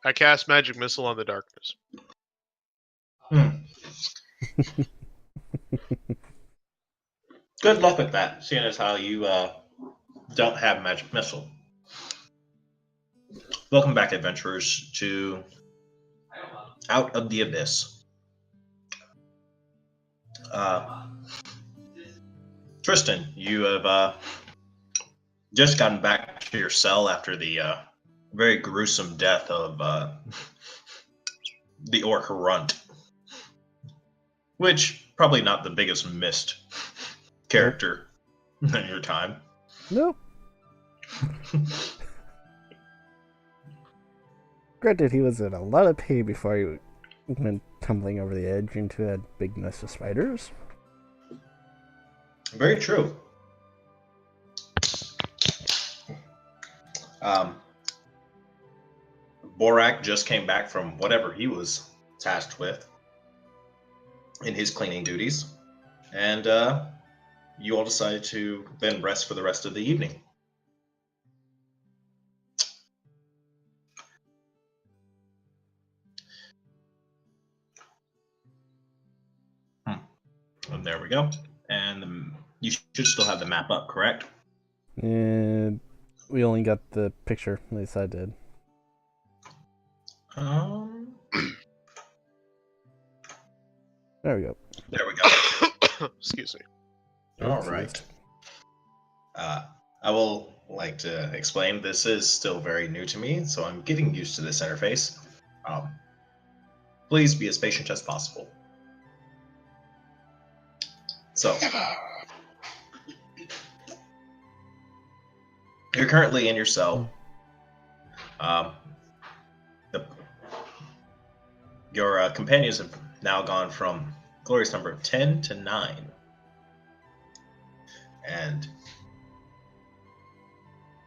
I cast magic missile on the darkness. Good luck with that, seeing as how you don't have magic missile. Welcome back, adventurers, to Out of the Abyss. Tristan, you have just gotten back to your cell after the very gruesome death of the orc Runt, which probably not the biggest missed character in your time. Nope. Granted, he was in a lot of pain before he went tumbling over the edge into that big nest of spiders. Very true. Borak just came back from whatever he was tasked with in his cleaning duties, and you all decided to then rest for the rest of the evening. And there we go. And you should still have the map up, correct? And we only got the picture, at least I did. There we go. There we go. Excuse me. All right. I will like to explain, this is still very new to me, so I'm getting used to this interface. Please be as patient as possible. So, you're currently in your cell. Your companions have now gone from glorious number of 10 to 9. And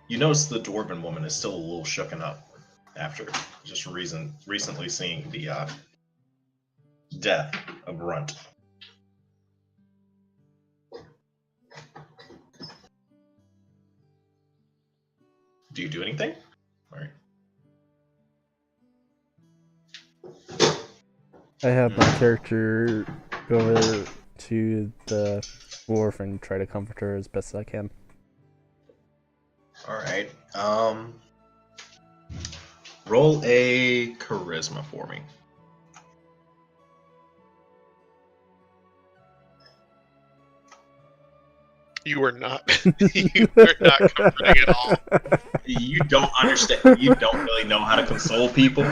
you notice the dwarven woman is still a little shooken up after just recently seeing the death of Runt. Do you do anything? All right. I have my character go over to the dwarf and try to comfort her as best as I can. All right. Roll a charisma for me. You are not. You are not comforting at all. You don't understand. You don't really know how to console people.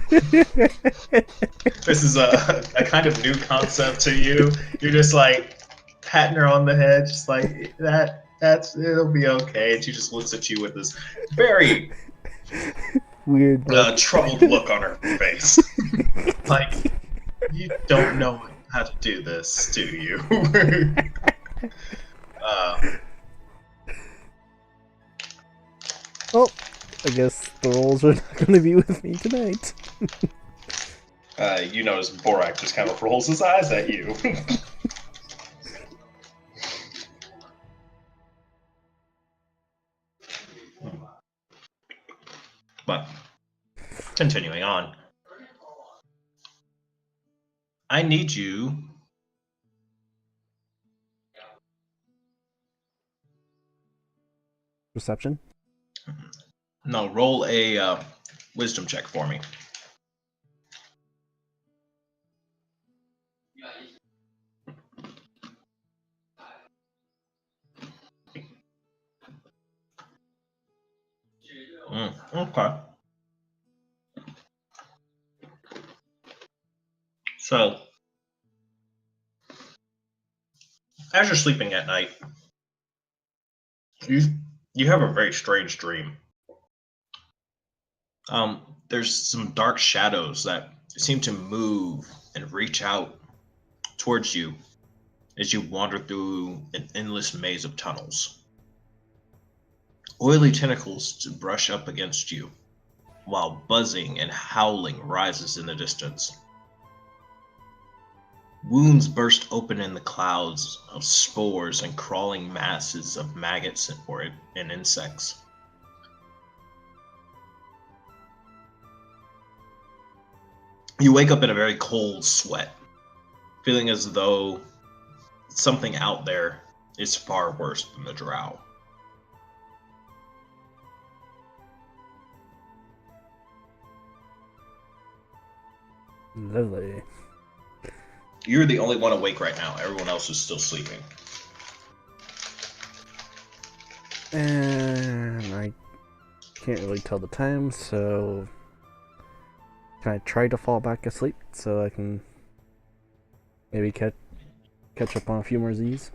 This is a kind of new concept to you. You're just like patting her on the head, just like it'll be okay. And she just looks at you with this very weird troubled look on her face. Like, you don't know how to do this, do you? Well, I guess the rolls are not going to be with me tonight. You notice Borak just kind of rolls his eyes at you. But, continuing on. I need you... Perception? No, roll a wisdom check for me. Okay. So, as you're sleeping at night, you have a very strange dream. There's some dark shadows that seem to move and reach out towards you as you wander through an endless maze of tunnels. Oily tentacles to brush up against you, while buzzing and howling rises in the distance. Wounds burst open in the clouds of spores and crawling masses of maggots and insects. You wake up in a very cold sweat, feeling as though something out there is far worse than the drow. Lovely. You're the only one awake right now. Everyone else is still sleeping. And I can't really tell the time, so can I try to fall back asleep so I can maybe catch up on a few more Z's?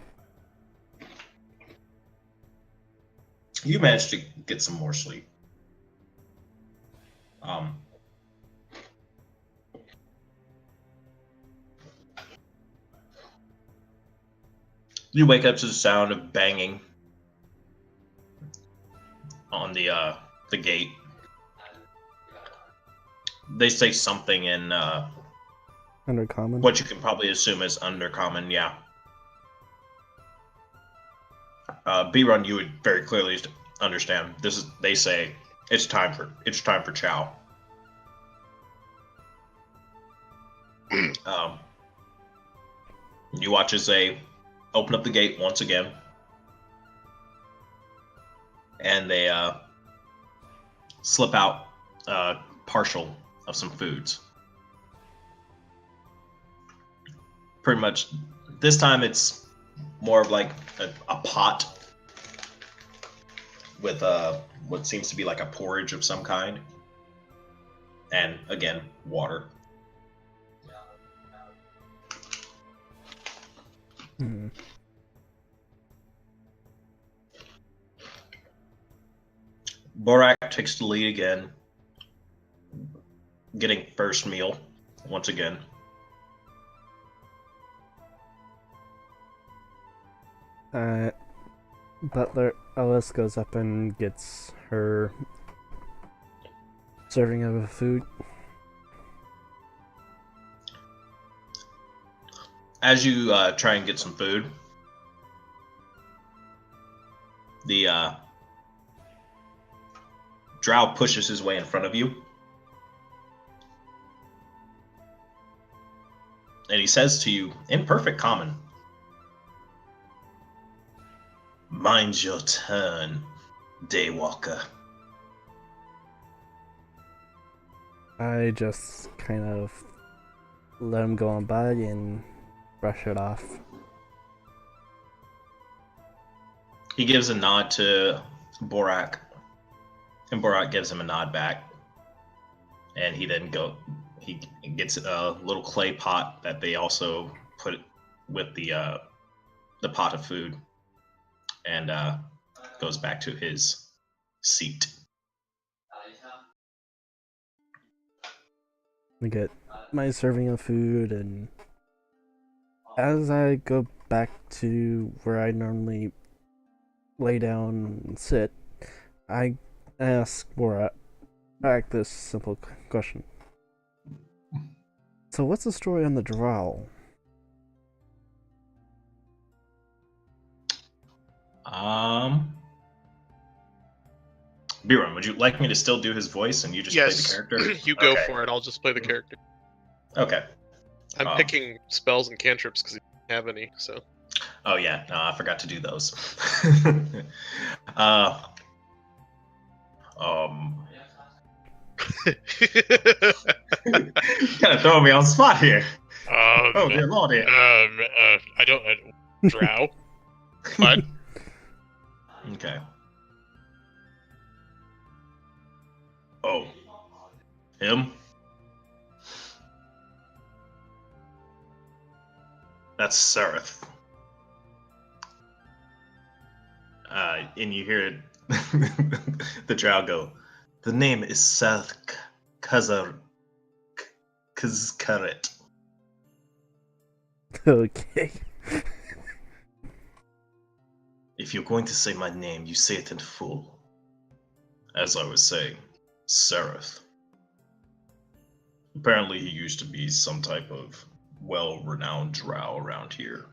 You managed to get some more sleep. You wake up to the sound of banging on the gate. They say something in Undercommon? what you can probably assume is undercommon, yeah. B-Run, you would very clearly understand. They say it's time for chow. You watch as they open up the gate once again, and they slip out partial of some foods. Pretty much, this time it's more of like a pot with what seems to be like a porridge of some kind, and again, water. Hmm. Borak takes the lead again, getting first meal once again. Butler Ellis goes up and gets her serving of food. As you try and get some food, the drow pushes his way in front of you, and he says to you in perfect common, "Mind your turn, Daywalker." I just kind of let him go on by and brush it off. He gives a nod to Borak, and Borak gives him a nod back. And he gets a little clay pot that they also put with the pot of food, and goes back to his seat. I get my serving of food, and as I go back to where I normally lay down and sit, I ask Borat this simple question. So what's the story on the drow? Biron, would you like me to still do his voice and you just play the character? You go for it. I'll just play the character. Okay. I'm picking spells and cantrips because he doesn't have any, so. Oh yeah, no, I forgot to do those. Kind of throwing me on the spot here. Oh dear lord, here. I don't drow. What? Okay. Oh, him? That's Sereth. And you hear the drow go, "The name is Sereth Kazkaret." Okay. If you're going to say my name, you say it in full. As I was saying, Sereth. Apparently he used to be some type of well-renowned drow around here.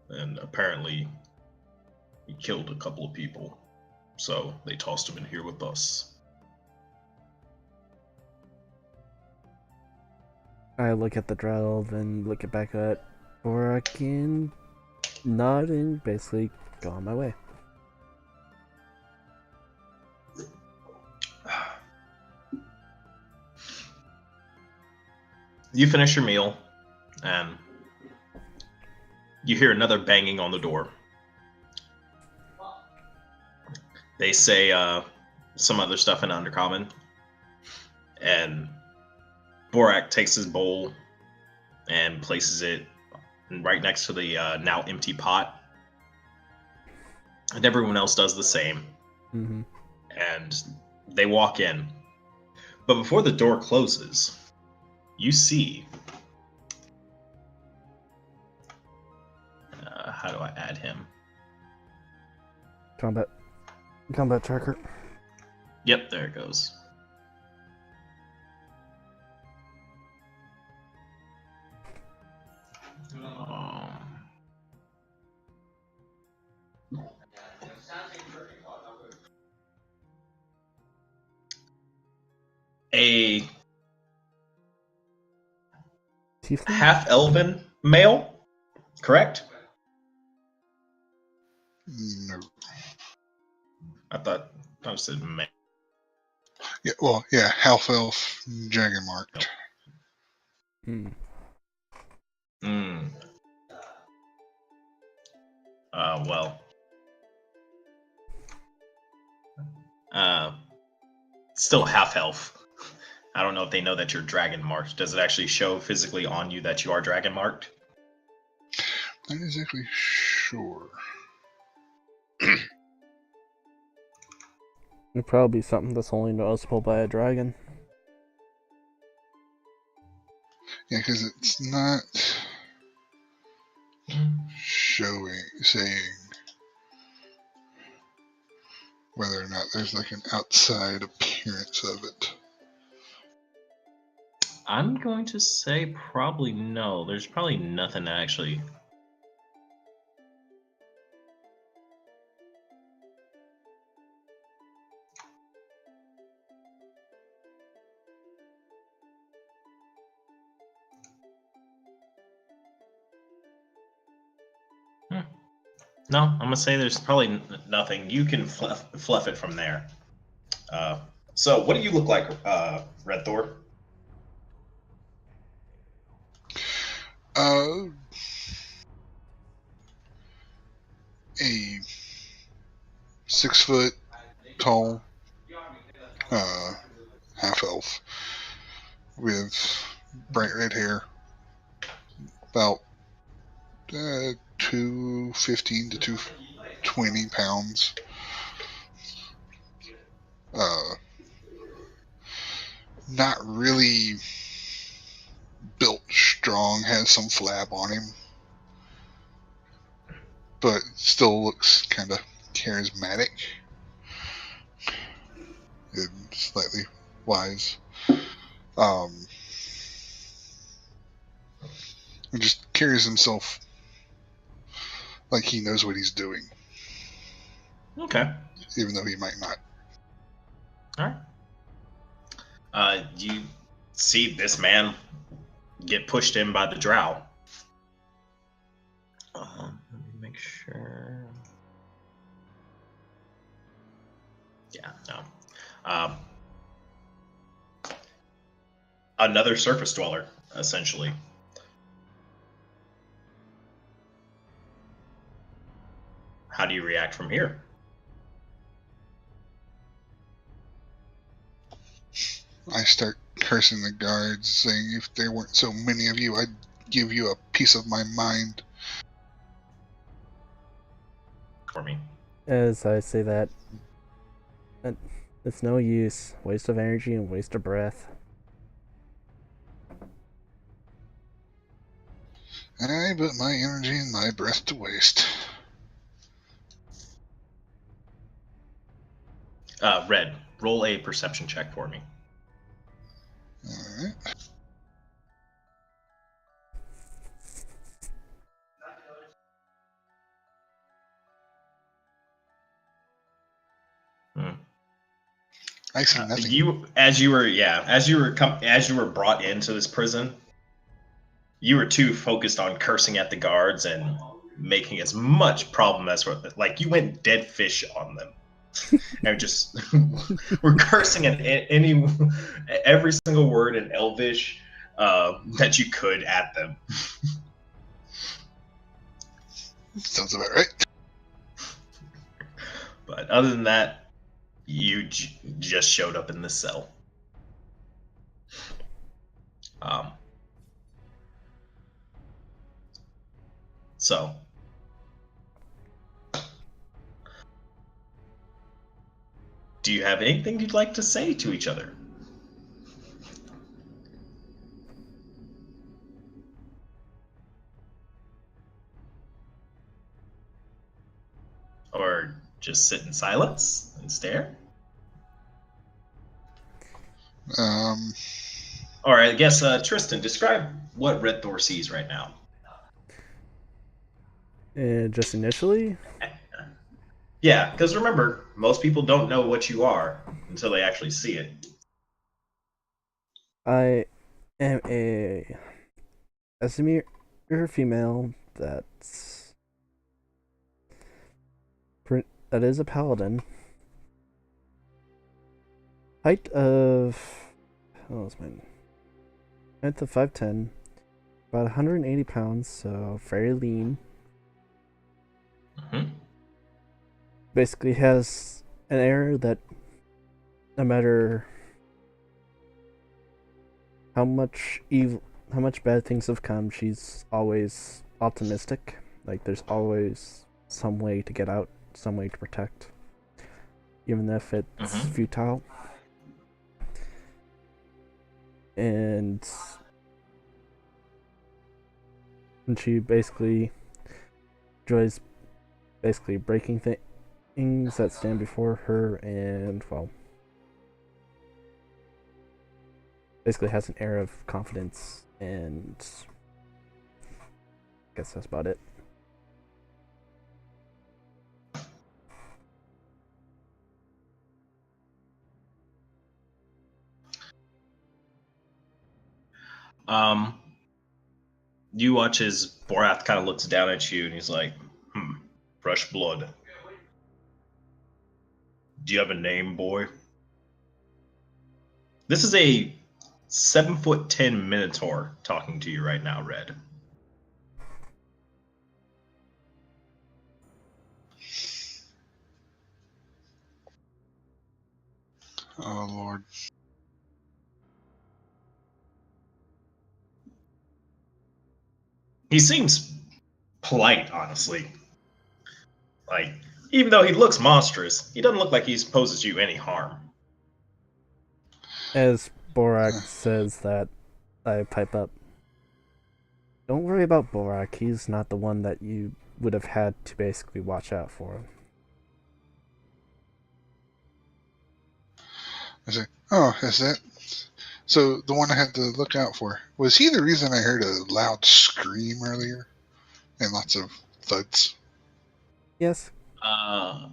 And apparently he killed a couple of people. So they tossed him in here with us. I look at the drow, then look it back at Borak and nod and basically go on my way. You finish your meal, and you hear another banging on the door. They say some other stuff in Undercommon, and Borak takes his bowl and places it right next to the now empty pot, and everyone else does the same. Mm-hmm. And they walk in, but before the door closes, you see. How do I add him? Combat tracker. Yep, there it goes. A Tiefling? half-elven male, correct? No. I thought I said male. Yeah, well, yeah, half elf, dragon marked. Hmm. Well. Still half elf. I don't know if they know that you're dragon marked. Does it actually show physically on you that you are dragon marked? Not exactly sure. It'd probably be something that's only noticeable by a dragon. Yeah, because it's not saying whether or not there's like an outside appearance of it. I'm going to say probably no. There's probably nothing that actually. No, I'm gonna say there's probably nothing. You can fluff it from there. So, what do you look like, Red Thor? A 6 foot tall half elf with bright red hair, about 215 to 220 pounds. Not really built strong, has some flab on him, but still looks kind of charismatic and slightly wise. And just carries himself like he knows what he's doing. Okay. Even though he might not. All right. You see this man get pushed in by the drow. Let me make sure. Yeah, no. Another surface dweller, essentially. How do you react from here? I start cursing the guards, saying if there weren't so many of you, I'd give you a piece of my mind. For me. As I say that, it's no use. Waste of energy and waste of breath. I put my energy and my breath to waste. Red, roll a perception check for me. Alright. I see nothing. As you were brought into this prison, you were too focused on cursing at the guards and making as much problem as like you went dead fish on them and just were cursing at any every single word in Elvish that you could at them. Sounds about right. But other than that, you just showed up in the cell. So, do you have anything you'd like to say to each other? Or just sit in silence and stare? Or I guess, Tristan, describe what Red Thor sees right now. Just initially, Yeah, because remember, most people don't know what you are until they actually see it. I am a Esamir female that is a paladin. Height of height of 5'10", about 180 pounds, so very lean. Mm-hmm. Basically has an air that no matter how much bad things have come, she's always optimistic. Like there's always some way to get out, some way to protect, even if it's futile. And she basically enjoys breaking things that stand before her, and well, basically has an air of confidence, and I guess that's about it. You watch as Borath kind of looks down at you and he's like, fresh blood. Do you have a name, boy? This is a 7'10" Minotaur talking to you right now, Red. Oh, Lord. He seems polite, honestly. Like, even though he looks monstrous, he doesn't look like he poses you any harm. As Borak says that, I pipe up. Don't worry about Borak, he's not the one that you would have had to basically watch out for. I say, oh, is that? So the one I had to look out for, was he the reason I heard a loud scream earlier? And lots of thuds? Yes. I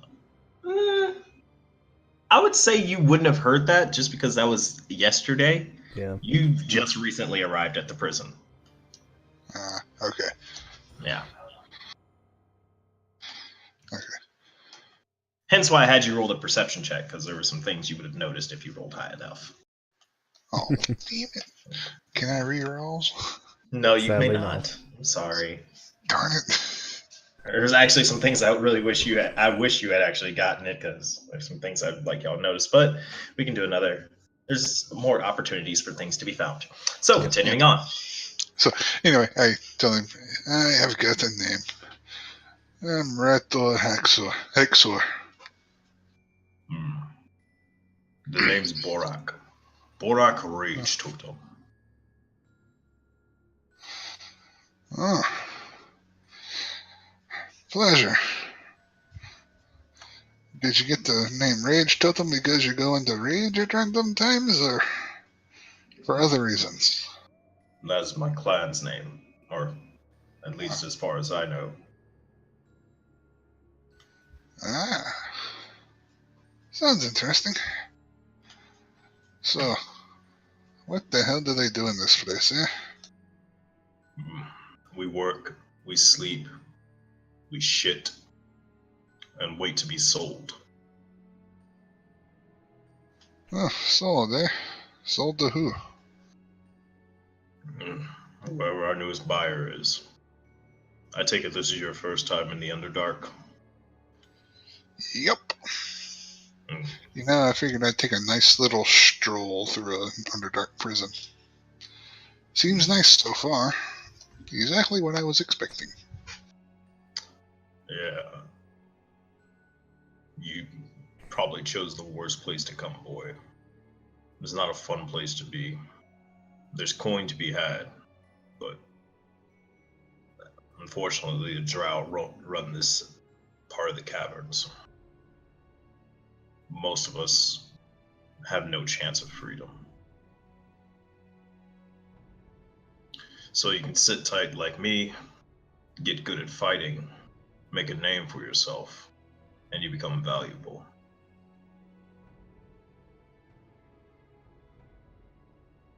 would say you wouldn't have heard that just because that was yesterday. Yeah. You've just recently arrived at the prison. Okay. Yeah. Okay. Hence why I had you roll the perception check, because there were some things you would have noticed if you rolled high enough. Oh, damn it. Can I re-rolls? No, you may Sadly, not. I'm sorry. Darn it. There's actually some things I really wish you had. I wish you had actually gotten it, because there's some things I'd like y'all to notice. But we can do another. There's more opportunities for things to be found. So continuing on. So anyway, I tell him, I have got a name. I'm Rator Hexor. The name's Borak. Borak Rage Totem. Oh. Pleasure. Did you get the name Rage Totem because you're going to rage at random times, or for other reasons? That's my clan's name, or at least as far as I know. Ah. Sounds interesting. So, what the hell do they do in this place, eh? We work, we sleep, we shit, and wait to be sold. Oh, sold, eh? Sold to who? Whoever our newest buyer is. I take it this is your first time in the Underdark? Yep. Mm. You know, I figured I'd take a nice little stroll through an Underdark prison. Seems nice so far. Exactly what I was expecting. Yeah. You probably chose the worst place to come, boy. It's not a fun place to be. There's coin to be had, but unfortunately the drow run this part of the caverns. Most of us have no chance of freedom. So you can sit tight like me, get good at fighting, make a name for yourself, and you become valuable.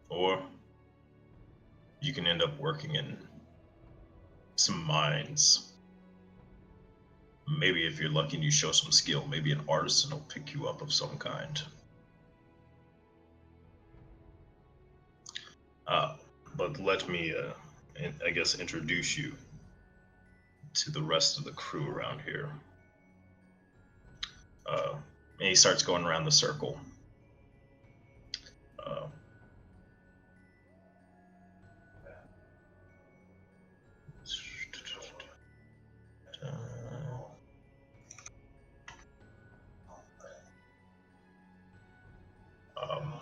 Or you can end up working in some mines. Maybe if you're lucky and you show some skill, maybe an artisan will pick you up of some kind. But let me, I guess, introduce you to the rest of the crew around here. And he starts going around the circle. Uh, um,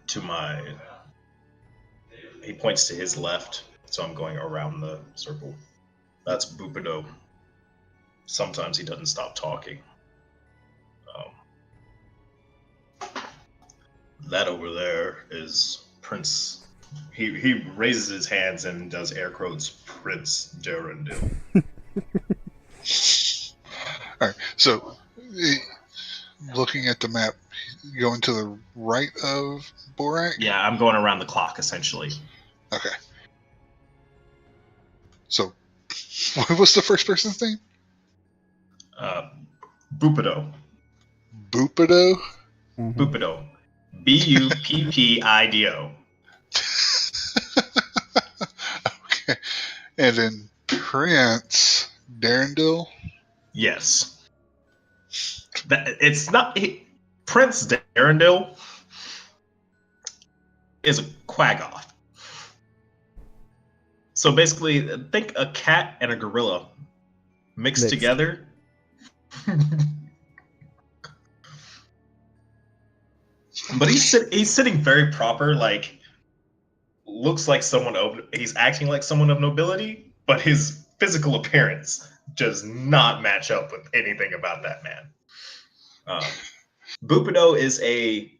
to my, he points to his left, so I'm going around the circle. That's Bupido. Sometimes he doesn't stop talking. That over there is Prince. He raises his hands and does air quotes, Prince Durandil. Alright, so looking at the map, going to the right of Borak? Yeah, I'm going around the clock essentially. Okay. So, what was the first person's name? Bupido. Bupido? Mhm. Bupido. Buppido. Okay. And then Prince Darendil? Yes. It's not. Prince Darandil is a quaggoth. So basically, think a cat and a gorilla mixed together. But he's sitting very proper, like looks like someone of he's acting like someone of nobility, but his physical appearance does not match up with anything about that man. Bupido is a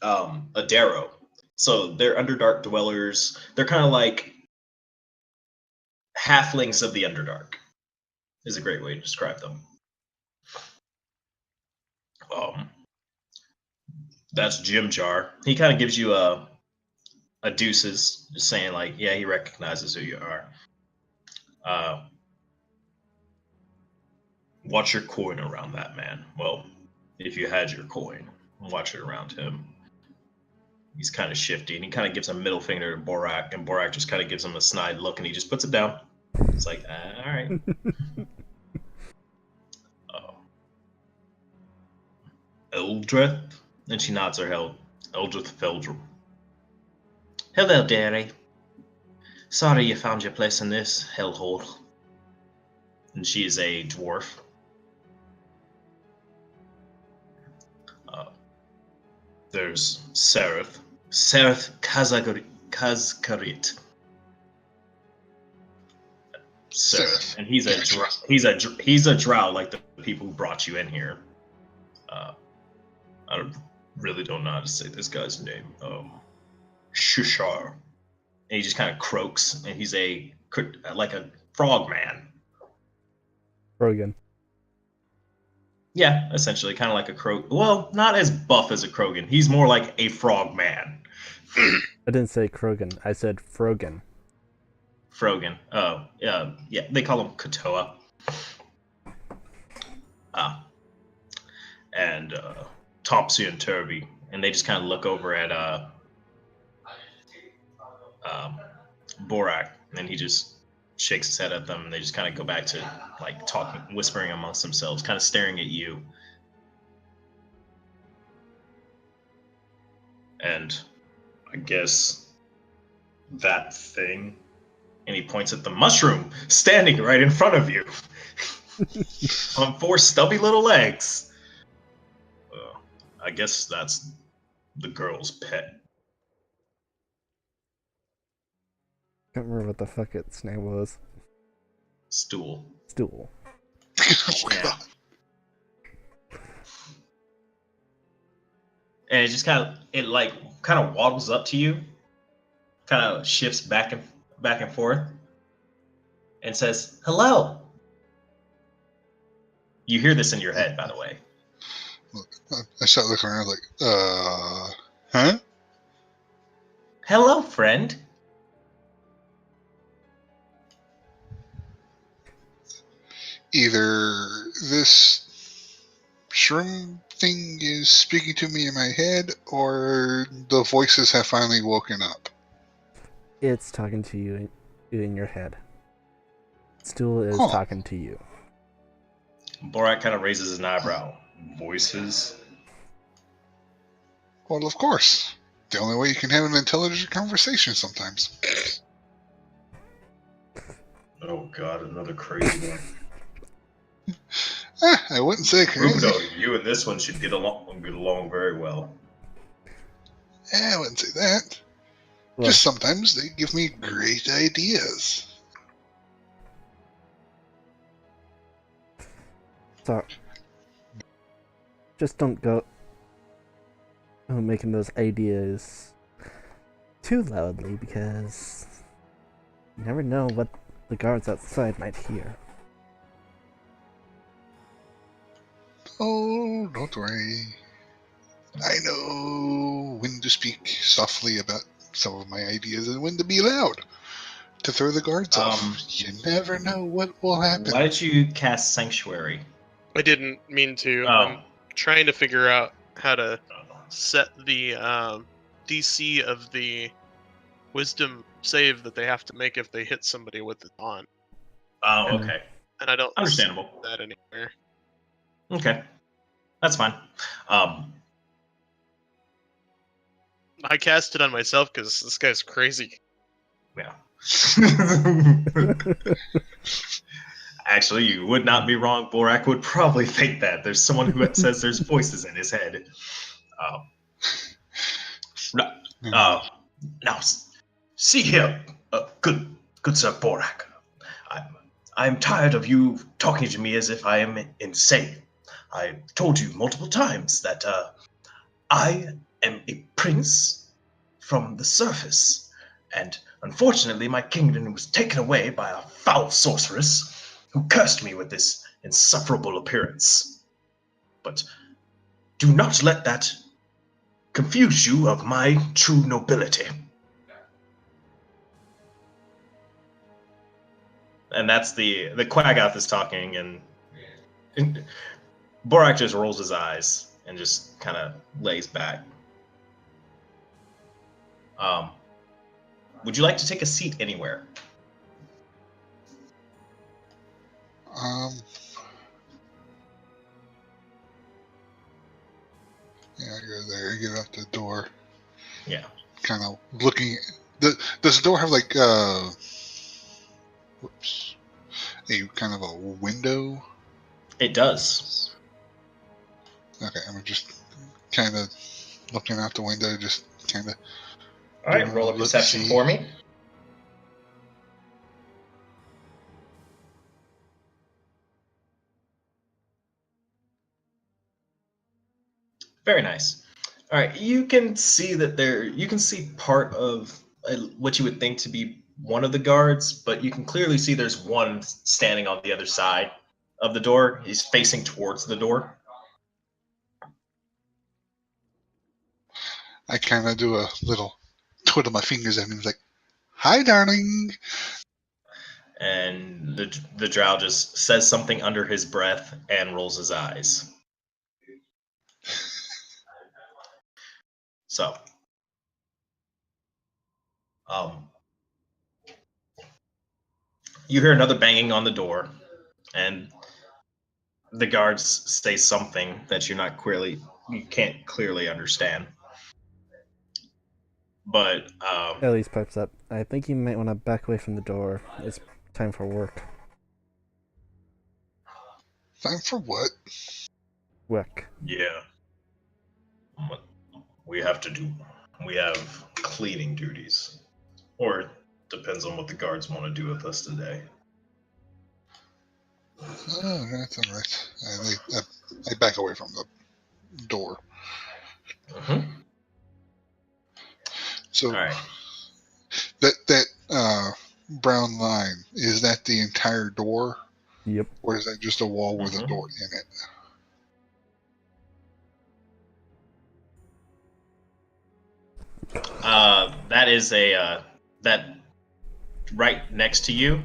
Darrow. So they're Underdark dwellers. They're kind of like halflings of the Underdark. Is a great way to describe them. That's Jim Jar. He kind of gives you a deuces, just saying like, yeah, he recognizes who you are. Watch your coin around that man. Well, if you had your coin, watch it around him. He's kind of shifty, and he kind of gives a middle finger to Borak, and Borak just kind of gives him a snide look, and he just puts it down. It's like, all right. Eldrith? And she nods her head. Eldrith Feldrum. Hello, dearie. Sorry you found your place in this hellhole. And she is a dwarf. There's Sereth. Sereth Kazkarit. Sereth. And he's a drow like the people who brought you in here. I really don't know how to say this guy's name. Shushar. And he just kind of croaks, and he's like a frog man. Rogan. Yeah, essentially, kind of like a Krogan. Well, not as buff as a Krogan. He's more like a frog man. I didn't say Krogan. I said Frogan. Frogan. Oh, yeah, they call him Katoa. And Topsy and Turvy, and they just kind of look over at Borak, and he just shakes his head at them, and they just kind of go back to like talking, whispering amongst themselves, kind of staring at you. And I guess that thing, and he points at the mushroom standing right in front of you on four stubby little legs. I guess that's the girl's pet. Can't remember what the fuck its name was. Stool. Stool. Yeah. And it just kind of waddles up to you, kind of shifts back and forth, and says, "Hello." You hear this in your head, by the way. I start looking around like, huh? Hello, friend. Either this shroom thing is speaking to me in my head, or the voices have finally woken up. It's talking to you in your head. Stool is Huh. talking to you. Borak kind of raises an eyebrow. Voices? Well, of course. The only way you can have an intelligent conversation sometimes. Oh god, another crazy one. I wouldn't say crazy. Rubido, you and this one should get along very well. I wouldn't say that. Look, Just sometimes they give me great ideas. so just don't go making those ideas too loudly, because you never know what the guards outside might hear. Oh, don't worry. I know when to speak softly about some of my ideas and when to be loud to throw the guards off. You never know what will happen. Why did you cast Sanctuary? I didn't mean to. Oh. I'm trying to figure out how to set the DC of the wisdom save that they have to make if they hit somebody with it on. Oh, okay. And I don't Understandable. see that anywhere. Okay. That's fine. I cast it on myself because this guy's crazy. Yeah. Actually, you would not be wrong. Borak would probably think that. There's someone who says there's voices in his head. Now, see here, good Sir Borak. I'm tired of you talking to me as if I am insane. I told you multiple times that I am a prince from the surface, and unfortunately my kingdom was taken away by a foul sorceress who cursed me with this insufferable appearance. But do not let that confuse you of my true nobility. And that's the Quaggoth is talking, and Borak just rolls his eyes and just kind of lays back. Would you like to take a seat anywhere? Yeah, I go there, get out the door. Yeah. Kind of looking. Does the door have like a kind of a window? It does. Okay, I'm just kind of looking out the window, just kind of. All right, roll a perception for me. Very nice. All right, you can see that you can see part of what you would think to be one of the guards, but you can clearly see there's one standing on the other side of the door. He's facing towards the door. I kind of do a little twiddle my fingers at him. He's like, "Hi, darling." And the drow just says something under his breath and rolls his eyes. So, you hear another banging on the door, and the guards say something that you can't clearly understand. But Elise pipes up. I think you might want to back away from the door. It's time for work. Time for what? Work. yeah, what we have to do. We have cleaning duties, or depends on what the guards want to do with us today. Oh, that's all right. I back away from the door. Mm-hmm. So All right. that brown line, is that the entire door, Yep. or is that just a wall with a Mhm. door in it? That is that right next to you.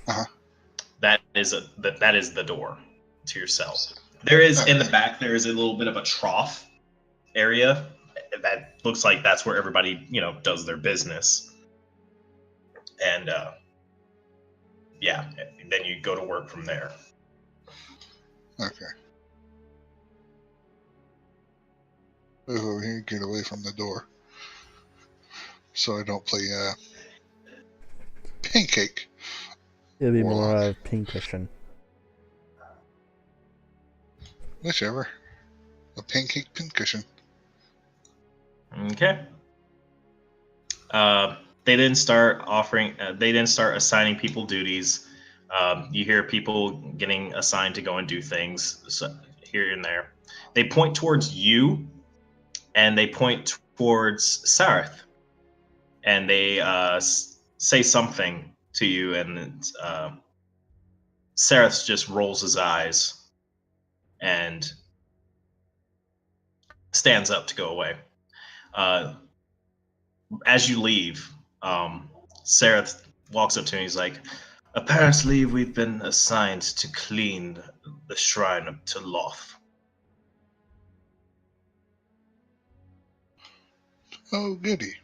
Uh-huh. That is the door to your cell. There is in the Okay. back. There is a little bit of a trough area that looks like that's where everybody does their business. And yeah, then you go to work from there. Okay. Move over here, get away from the door, so I don't play pancake It'll be more warlock. of pincushion. Whichever. A pancake pincushion. Okay. They then start offering. They then start assigning people duties. You hear people getting assigned to go and do things here and there. They point towards you, and they point towards Sareth, and they say something to you, and Sareth just rolls his eyes and stands up to go away. As you leave, Sareth walks up to me. He's like, "Apparently, we've been assigned to clean the shrine to Loth." Oh, goody.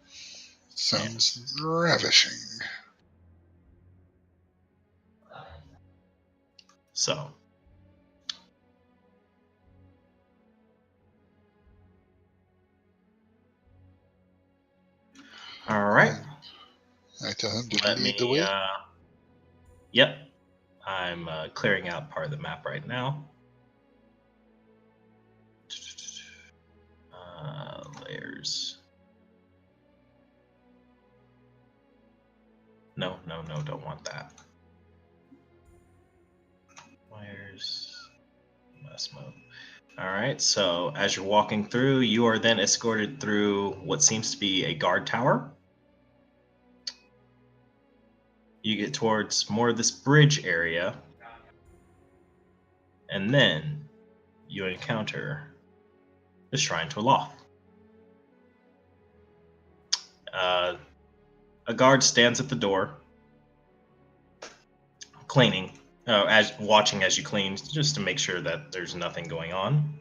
Sounds ravishing. So, all right. I tell him to Let lead the me. way. Yep. I'm clearing out part of the map right now. Layers. No, don't want that. Layers. Mass mode. All right. So as you're walking through, you are then escorted through what seems to be a guard tower. You get towards more of this bridge area, and then you encounter the Shrine to Aloth. A guard stands at the door, cleaning, as watching as you clean, just to make sure that there's nothing going on.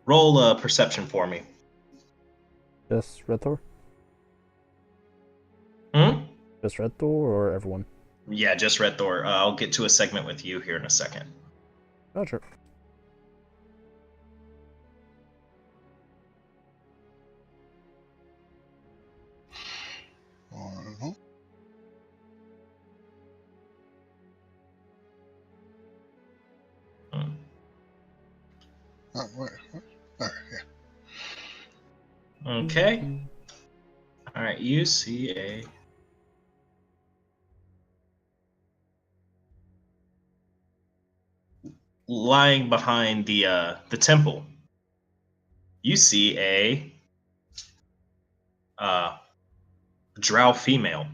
Roll a perception for me. Just Red Thor? Hmm? Just Red Thor or everyone? Yeah, just Red Thor. I'll get to a segment with you here in a second. Oh, sure. Uh-huh. Hmm. Oh, where? All right, yeah. Okay. All right, you see a lying behind the temple. You see a drow female.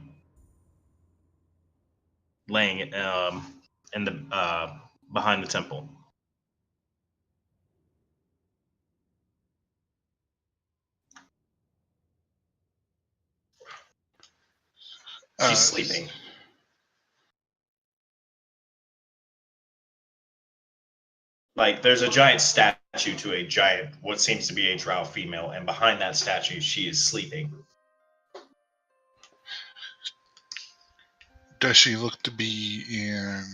laying in the behind the temple. She's sleeping. Like, there's a giant statue to a giant, what seems to be a drow female, and behind that statue, she is sleeping. Does she look to be in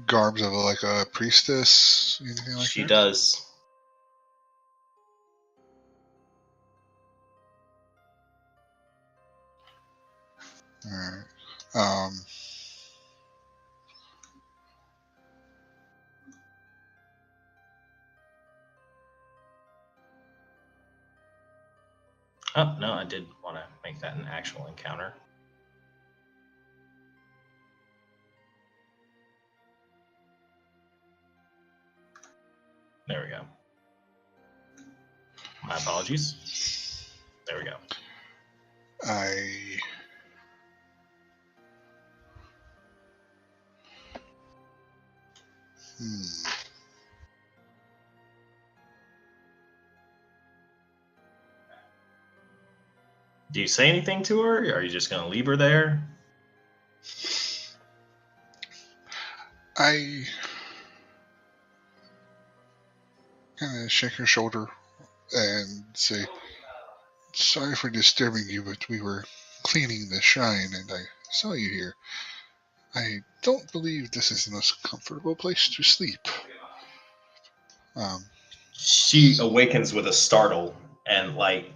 garbs of like a priestess? Anything like She that? does. Alright. Oh, no, I did want to make that an actual encounter. There we go. My apologies. There we go. Do you say anything to her? Or are you just going to leave her there? I kind of shake her shoulder and say, "Sorry for disturbing you, but we were cleaning the shrine and I saw you here. I don't believe this is the most comfortable place to sleep." She awakens with a startle, and like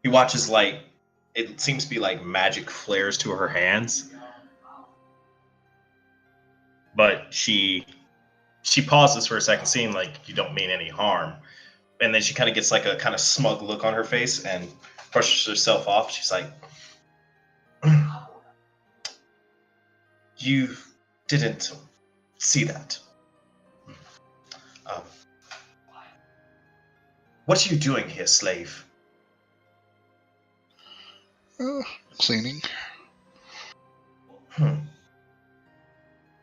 he watches like it seems to be like magic flares to her hands, but she pauses for a second, seeing like you don't mean any harm, and then she kind of gets like a kind of smug look on her face and brushes herself off. She's like, "You didn't see that. What are you doing here, slave?" Cleaning.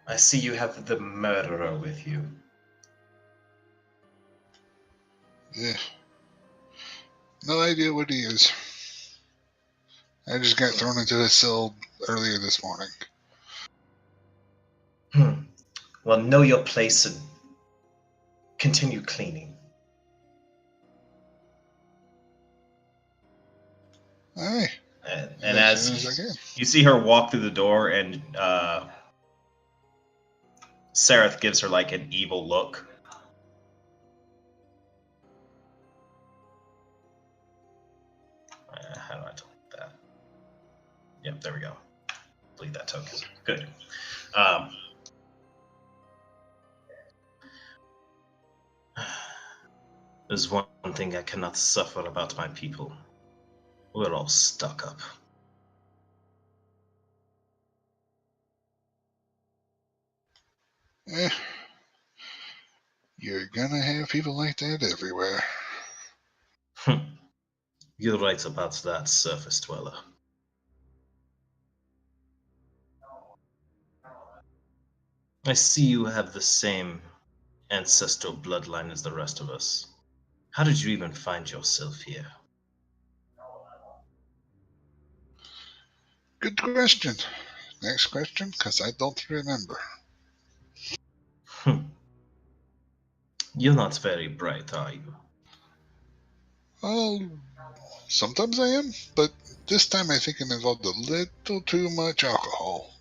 I see you have the murderer with you. No idea what he is. I just got thrown into the cell earlier this morning. Well, know your place and continue cleaning. Aye. And as you see her walk through the door, and Sareth gives her like an evil look. How do I delete that? Yep, there we go. Delete that token. Good. There's one thing I cannot suffer about my people. We're all stuck up. You're gonna have people like that everywhere. You're right about that, surface dweller. I see you have the same ancestral bloodline as the rest of us. How did you even find yourself here? Good question. Next question, because I don't remember. You're not very bright, are you? Well, sometimes I am, but this time I think it involved a little too much alcohol.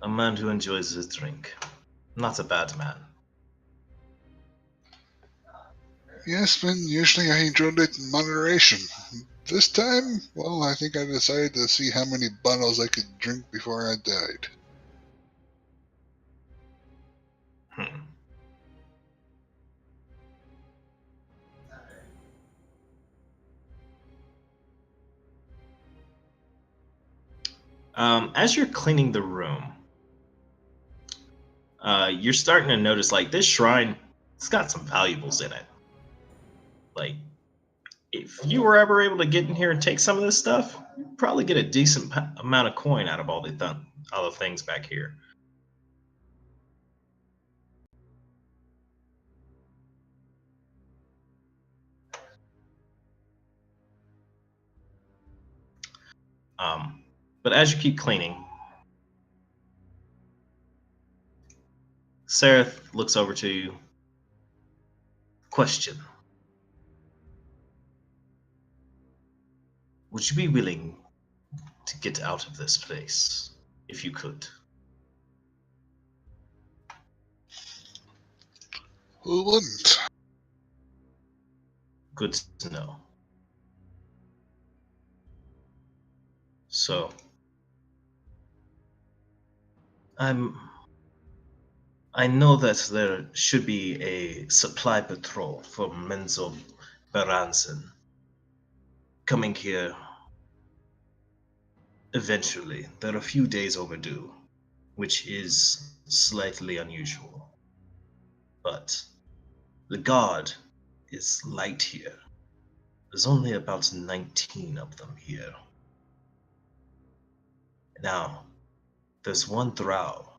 A man who enjoys his drink. Not a bad man. Yes, but usually I enjoyed it in moderation. This time, well, I think I decided to see how many bottles I could drink before I died. As you're cleaning the room, you're starting to notice like this shrine, it's got some valuables in it. Like if you were ever able to get in here and take some of this stuff, you'd probably get a decent amount of coin out of all the things back here. But as you keep cleaning, Sareth looks over to you. Question. Would you be willing to get out of this place if you could? Who wouldn't? Good to know. So, I know that there should be a supply patrol for Menzo Baranzen coming here eventually. They're a few days overdue, which is slightly unusual. But the guard is light here. There's only about 19 of them here. Now, there's one drow.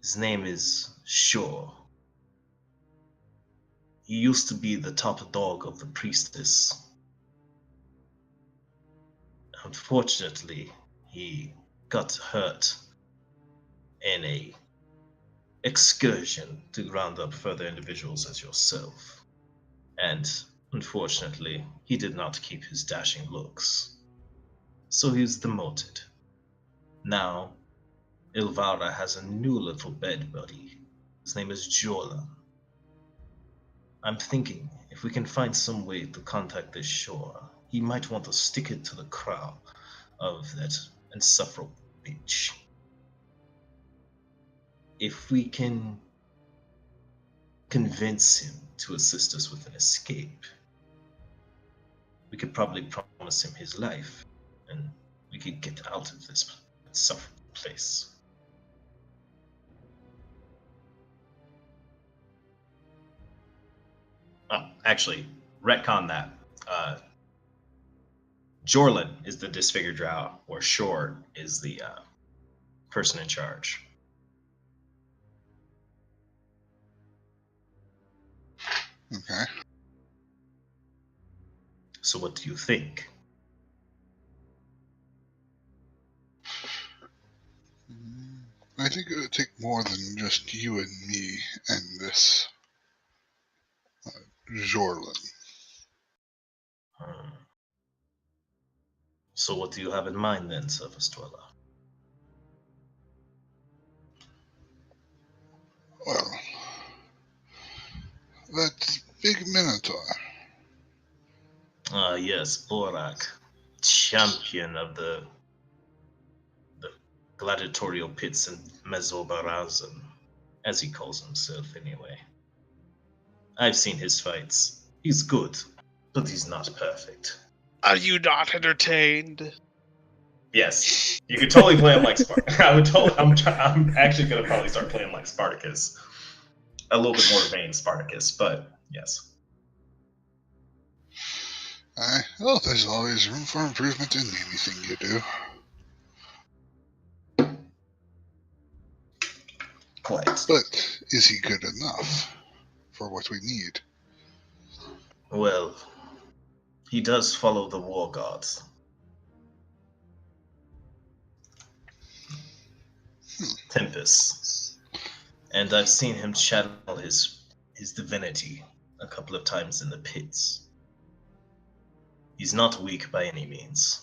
His name is Shore. He used to be the top dog of the priestess. Unfortunately, he got hurt in a excursion to round up further individuals as yourself. And unfortunately, he did not keep his dashing looks. So he was demoted. Now, Ilvara has a new little bed buddy. His name is Jorlan. I'm thinking if we can find some way to contact this Shore, he might want to stick it to the crown of that insufferable bitch. If we can convince him to assist us with an escape, we could probably promise him his life, and we could get out of this insufferable place. Actually, retcon that. Jorlan is the disfigured drow, or Shore is the person in charge. Okay. So what do you think? I think it would take more than just you and me and this Jorlan. So what do you have in mind then, Surface Dweller? Well, that big Minotaur. Yes, Borak, champion of the gladiatorial pits in Mezobarazan, as he calls himself anyway. I've seen his fights. He's good, but he's not perfect. Are you not entertained? Yes, you could totally play him like Spartacus. I'm actually gonna probably start playing like Spartacus, a little bit more vain Spartacus, but yes. Well, there's always room for improvement in anything you do. Quite. But is he good enough for what we need? Well, he does follow the war gods. Tempest. And I've seen him channel his divinity a couple of times in the pits. He's not weak by any means.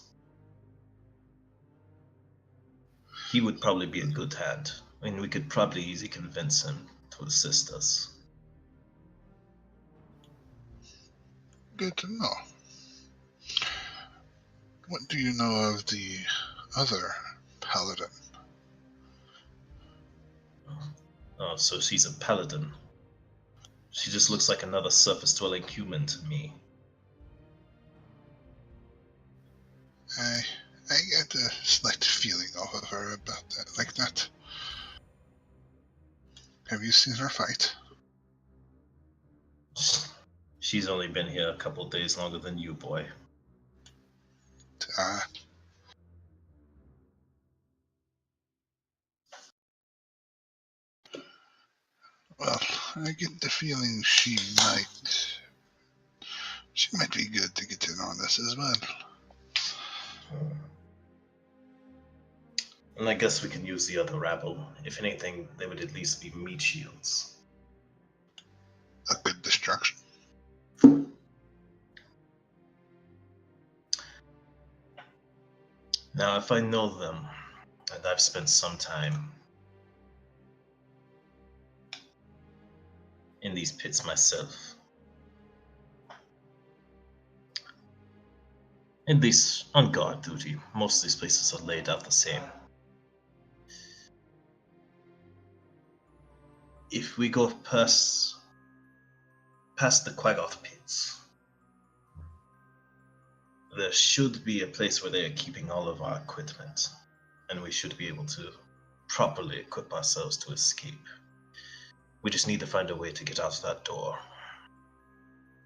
He would probably be a good hand. I mean, we could probably easily convince him to assist us. Good to know. What do you know of the other paladin? Oh, so she's a paladin. She just looks like another surface-dwelling human to me. I get a slight feeling off of her about that, like that. Have you seen her fight? She's only been here a couple of days longer than you, boy. Ah. Well, I get the feeling she might be good to get in on this as well. And I guess we can use the other rabble. If anything, they would at least be meat shields. A good distraction. Now, if I know them, and I've spent some time in these pits myself, at least on guard duty, most of these places are laid out the same. If we go past the Quaggoth pits, there should be a place where they are keeping all of our equipment, and we should be able to properly equip ourselves to escape. We just need to find a way to get out of that door.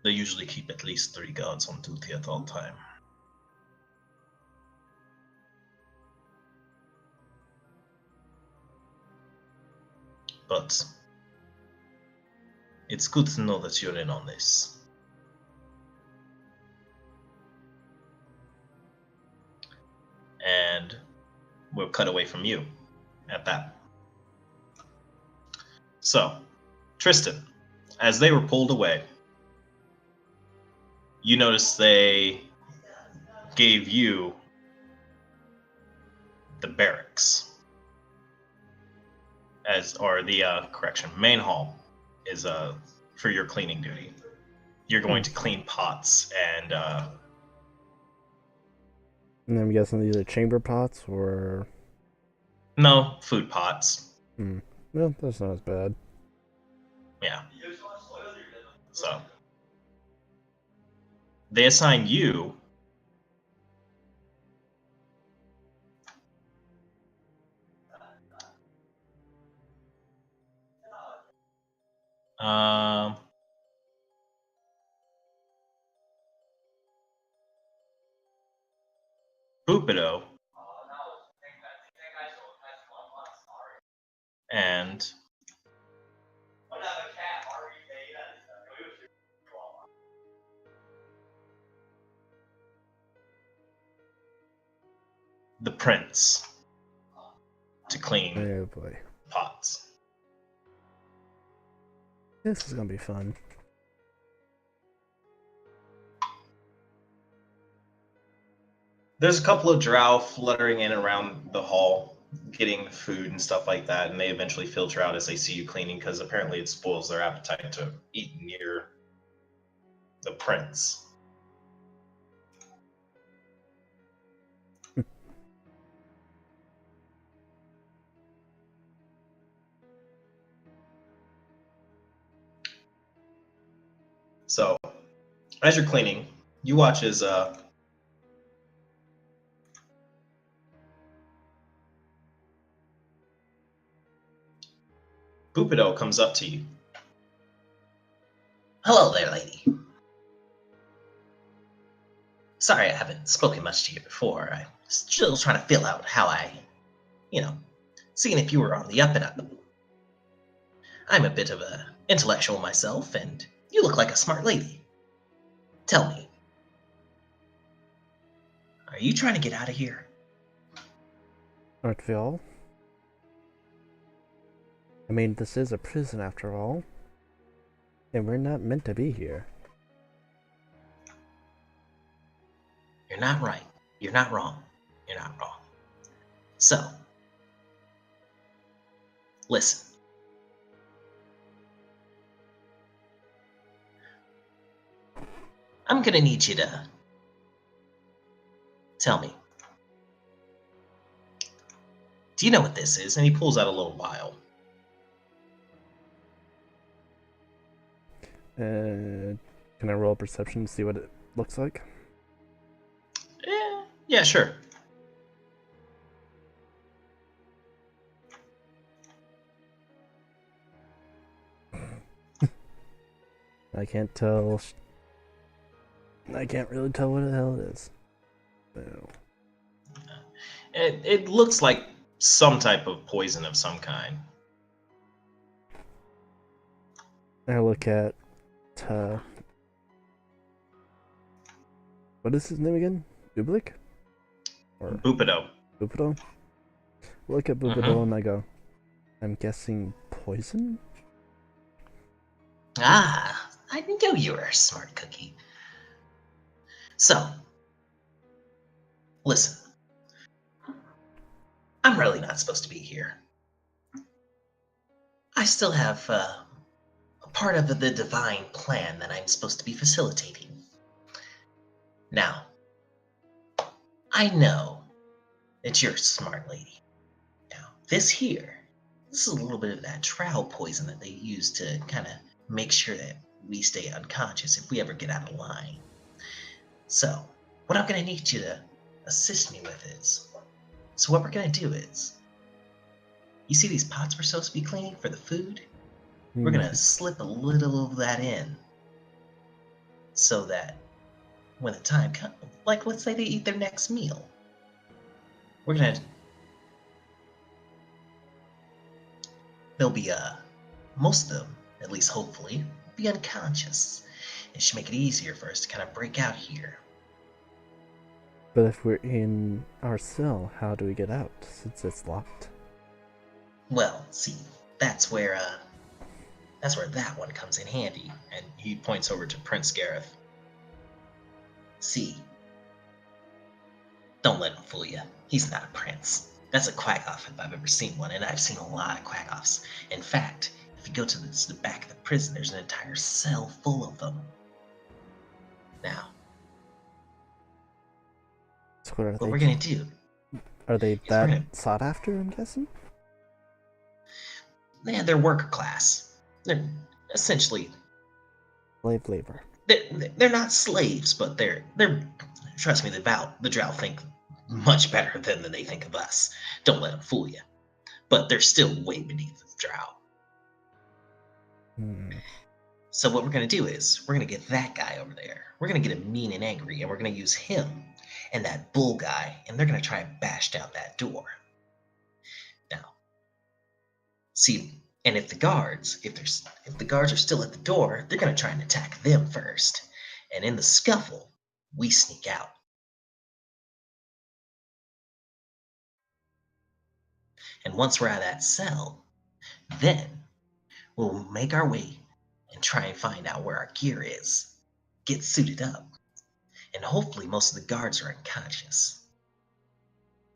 They usually keep at least 3 guards on duty at all time. But it's good to know that you're in on this. And we'll cut away from you at that. So, Tristan, as they were pulled away, you notice they gave you the barracks, main hall is for your cleaning duty. You're going to clean pots and I'm guessing these are chamber pots or. no, food pots. Well, that's not as bad. Yeah. So they assign you Bupido and the prince to clean Oh boy. pots. This is gonna be fun. There's a couple of drow fluttering in around the hall, getting food and stuff like that, and they eventually filter out as they see you cleaning, because apparently it spoils their appetite to eat near the prince. So, as you're cleaning, you watch as Bupido comes up to you. Hello there, lady. Sorry I haven't spoken much to you before. I'm still trying to feel out how seeing if you were on the up and up. I'm a bit of an intellectual myself, and you look like a smart lady. Tell me, are you trying to get out of here? Aren't we all? I mean, this is a prison after all. And we're not meant to be here. You're not right. You're not wrong. You're not wrong. So, listen. I'm gonna need you to tell me. Do you know what this is? And he pulls out a little vial. Can I roll a perception to see what it looks like? Yeah, sure. I can't tell I can't really tell what the hell it is. So, It looks like some type of poison of some kind. I look at what is his name again? Bublik? Or Bupido. Bupido? Look at Bupido and I go, I'm guessing poison? Ah, I knew you were a smart cookie. So, listen. I'm really not supposed to be here. I still have a part of the divine plan that I'm supposed to be facilitating. Now, I know that you're a smart lady. Now, this is a little bit of that drow poison that they use to kind of make sure that we stay unconscious if we ever get out of line. So, what I'm going to need you to assist me with is, so what we're going to do is, you see these pots we're supposed to be cleaning for the food? We're going to slip a little of that in so that when the time comes, like let's say they eat their next meal, we're going to, they'll be, most of them, at least hopefully, will be unconscious. It should make it easier for us to kind of break out here. But if we're in our cell, how do we get out since it's locked? Well, see, that's where that one comes in handy. And he points over to Prince Gareth. See, don't let him fool you. He's not a prince. That's a quack-off if I've ever seen one, and I've seen a lot of quack-offs. In fact, if you go to the back of the prison, there's an entire cell full of them. Now, So what we're gonna do? Are they that sought after, I'm guessing? They're worker class. They're essentially Slave labor. they're not slaves, but they're trust me, the drow think much better than they think of us. Don't let them fool you. But they're still way beneath the drow. So what we're gonna do is we're gonna get that guy over there. We're gonna get him mean and angry, and we're gonna use him and that bull guy, and they're gonna try and bash down that door. Now, see, and if the guards are still at the door, they're gonna try and attack them first. And in the scuffle, we sneak out. And once we're out of that cell, then we'll make our way and try and find out where our gear is. Get suited up. And hopefully most of the guards are unconscious.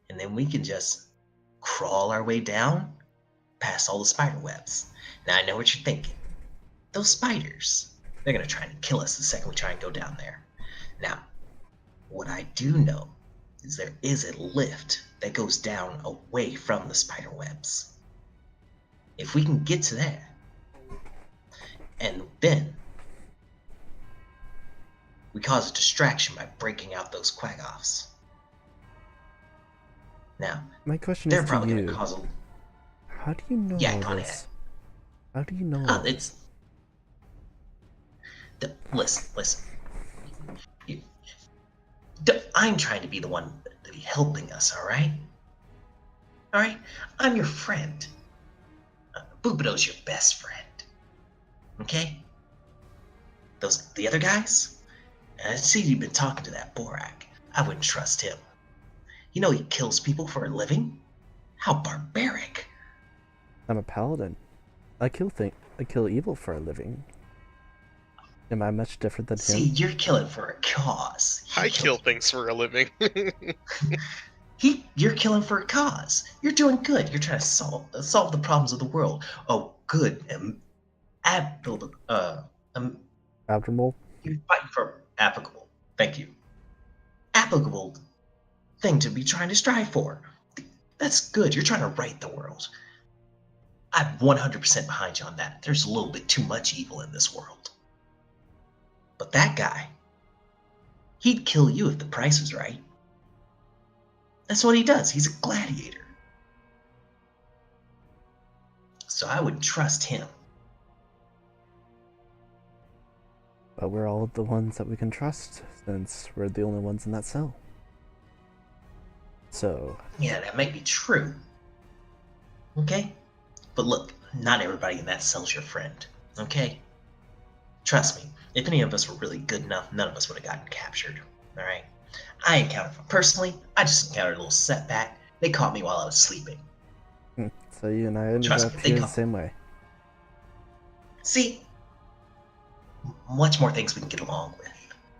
And then we can just crawl our way down past all the spider webs. Now I know what you're thinking. Those spiders, they're gonna try and kill us the second we try and go down there. Now, what I do know is there is a lift that goes down away from the spider webs. If we can get to that, and then we cause a distraction by breaking out those quack-offs. Now, my question they're is probably to going you. to cause a... How do you know all this? How do you know all this? Listen. I'm trying to be the one to be helping us, alright? Alright? I'm your friend. Bubido's your best friend. Okay? The other guys? I see you've been talking to that Borak. I wouldn't trust him. You know he kills people for a living? How barbaric. I'm a paladin. I kill evil for a living. Am I much different than him? See, you're killing for a cause. I kill things for a living. You're killing for a cause. You're doing good. You're trying to solve the problems of the world. Oh, good. Admirable. You're fighting for applicable. Thank you. Applicable thing to be trying to strive for. That's good. You're trying to right the world. I'm 100% behind you on that. There's a little bit too much evil in this world. But that guy, he'd kill you if the price was right. That's what he does. He's a gladiator. So I wouldn't trust him. But we're all the ones that we can trust, since we're the only ones in that cell. So... Yeah, that might be true. Okay? But look, not everybody in that cell's your friend. Okay? Trust me, if any of us were really good enough, none of us would have gotten captured. Alright? Personally, I just encountered a little setback. They caught me while I was sleeping. So you and I ended Trust up me, they here the caught same way. See? Much more things we can get along with.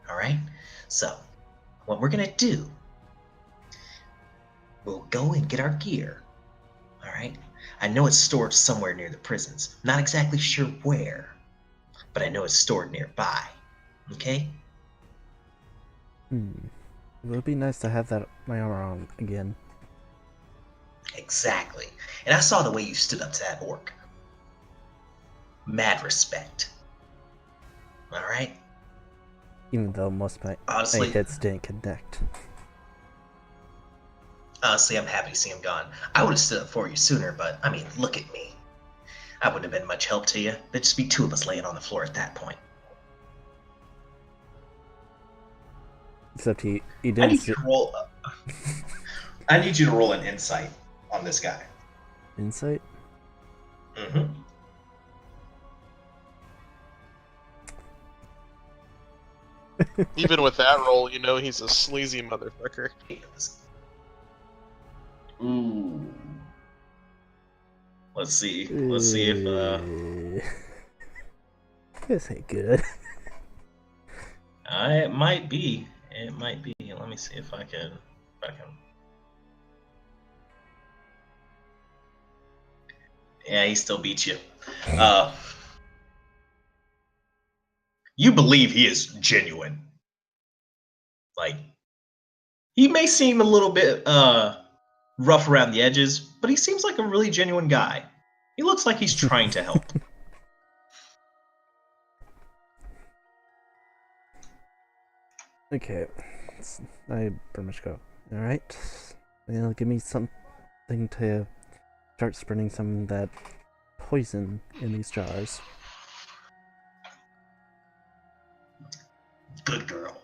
Alright? So, what we're gonna do, we'll go and get our gear. Alright? I know it's stored somewhere near the prisons. Not exactly sure where, but I know it's stored nearby. Okay? It would be nice to have that my armor on again. Exactly. And I saw the way you stood up to that orc. Mad respect. Alright? Even though most of my Honestly, hits didn't connect. I'm happy to see him gone. I would have stood up for you sooner, but, I mean, look at me. I wouldn't have been much help to you. There'd just be two of us laying on the floor at that point. Except he I didn't need you to roll. I need you to roll an insight on this guy. Insight? Mm-hmm. Even with that roll, you know he's a sleazy motherfucker. Ooh. Let's see. Let's see if This ain't good. it might be. It might be. Let me see if I can. Yeah, he still beats you. You believe he is genuine. Like, he may seem a little bit rough around the edges, but he seems like a really genuine guy. He looks like he's trying to help. Okay. I pretty much go. Alright. Give me something to start spreading some of that poison in these jars. Good girl.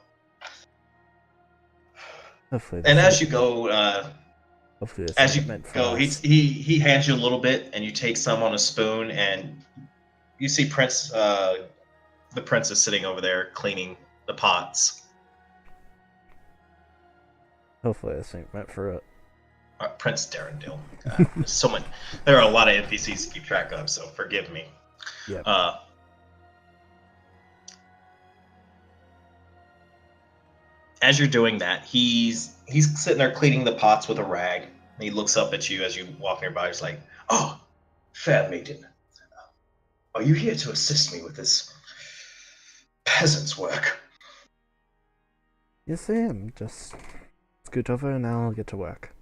Hopefully And this as you go, hopefully this as you ain't meant for go, us. he hands you a little bit, and you take some on a spoon, and you see the prince is sitting over there cleaning the pots. Hopefully this ain't meant for it. Prince Darendil. God, there's so much. There are a lot of NPCs to keep track of, so forgive me. Yep. As you're doing that, he's sitting there cleaning the pots with a rag. He looks up at you as you walk nearby. He's like, "Oh, fair maiden, are you here to assist me with this peasant's work?" Yes, I am. Just scoot over and I'll get to work.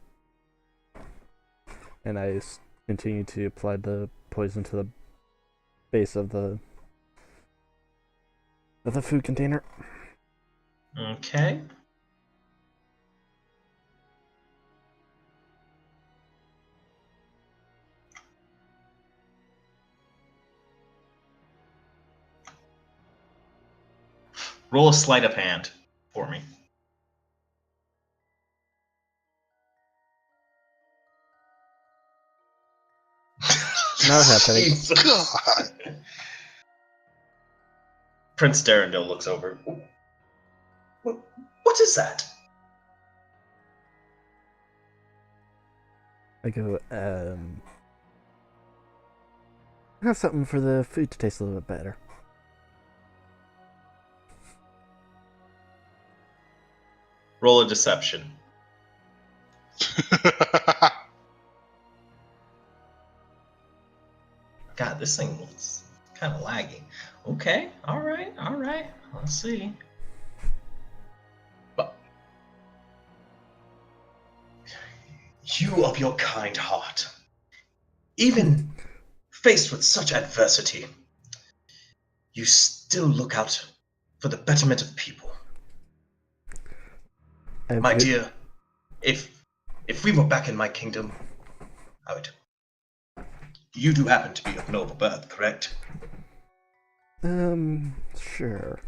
And I continue to apply the poison to the base of the food container. Okay. Roll a sleight of hand for me. Not happening. God. Prince Darendil looks over. What is that? I go, I have something for the food to taste a little bit better. Roll a deception. God, this thing looks kind of laggy. Okay, all right. Let's see. But you of your kind heart, even faced with such adversity, you still look out for the betterment of people. My dear, if we were back in my kingdom, I would. You do happen to be of noble birth, correct? Sure.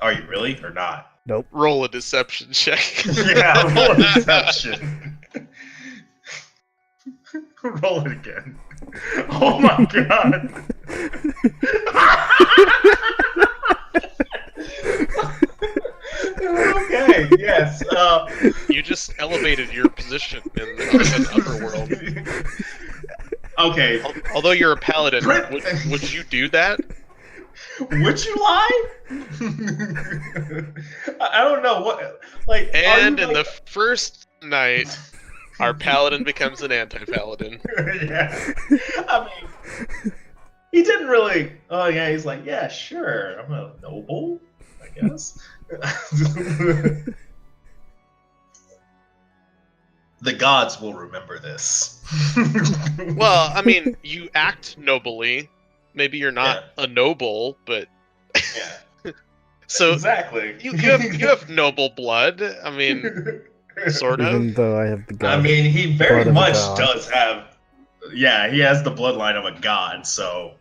Are you really or not? Nope. Roll a deception check. Yeah, roll a deception. Roll it again. Oh my god. Okay, yes. You just elevated your position in the upper world. Okay. Although you're a paladin, would you do that? Would you lie? I don't know what. Like, And are in you, the first night, our paladin becomes an anti-paladin. yeah. I mean, he didn't really. Oh yeah, he's like, yeah, sure. I'm a noble, I guess. The gods will remember this. Well, I mean, you act nobly. Maybe you're not a noble, but yeah. so Exactly. you have noble blood. I mean, sort of. Even though I have the god. I mean, he very blood of a much god. does have. Yeah, he has the bloodline of a god. So,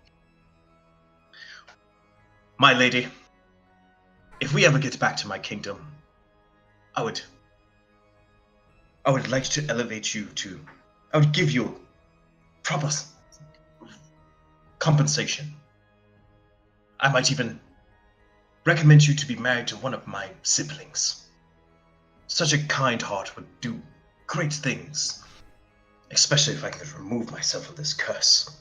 my lady, if we ever get back to my kingdom, I would like to elevate you to. I would give you proper compensation. I might even recommend you to be married to one of my siblings. Such a kind heart would do great things, especially if I could remove myself of this curse.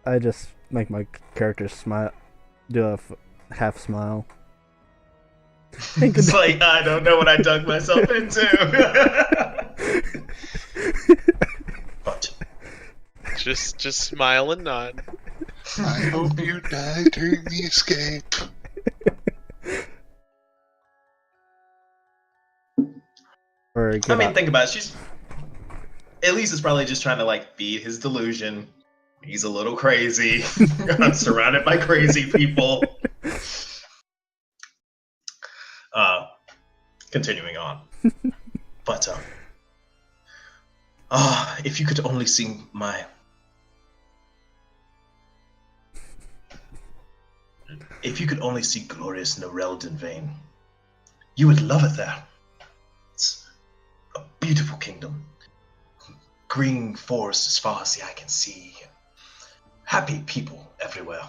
I just make my character smile, do a half smile. It's like, I don't know what I dug myself into. But Just smile and nod. I hope you die during the escape. Or I mean, think about it. She's at least is probably just trying to like feed his delusion. He's a little crazy. I'm surrounded by crazy people. Continuing on. But if you could only see my glorious Norelden vein, you would love it there. It's a beautiful kingdom. Green forest as far as the eye can see. Happy people everywhere.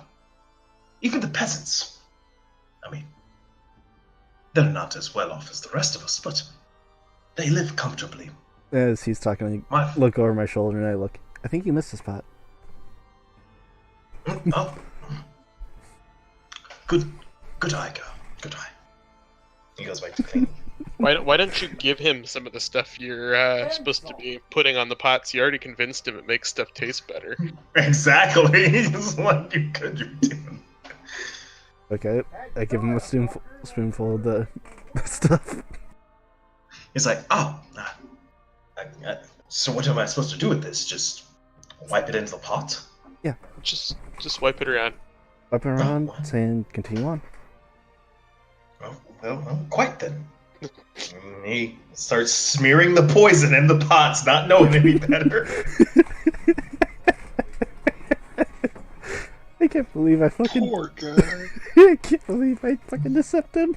Even the peasants. I mean, they're not as well off as the rest of us, but they live comfortably. As he's talking, I look over my shoulder and I think you missed a spot. Oh. Good eye, girl. Good eye. He goes back to cleaning. Why don't you give him some of the stuff you're supposed to be putting on the pots? You already convinced him it makes stuff taste better. Exactly. He's like, you could do. Okay, I give him a spoonful of the stuff. He's like, oh, so what am I supposed to do with this? Just wipe it into the pot? Yeah. Just wipe it around. Wipe it around, and continue on. Well, quite then. He starts smearing the poison in the pots, not knowing any better. I can't believe I fucking... Poor guy. I can't believe I fucking deceived him.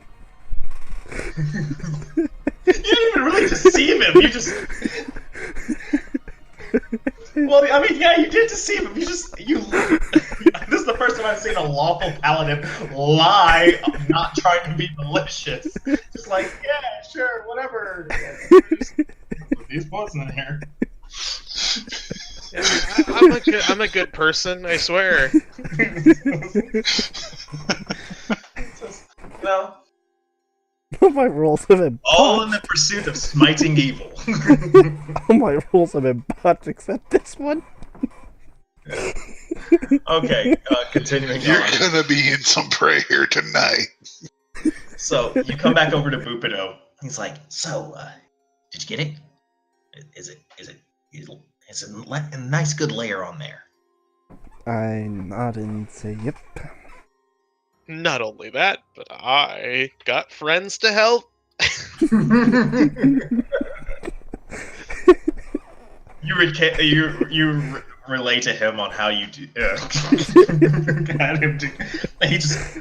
You didn't even really deceive him. You just... Well, I mean, yeah, you did deceive him. This is the first time I've seen a lawful paladin lie, not trying to be malicious. Just like, yeah, sure, whatever. Just put these poison in here. Yeah, I'm a good person, I swear. Well, All my rolls have been all in the pursuit of smiting evil. all my rolls have been botched except this one. Okay, continuing You're on. gonna be in some prayer tonight. So you come back over to Bupido. He's like, so, did you get it? Is a nice good layer on there? I nod and say, yep. Not only that, but I got friends to help. You relay to him on how you do. Had him do. He just.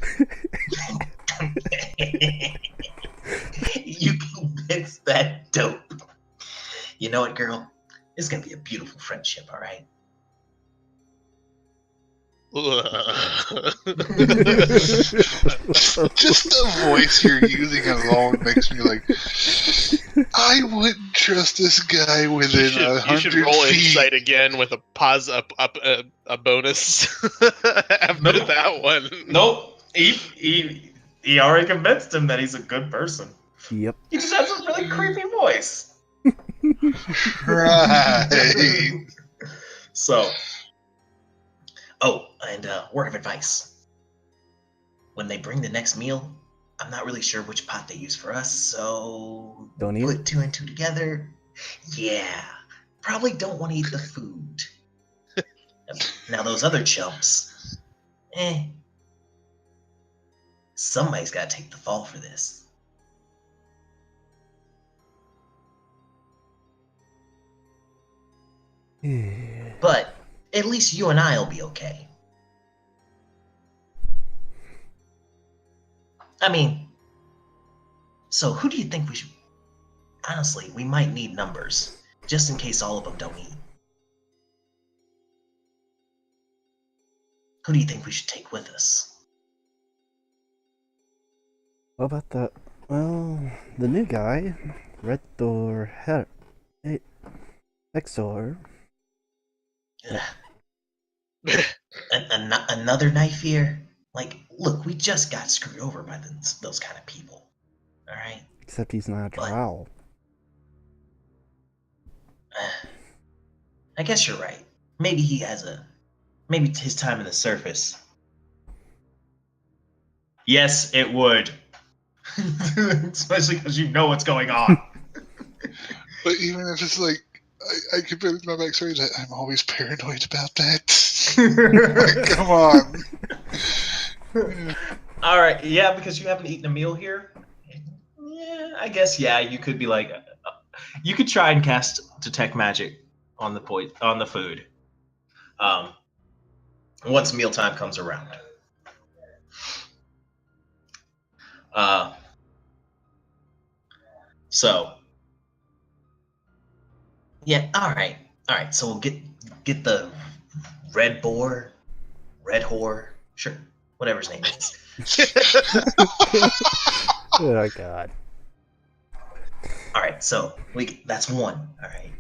You convinced that dope. You know what, girl? It's gonna be a beautiful friendship, all right? Just the voice you're using alone makes me like, I wouldn't trust this guy You within should, 100 roll feet. insight again with a a bonus after Nope. that one. Nope. He already convinced him that he's a good person. Yep. He just has a really creepy voice. Right. So, oh, and word of advice. When they bring the next meal, I'm not really sure which pot they use for us, so Don't eat put it? 2 and 2 together. Yeah, probably don't want to eat the food. Now those other chumps, somebody's got to take the fall for this. But at least you and I'll be okay. I mean, so who do you think we should... Honestly, we might need numbers, just in case all of them don't eat. Who do you think we should take with us? What about that? Well, the new guy, Red Door Hexor. Another knife here? Like, look, we just got screwed over by those kind of people. Alright? Except he's not a But- drow. I guess you're right. Maybe he has maybe his time in the surface. Yes, it would. Especially because you know what's going on. But even if it's like, I could put it in my backstory that I'm always paranoid about that. Like, come on. Alright, yeah, because you haven't eaten a meal here. Yeah, I guess, yeah, you could be like... you could try and cast Detect Magic on the food. Once mealtime comes around. So, yeah, all right. So we'll get the red boar, red whore, sure, whatever his name is. Oh god. All right, so that's one. All right.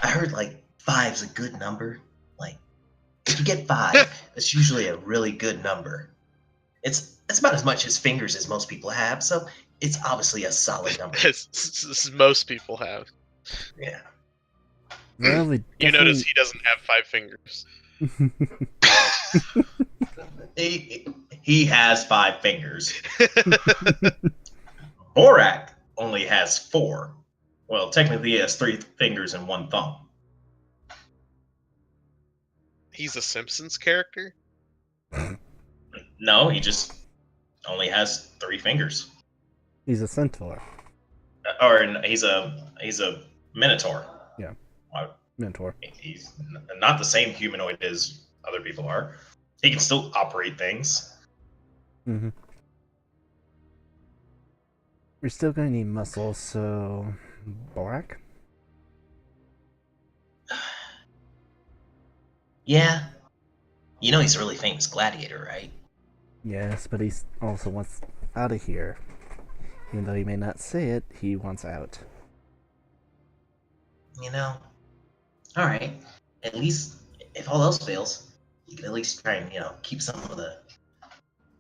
I heard like 5's a good number. Like, if you get 5, that's usually a really good number. It's about as much as fingers as most people have, so it's obviously a solid number. As most people have. Yeah. Well, we You notice definitely... he doesn't have 5 fingers. He has 5 fingers. Borak only has 4. Well, technically he has 3 fingers and 1 thumb. He's a Simpsons character? No, he just only has 3 fingers. He's a centaur. Or he's a minotaur. Yeah. Well, Mentor. he's not the same humanoid as other people are. He can still operate things. Mm-hmm. We're still gonna need muscle, so... Borak? Yeah. You know he's a really famous gladiator, right? Yes, but he also wants out of here. Even though he may not say it, he wants out. You know? Alright. At least, if all else fails, you can at least try and, keep some of the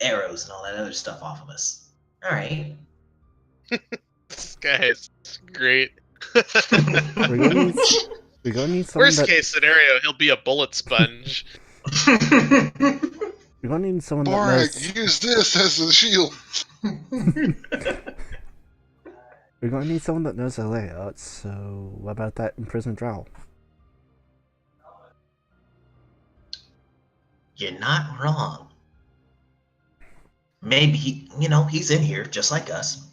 arrows and all that other stuff off of us. Alright. This guy is great. We're gonna need someone Worst that... case scenario, he'll be a bullet sponge. We're gonna need someone that knows... Borak, use this as a shield. We're gonna need someone that knows the layout, so what about that imprisoned drow? You're not wrong. Maybe he's in here just like us,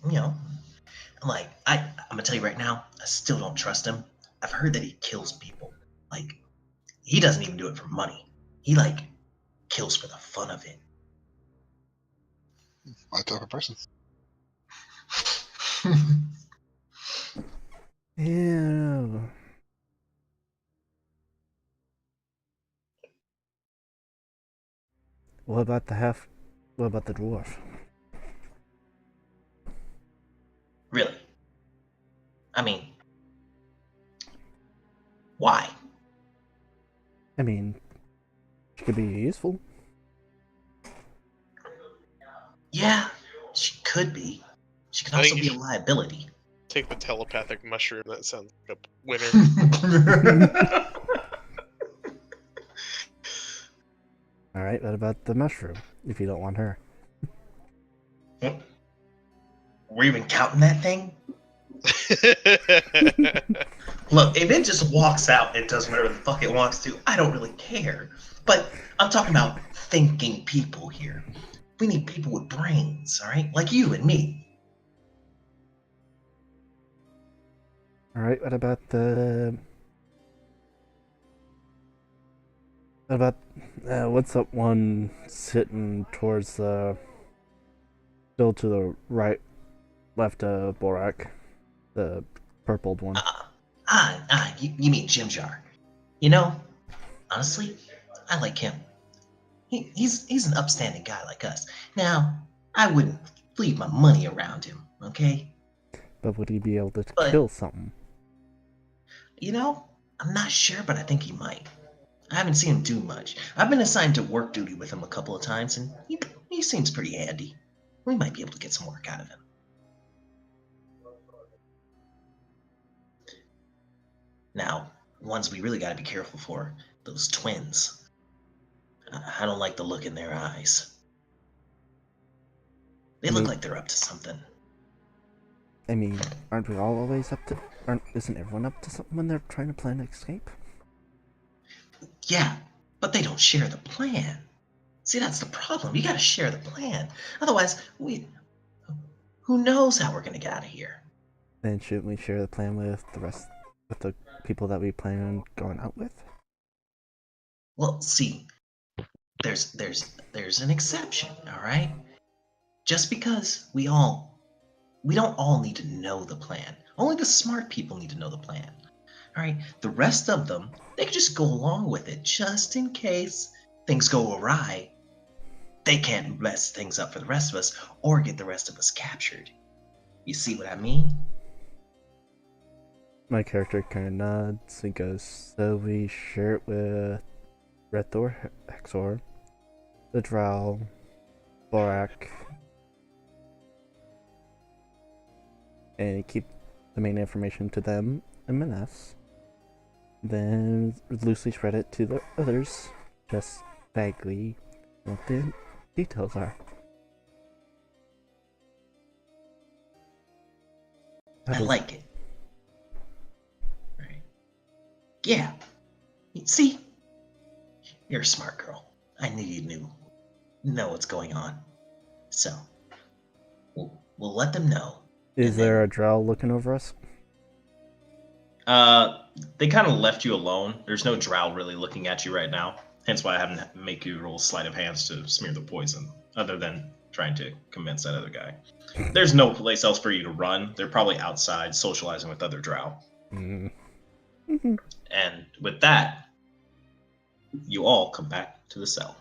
Like, I'm gonna tell you right now, I still don't trust him. I've heard that he kills people. Like, he doesn't even do it for money. He like kills for the fun of it. My type of person. Ew. What about what about the dwarf? Really? I mean, why? I mean, she could be useful. Yeah, she could be. She could I think also you be a should liability. take the telepathic mushroom. That sounds like a winner. Alright, what about the mushroom? If you don't want her. We're even counting that thing? Look, if it just walks out and does whatever the fuck it wants to, I don't really care. But I'm talking about thinking people here. We need people with brains, all right? Like you and me. Alright, what about the... What about... what's that one sitting towards the... Still to the right, left of Borak? The purpled one. You mean Jim Jar. You know, honestly, I like him. He's an upstanding guy like us. Now, I wouldn't leave my money around him, okay? But would he be able to But- kill something? You know, I'm not sure, but I think he might. I haven't seen him do much. I've been assigned to work duty with him a couple of times, and he seems pretty handy. We might be able to get some work out of him. Now, ones we really gotta be careful for, those twins. I don't like the look in their eyes. They look like they're up to something. I mean, aren't we all always up to... Isn't everyone up to something when they're trying to plan an escape? Yeah, but they don't share the plan. See, that's the problem. You gotta share the plan. Otherwise, who knows how we're gonna get out of here? Then shouldn't we share the plan with the people that we plan on going out with? Well, see, there's an exception, all right? Just because we don't all need to know the plan. Only the smart people need to know the plan. All right? The rest of them, they can just go along with it just in case things go awry. They can't mess things up for the rest of us or get the rest of us captured. You see what I mean? My character kind of nods and goes, so we share it with Red Thor, Hexor, the Drow, Borak, and keep the main information to them and Maness. Then loosely spread it to the others, just vaguely what the details are. I like it. Right. Yeah. See? You're a smart girl. I knew you know what's going on. So, we'll let them know. Is there a drow looking over us? They kind of left you alone. There's no drow really looking at you right now. Hence why I haven't make you roll sleight of hands to smear the poison, other than trying to convince that other guy. There's no place else for you to run. They're probably outside socializing with other drow. Mm-hmm. And with that, you all come back to the cell.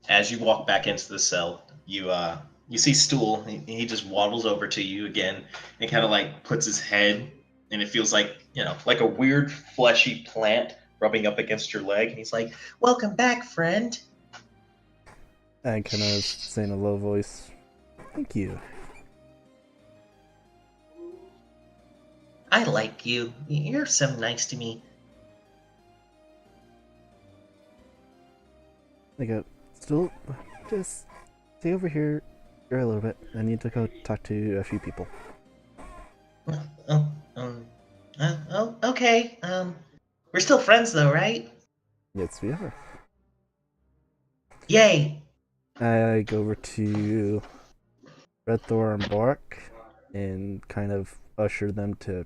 As you walk back into the cell, you see Stool. He just waddles over to you again and kind of like puts his head, and it feels like like a weird fleshy plant rubbing up against your leg. And he's like, Welcome back, friend. I kind of say in a low voice, thank you. I like you. You're so nice to me. I go, still, just stay over here for a little bit. I need to go talk to a few people. Oh, okay. We're still friends though, right? Yes, we are. Yay! I go over to Red Thor and Bark and kind of usher them to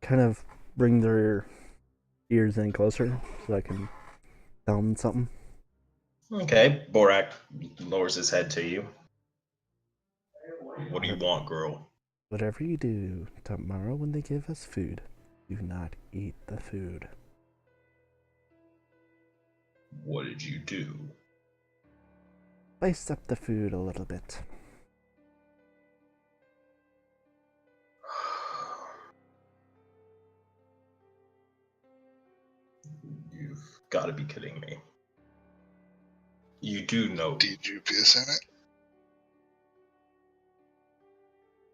kind of bring their ears in closer so I can tell them something. Okay, Borak lowers his head to you. What do you want, girl? Whatever you do tomorrow when they give us food, do not eat the food. What did you do? Spice up the food a little bit. You've got to be kidding me. You do know. Did you piss in it?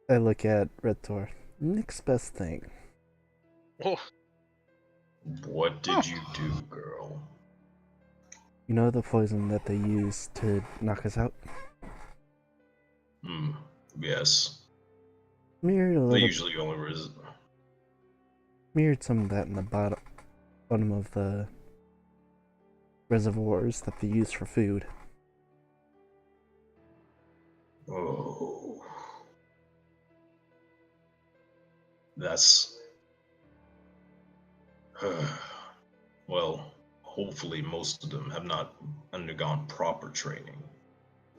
I look at Red Thor. Next best thing. Oh, What did you do, girl? You know the poison that they use to knock us out? Yes. Mirrored a They little. usually only Mirrored some of that in the bottom of the reservoirs that they use for food. Oh. That's. Well, hopefully most of them have not undergone proper training.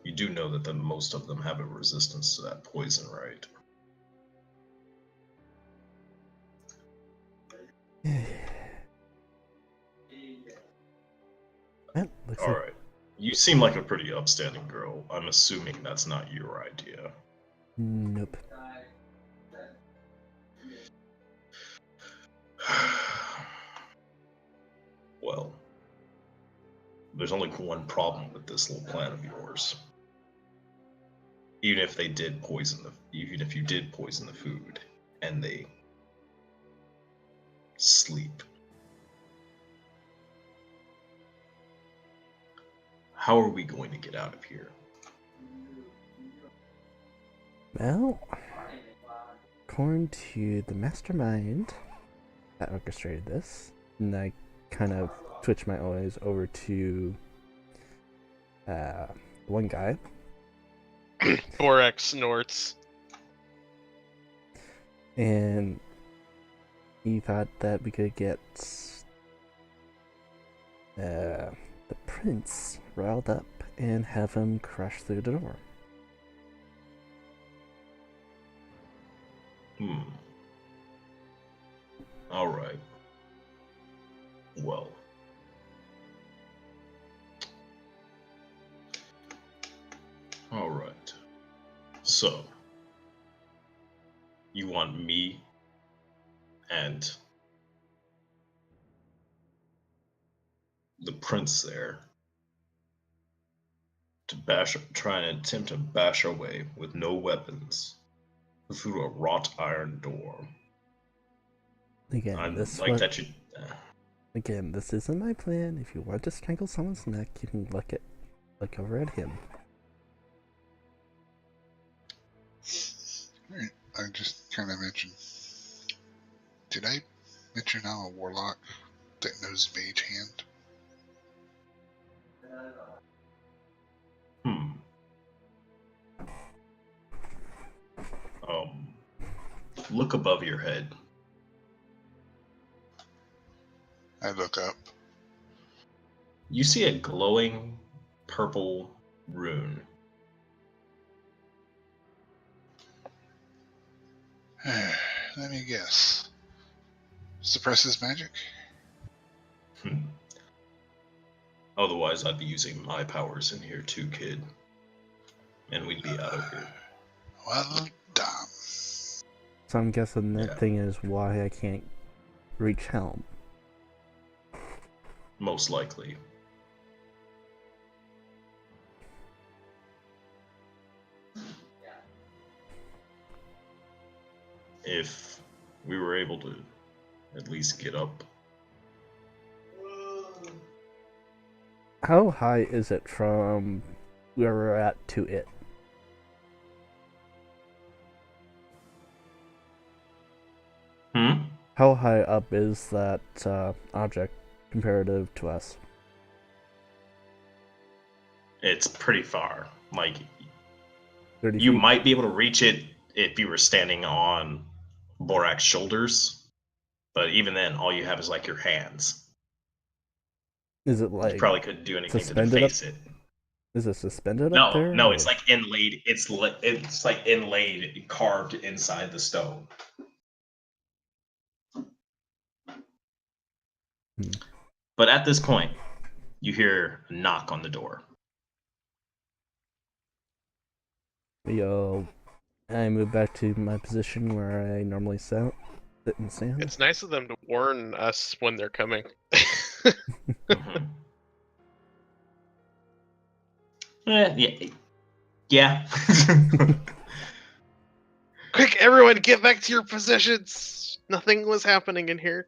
You do know that most of them have a resistance to that poison, right? That looks like Alright. You seem like a pretty upstanding girl. I'm assuming that's not your idea. nope. Well, there's only one problem with this little plan of yours. Even if you did poison the food and they sleep, how are we going to get out of here? Well, according to the mastermind that orchestrated this, and I kind of twitch my eyes over to one guy. Borax snorts. And he thought that we could get the prince riled up and have him crash through the door. Alright. Well. Alright. So. You want me and the prince there to try and attempt to bash our way with no weapons through a wrought iron door. Again, Again, this isn't my plan. If you want to strangle someone's neck, you can look over at him. Alright, I just kind of mentioned. Did I mention I'm a warlock that knows mage hand? Look above your head. I look up. You see a glowing purple rune. Let me guess. Suppresses magic? Otherwise, I'd be using my powers in here too, kid. And we'd be out of here. Well done. So I'm guessing that thing is why I can't reach Helm. Most likely. If we were able to at least get up. How high is it from where we're at to it? How high up is that object comparative to us? It's pretty far. Like, 30 you feet? might be able to reach it if you were standing on Borak's shoulders, but even then, all you have is like your hands. Is it You like probably couldn't do anything to suspended up? deface it. Is it suspended up No, there? no, or- it's like inlaid. It's like inlaid, carved inside the stone. Hmm. But at this point, you hear a knock on the door. I move back to my position where I normally sit and stand. It's nice of them to warn us when they're coming. Mhm. Yeah. Yeah. Quick, everyone, get back to your positions! Nothing was happening in here.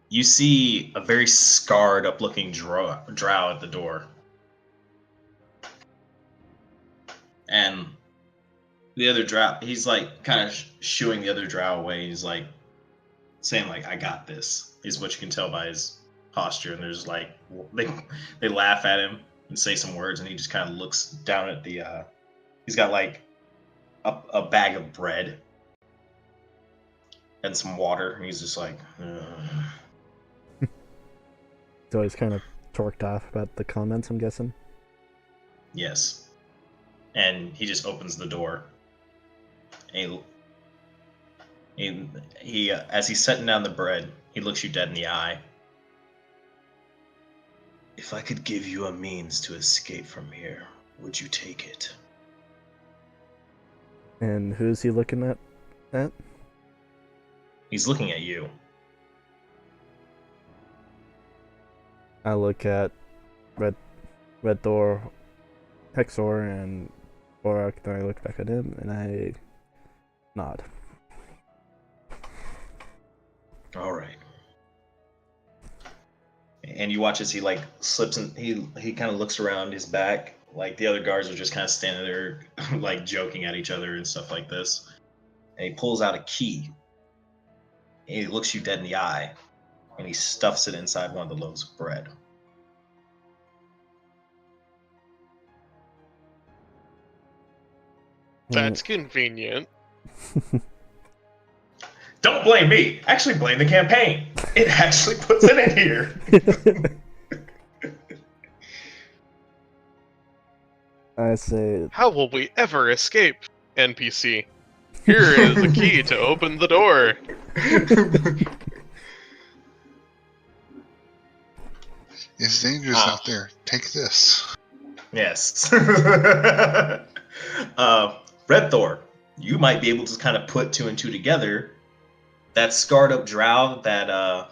You see a very scarred up looking drow at the door. And the other drow, he's like kind of shooing the other drow away. He's like saying like, "I got this," is what you can tell by his posture. And there's like, they laugh at him and say some words, and he just kind of looks down at the, he's got like a bag of bread and some water, and he's just like, So he's kind of torqued off about the comments, I'm guessing. yes. And he just opens the door. And he as he's setting down the bread, he looks you dead in the eye. If I could give you a means to escape from here, would you take it? And who is he looking at? He's looking at you. I look at Red Thor, Hexor, and Borak, then I look back at him, and I nod. All right. And you watch as he like slips and he kind of looks around his back. Like the other guards are just kind of standing there, like joking at each other and stuff like this. And he pulls out a key. And he looks you dead in the eye, and he stuffs it inside one of the loaves of bread. That's convenient. Don't blame me. Actually, blame the campaign. It actually puts it in here. I say, How will we ever escape? NPC. Here is the key to open the door. It's dangerous out there. Take this. Yes. Red Thor, you might be able to kind of put two and two together. That scarred up drow that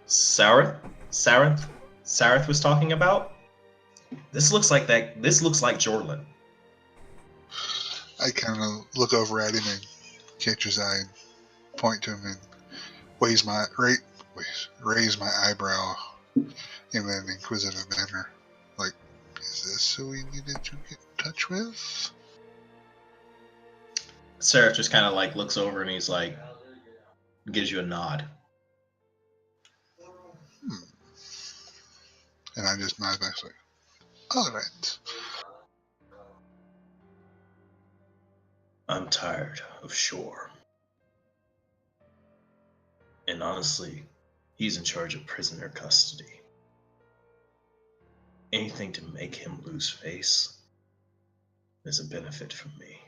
Sareth was talking about. This looks like Jorlin. I kind of look over at him and catch his eye and point to him and raise my eyebrow in an inquisitive manner. Like, is this who we needed to get in touch with? Sareth just kind of like looks over and he's like, gives you a nod. And I just nod back like, all right. I'm tired of Shore. And honestly, he's in charge of prisoner custody. Anything to make him lose face is a benefit for me.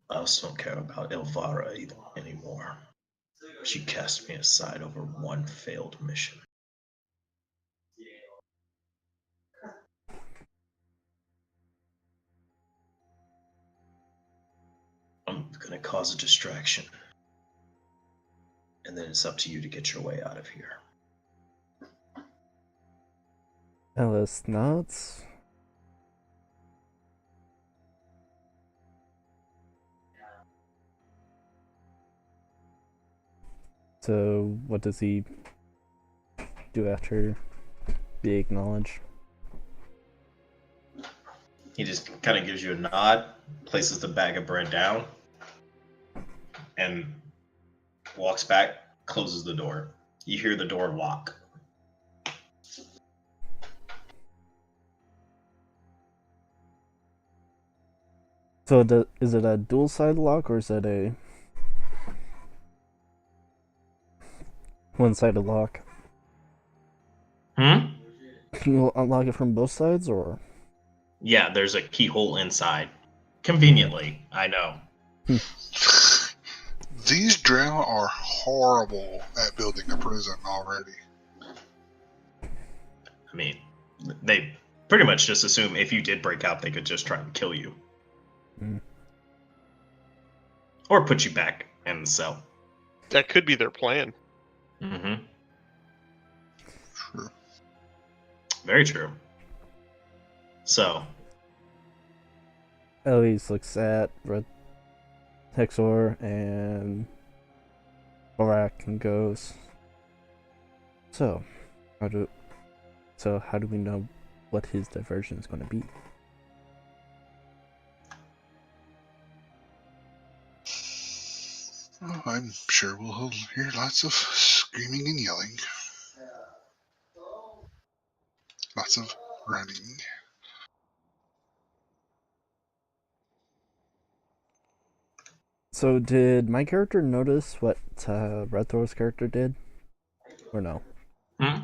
I also don't care about Elvira anymore. She cast me aside over one failed mission. I'm gonna cause a distraction. And then it's up to you to get your way out of here. Alice nods. So, what does he do after being acknowledged? He just kind of gives you a nod, places the bag of bread down, and walks back, closes the door. You hear the door lock. So, is it a dual side lock or is it a one-sided lock? Hmm? Can you unlock it from both sides, or? Yeah, there's a keyhole inside. Conveniently, I know. These drow are horrible at building a prison already. I mean, they pretty much just assume if you did break out, they could just try and kill you. Mm. Or put you back in the cell. That could be their plan. Mm-hmm. True. Very true. So, Elise looks at Red Hexor and Borak and goes, So how do we know what his diversion is going to be? Oh, I'm sure we'll hear lots of screaming and yelling. Lots of running. So did my character notice what Red Thor's character did? Or no? hmm?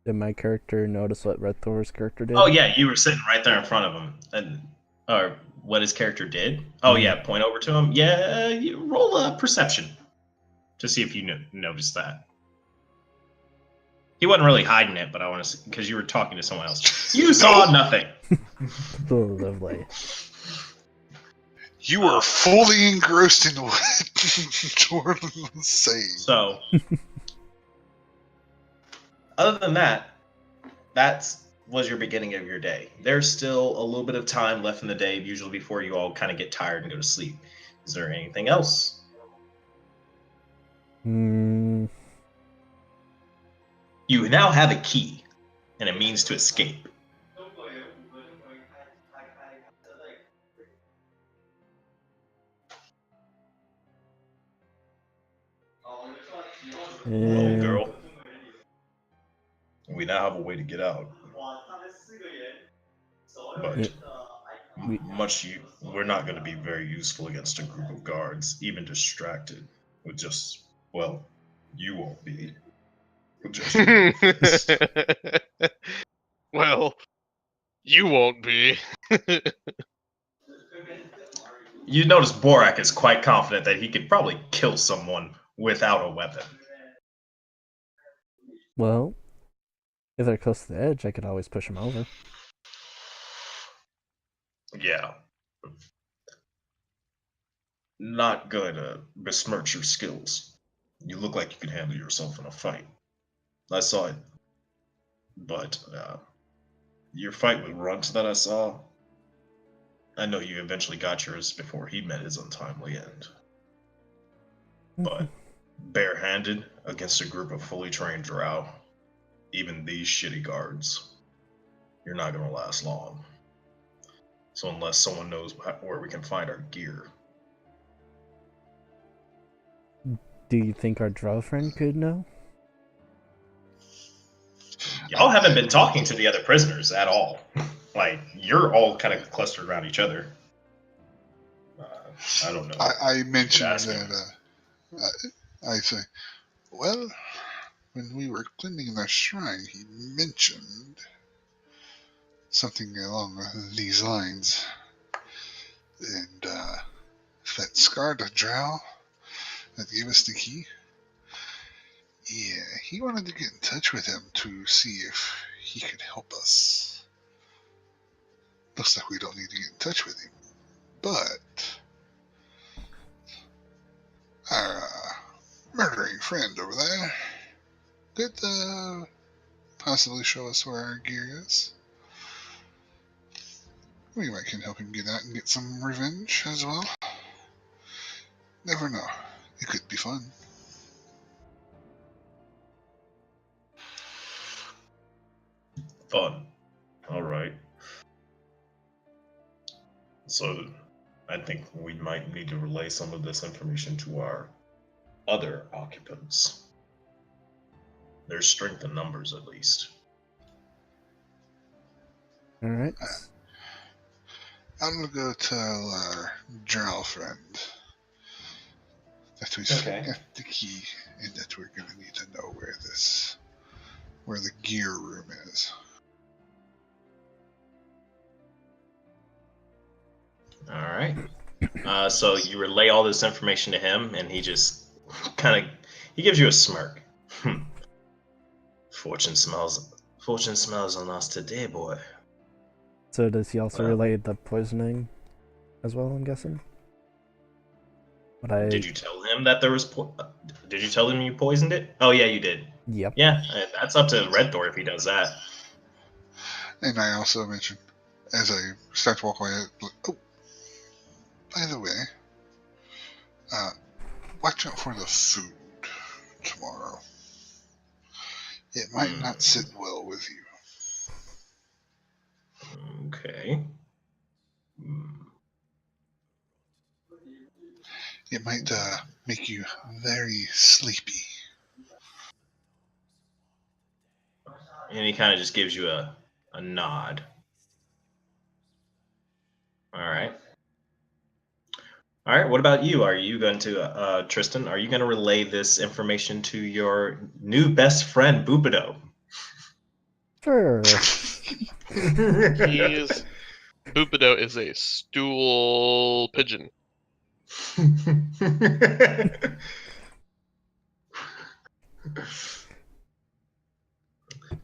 Did my character notice what Red Thor's character did? Oh yeah, you were sitting right there in front of him, and or what his character did. Oh Mhm. yeah, point over to him. Yeah, you roll a perception to see if you noticed that. He wasn't really hiding it, but I want to because you were talking to someone else. You saw nothing. Oh, lovely. You were fully engrossed in what Jordan was saying. So, other than that, was your beginning of your day. There's still a little bit of time left in the day, usually before you all kind of get tired and go to sleep. Is there anything else? Hmm. You now have a key and a means to escape. Oh, girl. We now have a way to get out. But we're not going to be very useful against a group of guards, even distracted. With just, well, you won't be. With just Well, you won't be. You notice Borak is quite confident that he could probably kill someone without a weapon. Well, if they're close to the edge, I could always push them over. Yeah. Not going to besmirch your skills. You look like you could handle yourself in a fight. I saw it. But your fight with Runts that I saw, I know you eventually got yours before he met his untimely end. But barehanded against a group of fully trained drow, even these shitty guards, you're not going to last long. So unless someone knows where we can find our gear. Do you think our drow friend could know? Y'all haven't been talking to the other prisoners at all. Like, you're all kind of clustered around each other. I don't know. I mentioned ask him. that. I say, well, when we were cleaning the shrine, he mentioned something along these lines. And that scarred drow that gave us the key, yeah, he wanted to get in touch with him to see if he could help us. Looks like we don't need to get in touch with him. But our murdering friend over there could possibly show us where our gear is. We might can help him get out and get some revenge as well. Never know. It could be fun. So I think we might need to relay some of this information to our other occupants. There's strength in numbers, at least. All right. I'm gonna go tell our drow friend that we Okay. got the key and that we're gonna need to know where the gear room is. All right. So you relay all this information to him, and he just he gives you a smirk. Fortune smells on us today, boy. So does he also Well. relay the poisoning as well, I'm guessing? Did you tell him that there was did you tell him you poisoned it? Oh yeah, you did. Yep. Yeah, that's up to Red Thor if he does that. And I also mentioned, as I start to walk away, oh, by the way, watch out for the food tomorrow. It might not sit well with you. Okay. It might make you very sleepy. And he kind of just gives you a nod. All right. All right. What about you? Are you going to, Tristan? Are you going to relay this information to your new best friend, Bubido? Sure. Bubido is a stool pigeon.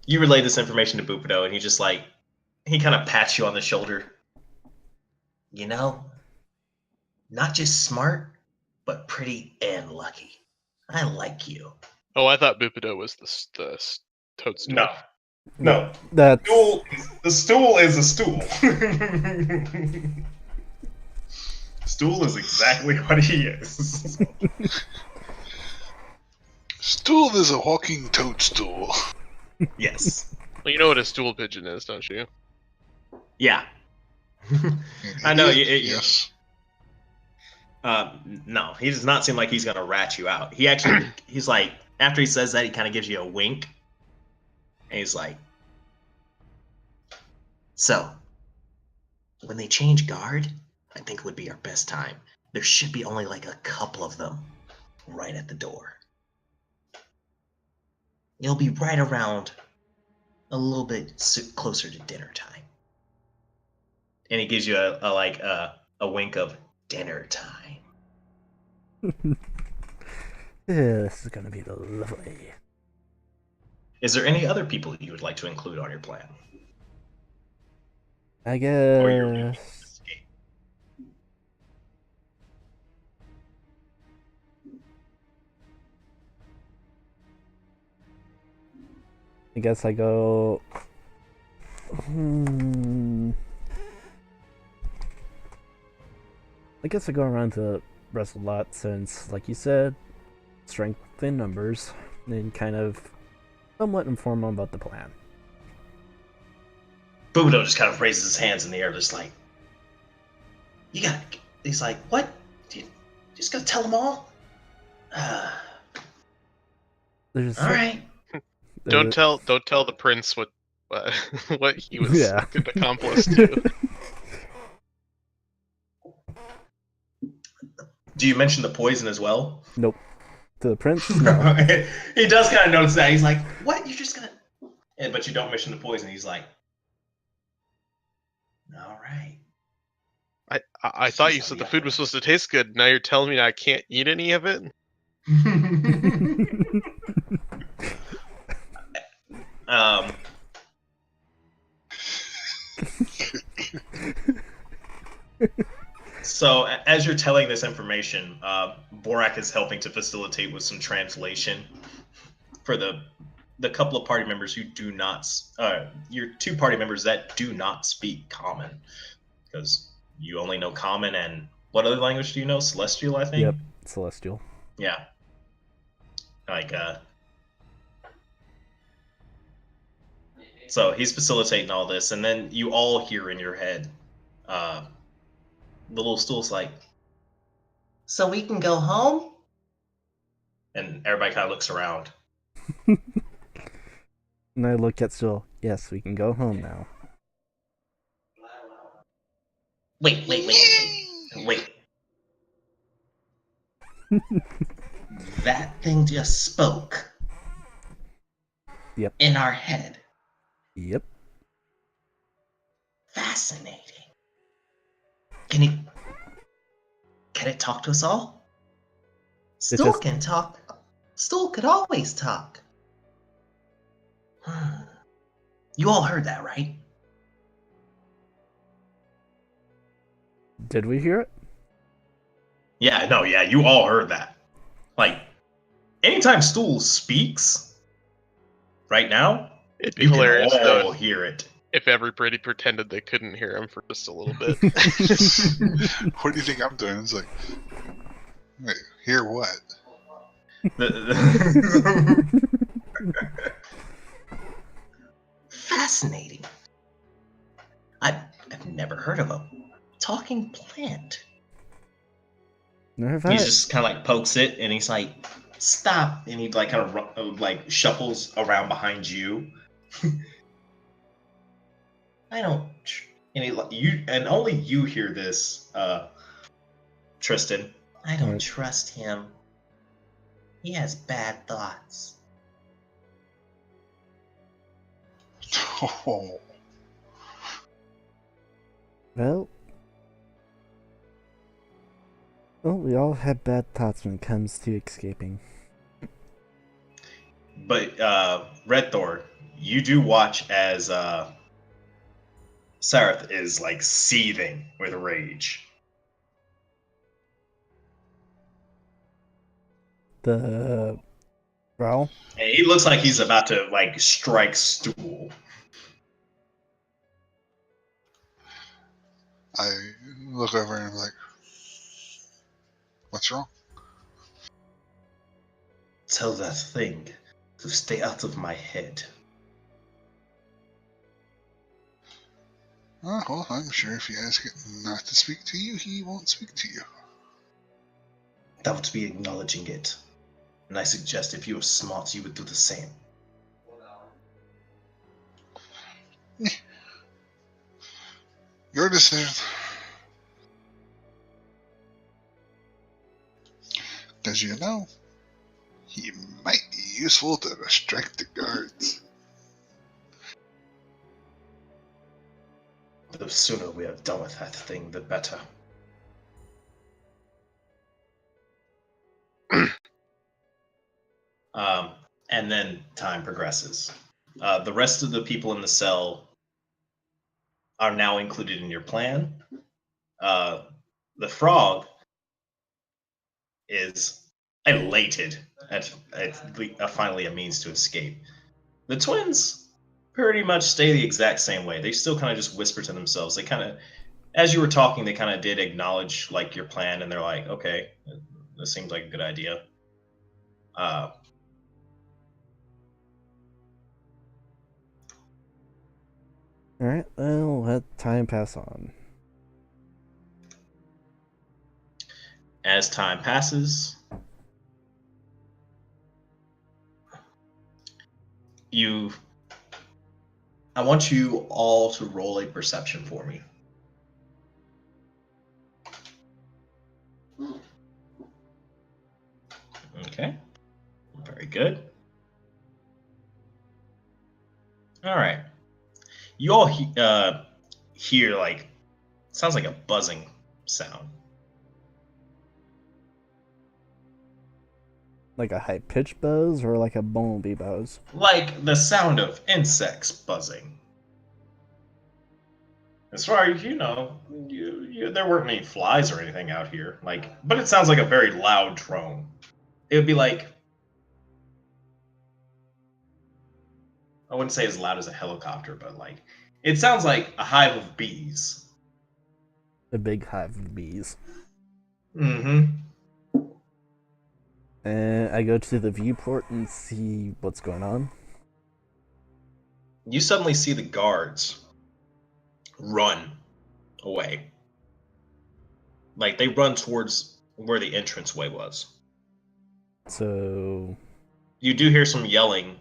You relay this information to Bubido, and he kind of pats you on the shoulder. You know, not just smart, but pretty and lucky. I like you. Oh, I thought Bubido was the toadstool. No. That's The stool is a stool. Stool is exactly what he is. Stool is a walking toadstool. Yes. Well, you know what a stool pigeon is, don't you? Yeah. I know. Yes. No, he does not seem like he's gonna rat you out. He's like, after he says that, he kind of gives you a wink, and he's like, "So, when they change guard, I think would be our best time. There should be only like a couple of them right at the door. It'll be right around a little bit closer to dinner time." And he gives you a wink of dinner time. this is gonna be lovely. Is there any other people you would like to include on your plan? I Or your guess. escape? I guess I go. I guess I go around to Russell a lot since, like you said, strength in numbers, and kind of somewhat inform him about the plan. Bubido just kind of raises his hands in the air, just like, "You got." He's like, "What? You just gonna tell them all?" There's All right. Don't tell the prince what what he was Yeah. an accomplice to. Do you mention the poison as well? Nope. To the prince? No. He does kind of notice that. He's like, "What? You're just gonna?" But you don't mention the poison. He's like, "All right." I thought you said the food was supposed to taste good. Now you're telling me I can't eat any of it? So as you're telling this information, Borak is helping to facilitate with some translation for the couple of party members who do not, your two party members that do not speak Common, because you only know Common, and what other language do you know? Celestial, I think. Yep, Celestial. Yeah. So he's facilitating all this, and then you all hear in your head, the little stool's like, So we can go home? and everybody kind of looks around. And I look at Stool. Yes, we can go home now. Wait. That thing just spoke. Yep. In our head. Yep. Fascinating. Can it talk to us all? Stool just- can talk. Stool could always talk. You all heard that, right? Did we hear it? Yeah, no, yeah, you all heard that. Like, anytime Stool speaks, right now, It'd be you hilarious can though all hear it. if everybody pretended they couldn't hear him for just a little bit. What do you think I'm doing? It's like, wait, hear what? Fascinating. I've never heard of a talking plant. Nor have He I. just kind of like pokes it, and he's like, "Stop!" And he like kind of like shuffles around behind you. I don't. And and only you hear this, Tristan. I don't Right. trust him. He has bad thoughts. Oh, Well, we all have bad thoughts when it comes to escaping. But Red Thor, you do watch as Sareth is like seething with rage. The Raul? And he looks like he's about to like strike Stool. I look over and I'm like, what's wrong? Tell that thing to stay out of my head. Oh, well, I'm sure if you ask it not to speak to you, he won't speak to you. That would be acknowledging it. And I suggest if you were smart, you would do the same. Your decision. Because you know, he might be useful to distract the guards. The sooner we are done with that thing, the better. And then time progresses. The rest of the people in the cell are now included in your plan. The frog is elated at finally a means to escape. The twins pretty much stay the exact same way. They still kind of just whisper to themselves. They kind of, as you were talking, they kind of did acknowledge like your plan, and they're like, "Okay, this seems like a good idea." Alright, well, let time pass on. As time passes, I want you all to roll a perception for me. Okay. Very good. All right. You all hear like, sounds like a buzzing sound. Like a high pitched buzz or like a bumblebee buzz? Like the sound of insects buzzing. As far as you know, there weren't any flies or anything out here. But it sounds like a very loud drone. It would be like, I wouldn't say as loud as a helicopter, but like it sounds like a hive of bees. A big hive of bees. Mm-hmm. And I go to the viewport and see what's going on. You suddenly see the guards run away. Like they run towards where the entranceway was. So You do hear some yelling,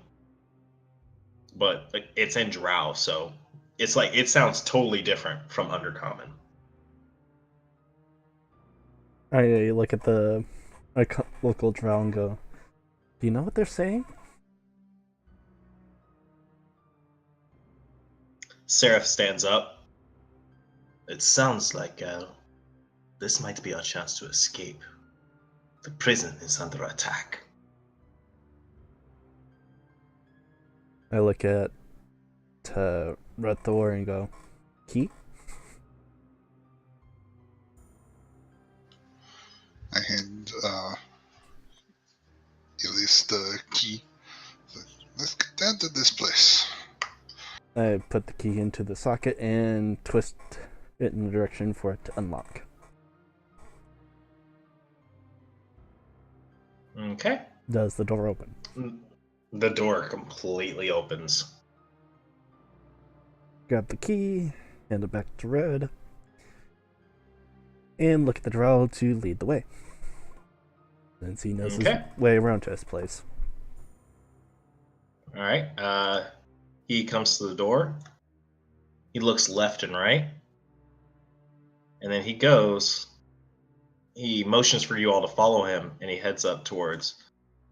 but like, it's in Drow, so it's like it sounds totally different from Undercommon. I look at the local drow and go, "Do you know what they're saying?" Seraph stands up. It sounds like this might be our chance to escape. The prison is under attack. I look at Red Thor and go, "Key?" I hand Elias the key. Let's get down to this place. I put the key into the socket and twist it in the direction for it to unlock. Okay. Does the door open? The door completely opens. Grab the key, hand it back to Red, and look at the drow to lead the way, since he knows his way around to this place. All right. He comes to the door. He looks left and right, and then he goes. He motions for you all to follow him, and he heads up towards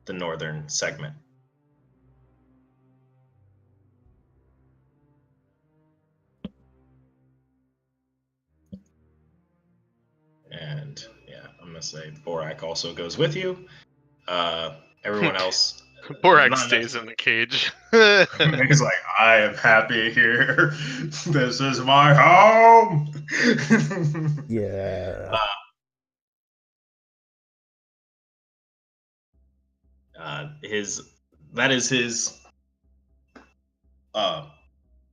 the northern segment. And yeah, I'm gonna say Borak also goes with you. Everyone else. Borak stays in the cage. He's like, I am happy here. This is my home. Yeah. That is his.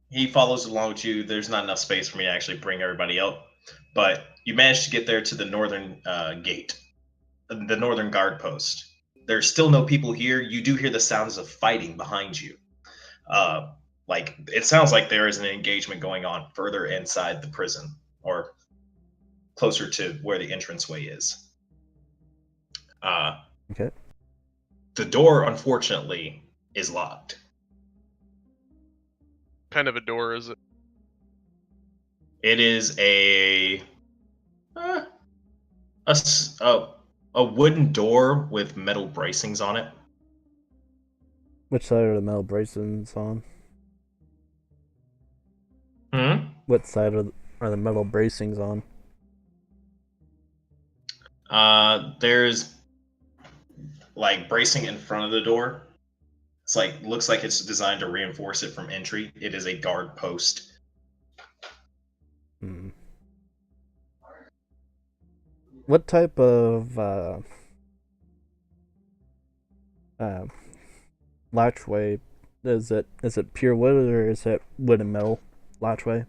He follows along with you. There's not enough space for me to actually bring everybody up, but you managed to get there to the northern gate, the northern guard post. There's still no people here. You do hear the sounds of fighting behind you. Like it sounds like there is an engagement going on further inside the prison, or closer to where the entranceway is. Okay. The door, unfortunately, is locked. Kind of a door is it? It is a wooden door with metal bracings on it. Which side are the metal bracings on? What side are the metal bracings on? There's like bracing in front of the door. It's like looks like it's designed to reinforce it from entry. It is a guard post. What type of latchway is it? Is it pure wood or is it wood and metal latchway?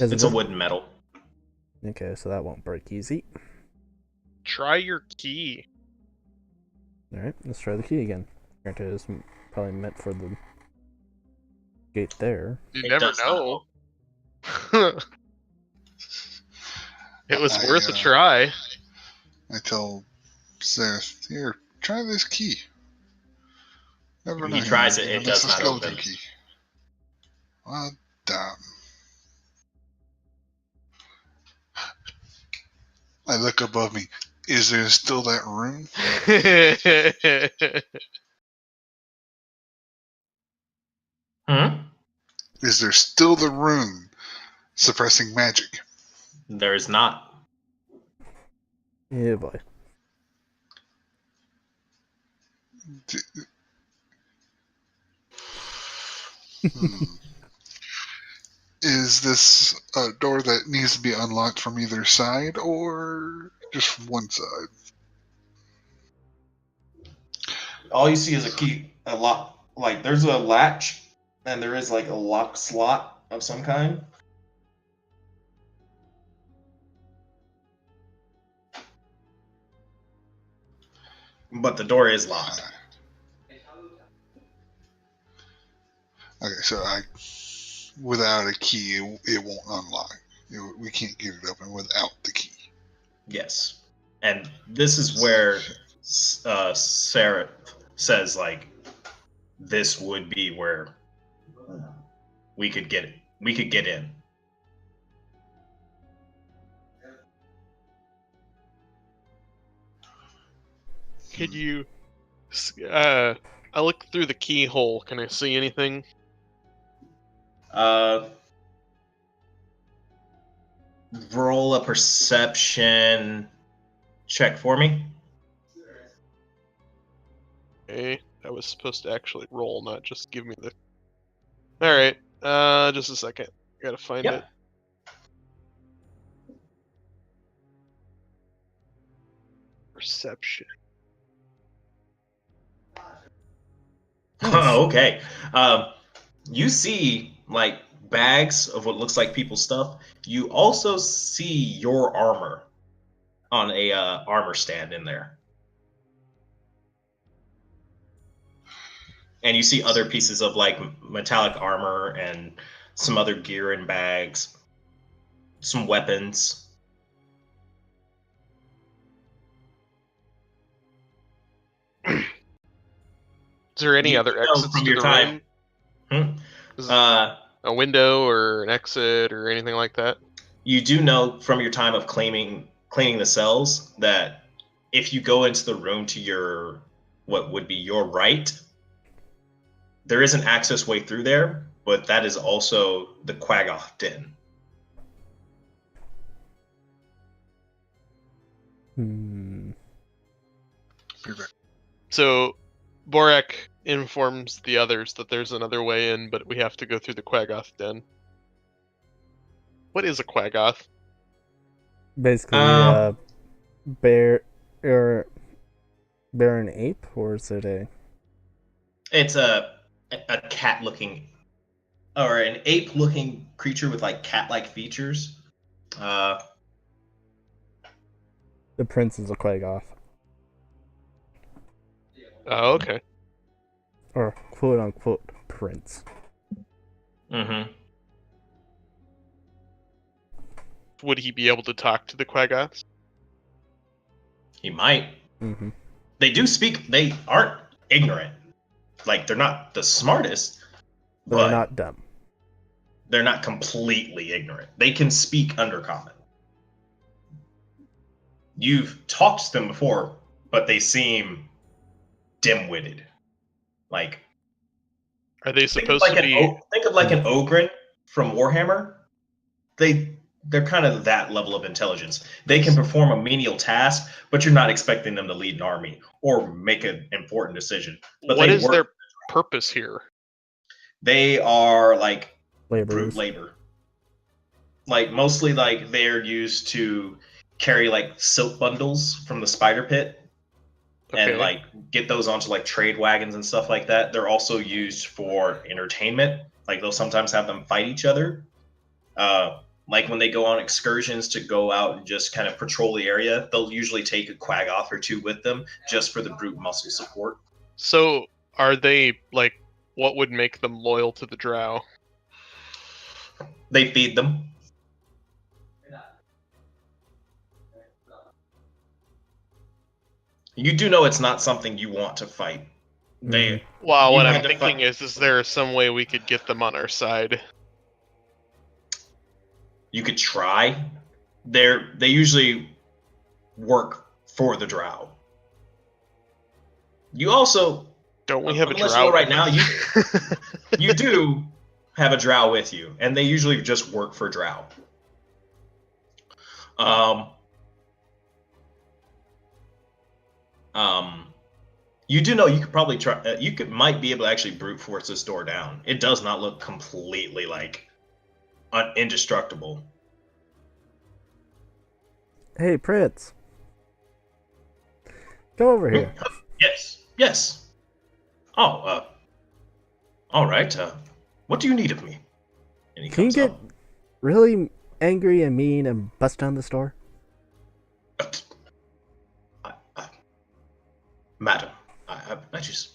It's a wood and metal. Okay, so that won't break easy. Try your key. Alright, let's try the key again. Granted, it's probably meant for the gate there. You never know. It was worth a try. I tell Zareth, here, try this key. Never know. He tries it, it does not open. Key. Well, damn. I look above me. Is there still that room? Is there still the room suppressing magic? There is not. Yeah, boy. Is this a door that needs to be unlocked from either side or just from one side? All you see is a key, a lock. Like there's a latch, and there is like a lock slot of some kind. But the door is locked. Okay, so without a key, it won't unlock. We can't get it open without the key. Yes. And this is where Sarah says, like, this would be where we could get it. We could get in. Could you? I look through the keyhole. Can I see anything? Roll a perception check for me. Okay, I was supposed to actually roll, not just give me the. All right. Just a second. Gotta find Yep. it. Perception. Nice. Okay. You see, like, bags of what looks like people's stuff. You also see your armor on a armor stand in there. And you see other pieces of, like, metallic armor and some other gear in bags, some weapons. Is there any You other know exits from to your the time. room? Is Uh, a window or an exit or anything like that? you do know from your time of cleaning the cells that if you go into the room to your what would be your right, there is an access way through there, but that is also the Quaggoth Den. So, Borak informs the others that there's another way in, but we have to go through the Quaggoth Den. What is a Quaggoth? Basically, bear or bear and ape, or is it a? It's a cat-looking or an ape-looking creature with, like, cat-like features. The prince is a Quaggoth, Oh, okay. or quote unquote prince. Mm-hmm. Would he be able to talk to the Quaggoths? He might. Mm-hmm. They do speak. They aren't ignorant. Like, they're not the smartest, But they're but not dumb. they're not completely ignorant. They can speak Undercommon. You've talked to them before, but they seem dim-witted. Like, Are they think of supposed to be? like an Ogren from Warhammer. They're kind of that level of intelligence. They can perform a menial task, but you're not expecting them to lead an army or make an important decision. But What they is work. their purpose here? They are, like, Laborers. brute labor. Like, mostly, like, they're used to carry, like, silk bundles from the spider pit Okay. and, like, get those onto, like, trade wagons and stuff like that. They're also used for entertainment. Like, they'll sometimes have them fight each other. Like, when they go on excursions to go out and just kind of patrol the area, they'll usually take a Quaggoth or two with them just for the brute muscle support. So, are they, like, what would make them loyal to the Drow? They feed them. You do know it's not something you want to fight. They Well, You what had I'm to thinking fight- is there some way we could get them on our side? You could try. They usually work for the Drow. You also Don't we have a I'm gonna let you Drow? know right with now, us? you do have a Drow with you, and they usually just work for Drow. You do know you could probably try. Might be able to actually brute force this door down. It does not look completely, like, indestructible. Hey, Prince. Go over here. Yes. Oh, all right. What do you need of me? And he Can you comes get up. really angry and mean and bust down the store? Madam, I just.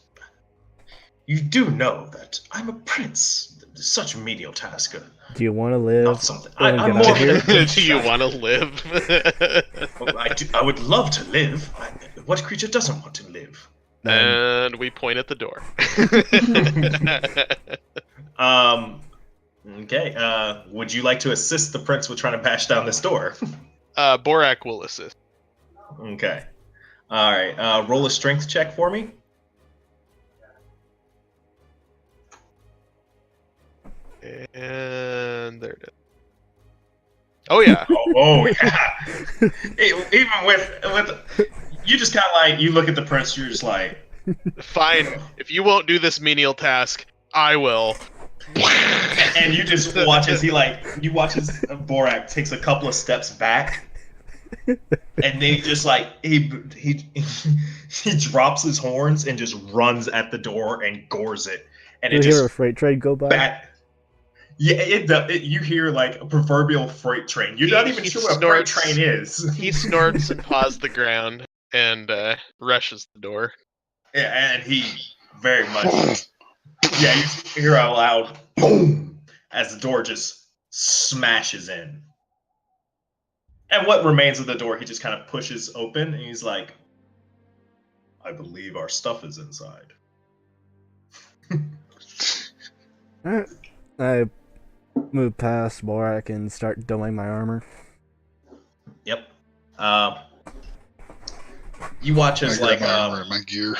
You do know that I'm a prince. Such a menial task. Do you want to live? Not something. Or I'm get more out of than here? a Do you giant. want to live? I would love to live. What creature doesn't want to live? And we point at the door. Okay. Would you like to assist the prince with trying to bash down this door? Borak will assist. Okay. All right. Roll a strength check for me. And there it is. Oh yeah. Oh yeah. Even with you just kind of like you look at the prince, you're just like, Fine. If you won't do this menial task, I will. and you just watch as you watch as Borak takes a couple of steps back, and they just like he drops his horns and just runs at the door and gores it, and You it hear a just freight train go by? Yeah, you hear like a proverbial freight train. You're not even He sure what a freight snorts. train is. He snorts and paws the ground and rushes the door. Yeah, and he very much. Yeah, you hear a loud boom as the door just smashes in. And what remains of the door, he just kind of pushes open, and he's like, "I believe our stuff is inside." Alright. I move past Borak and start doing my armor. Yep. You watch I as grab like my armor and my gear.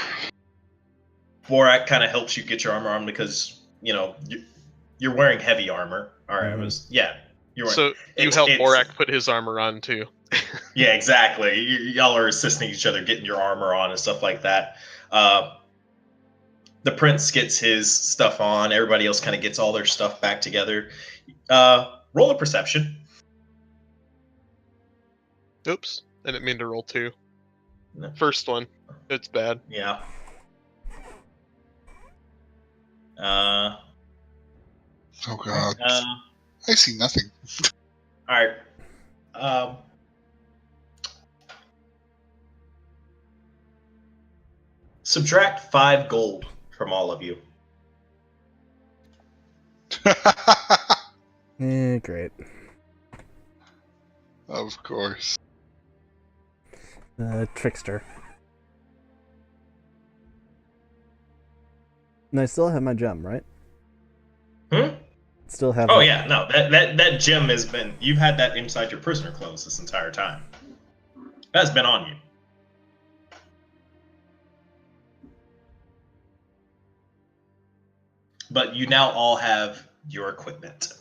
Borak kind of helps you get your armor on because you're wearing heavy armor. All right, you're wearing. So you help Borak put his armor on too. Yeah, exactly. Y'all are assisting each other, getting your armor on and stuff like that. The prince gets his stuff on. Everybody else kind of gets all their stuff back together. Roll a perception. Oops. I didn't mean to roll 2. No. First one. It's bad. Yeah. Oh god. I see nothing. All right. Subtract 5 gold from all of you. Great. Of course. Trickster. And I still have my gem, right? Still have. Oh yeah, no. That gem has been. You've had that inside your prisoner clothes this entire time. That's been on you. But you now all have your equipment.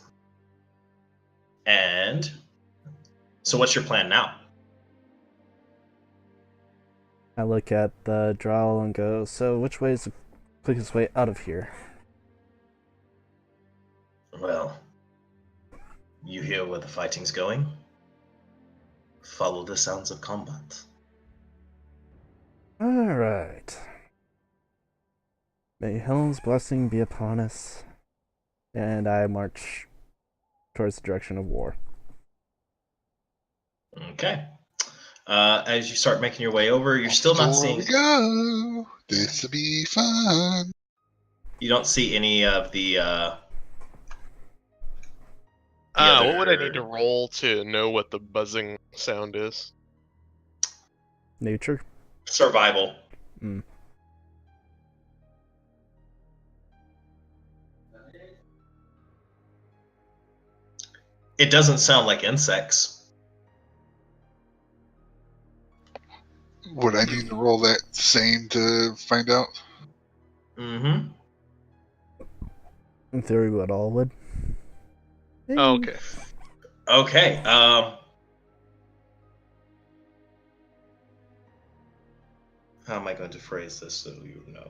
And so what's your plan now? I look at the drow and go, so which way is the quickest way out of here? Well, you hear where the fighting's going? Follow the sounds of combat. Alright. May Helen's blessing be upon us. And I march towards the direction of war. Okay. As you start making your way over, you're still not seeing. We go. This'll be fun. You don't see any of the. What would I need to roll to know what the buzzing sound is? Nature? Survival. It doesn't sound like insects. Would I need to roll that same to find out? Mm-hmm. In theory, what all would. Oh, okay. Okay. How am I going to phrase this so you know?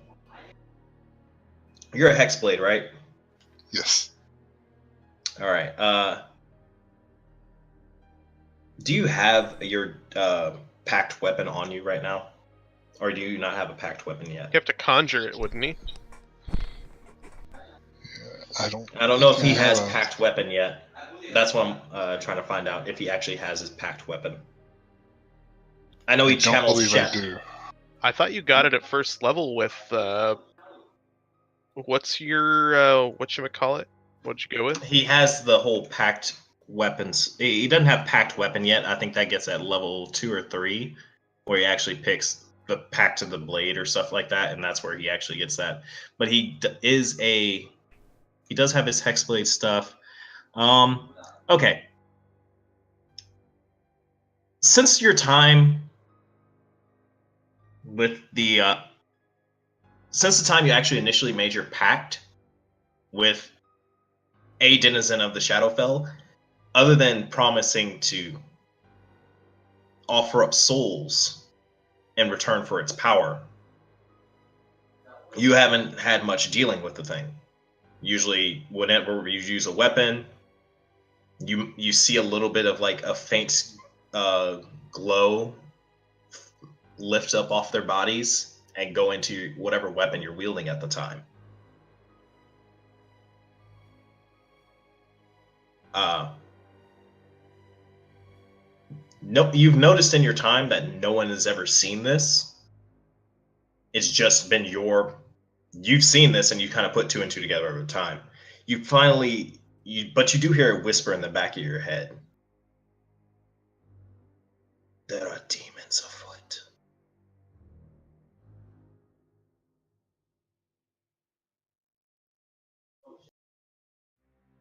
You're a hexblade, right? Yes. All right. Do you have your packed weapon on you right now, or do you not have a packed weapon yet? You have to conjure it, wouldn't he? I don't know if he has packed weapon yet. That's what I'm trying to find out, if he actually has his packed weapon. I know he channels Shep. I do. I thought you got it at first level with what's your whatchamacallit? What'd you go with? He has the whole packed weapons. He doesn't have packed weapon yet. I think that gets at level 2 or 3, where he actually picks the pack to the blade or stuff like that, and that's where he actually gets that. But he does have his hexblade stuff. Okay. Since your time with the since the time you actually initially made your pact with a denizen of the Shadowfell, other than promising to offer up souls in return for its power, you haven't had much dealing with the thing. Usually, whenever you use a weapon, you see a little bit of like a faint glow lift up off their bodies and go into whatever weapon you're wielding at the time. No, you've noticed in your time that no one has ever seen this. It's just been you've seen this and you kind of put 2 and 2 together over time. But you do hear a whisper in the back of your head. There are demons afoot.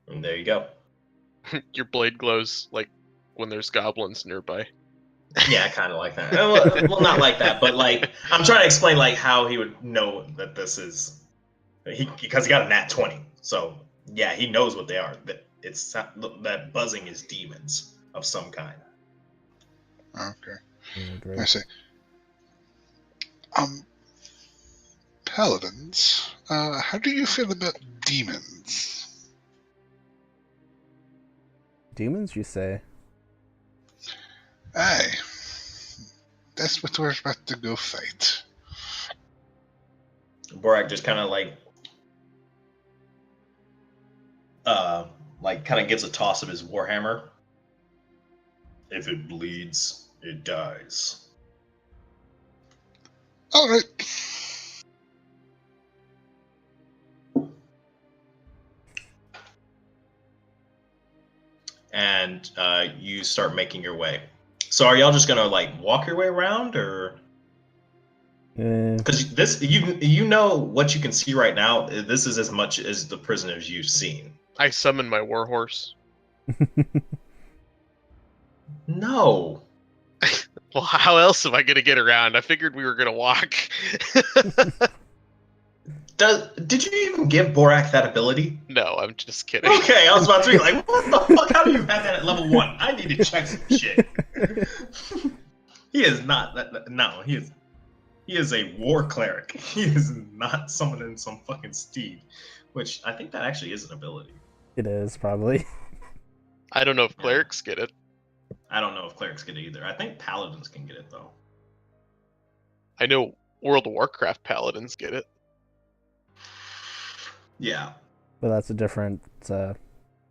And there you go. Your blade glows like when there's goblins nearby. Yeah, kind of like that. Well, not like that, but like I'm trying to explain like how he would know that this is because he got a nat 20. So yeah, he knows what they are. That buzzing is demons of some kind. Okay. Yeah, great. I see. Paladins, how do you feel about demons? Demons, you say? Aye. That's what we're about to go fight. Borak just kind of like kind of gives a toss of his warhammer. If it bleeds, it dies. All right. And you start making your way. So are y'all just gonna like walk your way around, or because this you know what you can see right now? This is as much as the prisoners you've seen. I summon my warhorse. No. Well, how else am I gonna get around? I figured we were gonna walk. Did you even give Borak that ability? No, I'm just kidding. Okay, I was about to be like, what the fuck? How do you have that at level 1? I need to check some shit. He is not. No, he is a war cleric. He is not summoning some fucking steed, which I think that actually is an ability. It is, probably. I don't know if clerics get it. I don't know if clerics get it either. I think paladins can get it though. I know World of Warcraft paladins get it. Yeah. But that's a different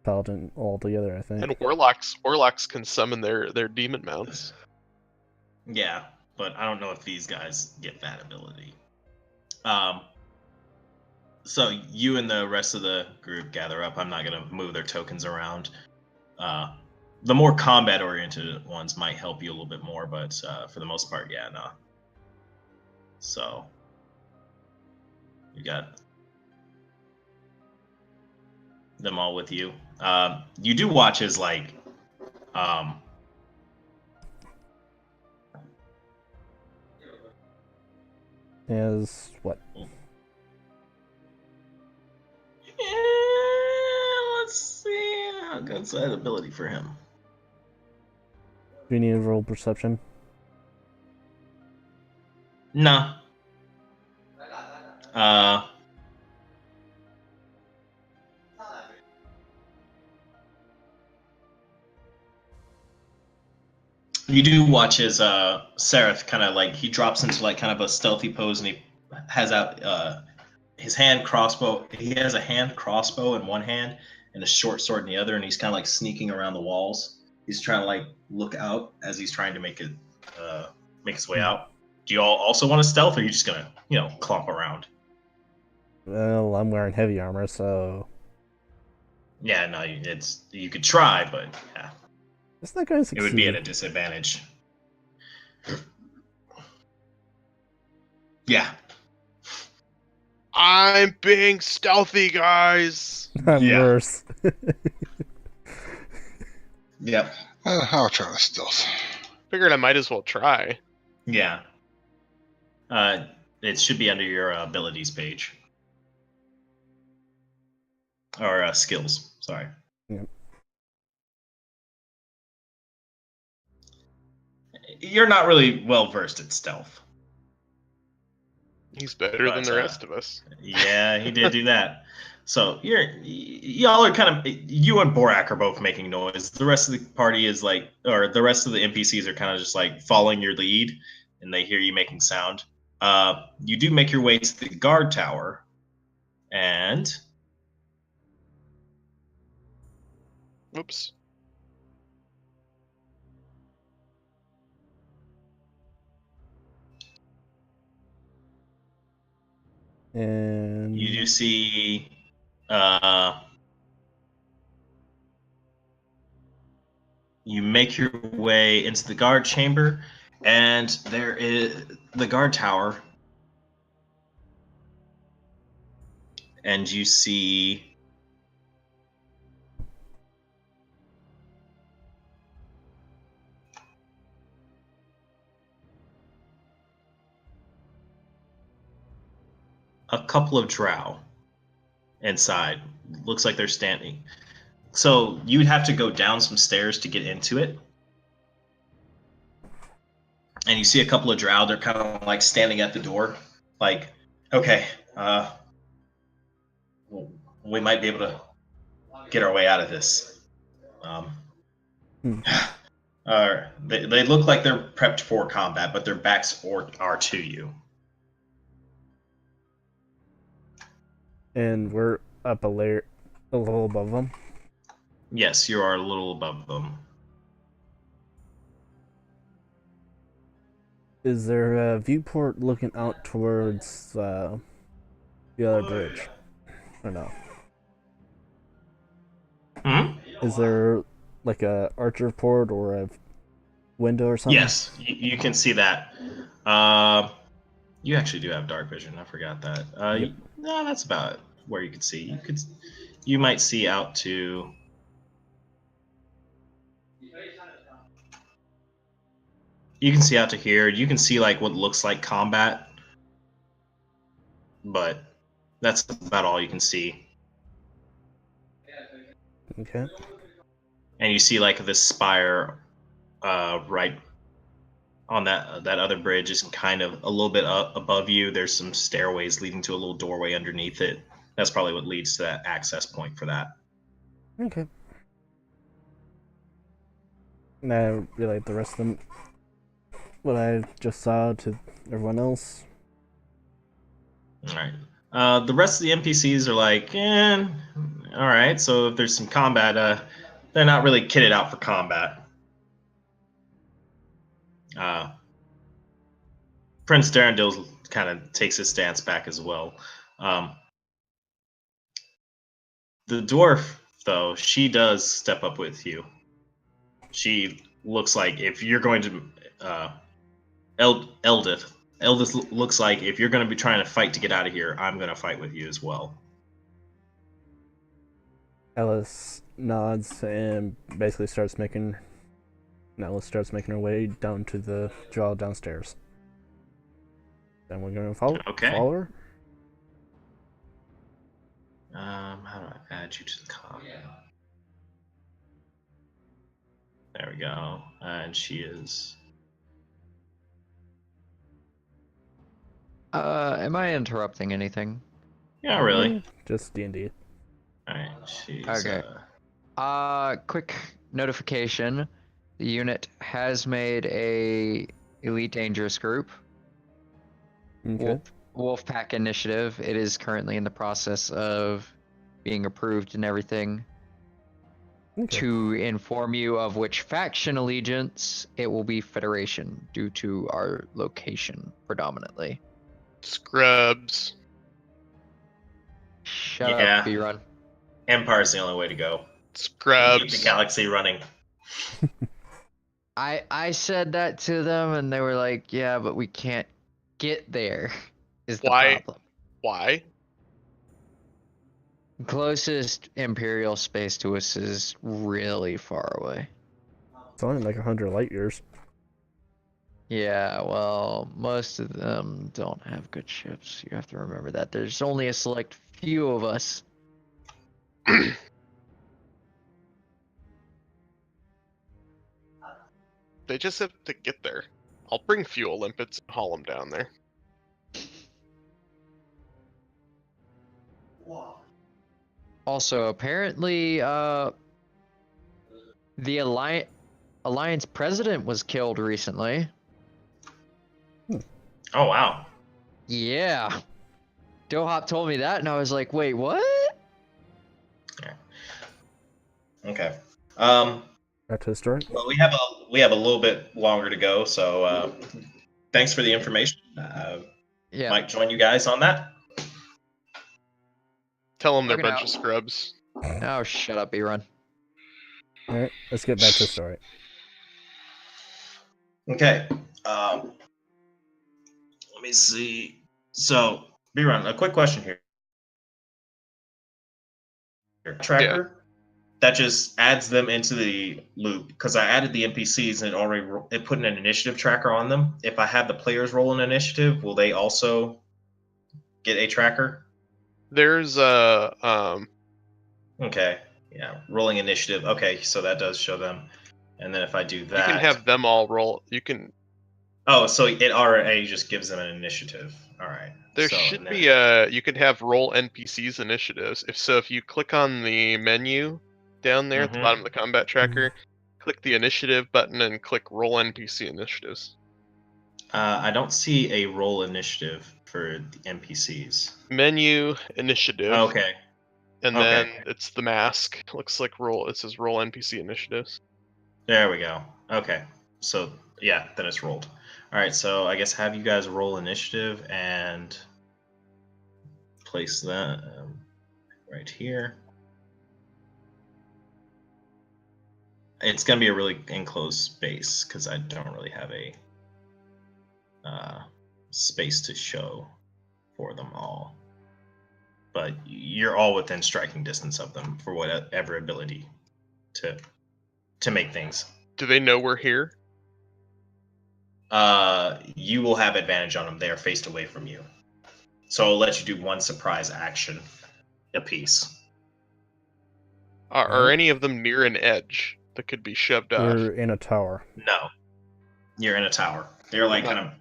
paladin altogether, I think. And warlocks can summon their demon mounts. Yeah, but I don't know if these guys get that ability. So you and the rest of the group gather up. I'm not gonna move their tokens around. The more combat-oriented ones might help you a little bit more, but for the most part, yeah, no. So you got them all with you. You do watch as like Is what? Let's see how good's that ability for him. Do you need to roll perception? No. You do watch as Seraph kind of like he drops into like kind of a stealthy pose, and he has out his hand crossbow. He has a hand crossbow in one hand and a short sword in the other, and he's kind of like sneaking around the walls. He's trying to like look out as he's trying to make his way out. Do you all also want to stealth, or are you just gonna clomp around? Well, I'm wearing heavy armor, so Yeah, no, you could try, but yeah, It's not going to it succeed. would be at a disadvantage. Yeah. I'm being stealthy, guys. I'm Yeah. worse. Yep. I'll try to stealth. Figured I might as well try. Yeah. It should be under your abilities page. Or skills, sorry. Yep. You're not really well versed at stealth. He's better than But, the rest of us. Yeah, he did do that. So y'all are kind of, you and Borak are both making noise. The rest of the party is like, or the rest of the NPCs are kind of just like following your lead, and they hear you making sound. You do make your way to the guard tower, and Oops. And you do see you make your way into the guard chamber, and there is the guard tower, and you see a couple of drow inside. Looks like they're standing. So you'd have to go down some stairs to get into it. And you see a couple of drow, they're kind of like standing at the door. Like, okay, we might be able to get our way out of this. They look like they're prepped for combat, but their backs are to you. And we're up a level above them. Yes, you are a little above them. Is there a viewport looking out towards the other bridge? Or no? Hmm? Is there like a archer port or a window or something? Yes, you can see that. You actually do have dark vision. I forgot that. Yep. No, that's about where you can see. You might see out to. You can see out to here. You can see like what looks like combat, but that's about all you can see. Okay. And you see like this spire, right on that other bridge is kind of a little bit up above you. There's some stairways leading to a little doorway underneath it. That's probably what leads to that access point for that. Okay. And I relate the rest of them, what I just saw, to everyone else. All right. The rest of the NPCs are like, all right. So if there's some combat, they're not really kitted out for combat. Prince Darendil kind of takes his stance back as well. The dwarf, though, she does step up with you. She looks like if you're going to Eldith looks like if you're going to be trying to fight to get out of here, I'm going to fight with you as well. Alice nods and basically starts making her way down to the draw downstairs. Then we're going to follow her. How do I add you to the comment? There we go. And she is. Am I interrupting anything? Yeah, really. Just D&D. Alright, she's. Okay. Quick notification. The unit has made a Elite Dangerous group. Okay. Wolfpack Initiative. It is currently in the process of being approved and everything. Okay. To inform you of which faction allegiance, it will be Federation due to our location predominantly. Scrubs. Shut Yeah. up, B-Run. Empire's the only way to go. Keep the Scrubs. galaxy running. I said that to them, and they were like, "Yeah, but we can't get there." Is the Why? problem? Why? Closest Imperial space to us is really far away. It's only like 100 light years. Yeah, well, most of them don't have good ships. You have to remember that. There's only a select few of us. They just have to get there. I'll bring fuel limpets and haul them down there. Also, apparently, the Alliance president was killed recently. Oh wow. Yeah. Dohop told me that, and I was like, wait, what? Okay. Back to the story. Well, we have a little bit longer to go, so thanks for the information. Yeah. Might join you guys on that. Tell them they're a Working bunch out. of scrubs. Oh, shut up, B-Run. Alright, let's get back to the story. Okay. Let me see. So, B-Run, a quick question here. Tracker that just adds them into the loop because I added the NPCs and it put an initiative tracker on them. If I have the players roll an initiative, will they also get a tracker? There's a Okay. Yeah. Rolling initiative. Okay, so that does show them. And then if I do that, you can have them all roll. You can. Oh, so it already just gives them an initiative. All right. There so, should and then- be you could have roll NPCs initiatives. If you click on the menu down there at the Mhm. bottom of the combat tracker, click the initiative button and click roll NPC initiatives. I don't see a roll initiative for the NPCs. Menu initiative. Okay. And Okay. then it's the mask. Looks like roll. It says roll NPC initiatives. There we go. Okay. So yeah, then it's rolled. All right. So I guess have you guys roll initiative and place that right here. It's gonna be a really enclosed space because I don't really have a space to show for them all. But you're all within striking distance of them for whatever ability to make things. Do they know we're here? You will have advantage on them. They are faced away from you. So I'll let you do one surprise action apiece. Are any of them near an edge that could be shoved off? You're in a tower. No. You're in a tower. They're like kind of.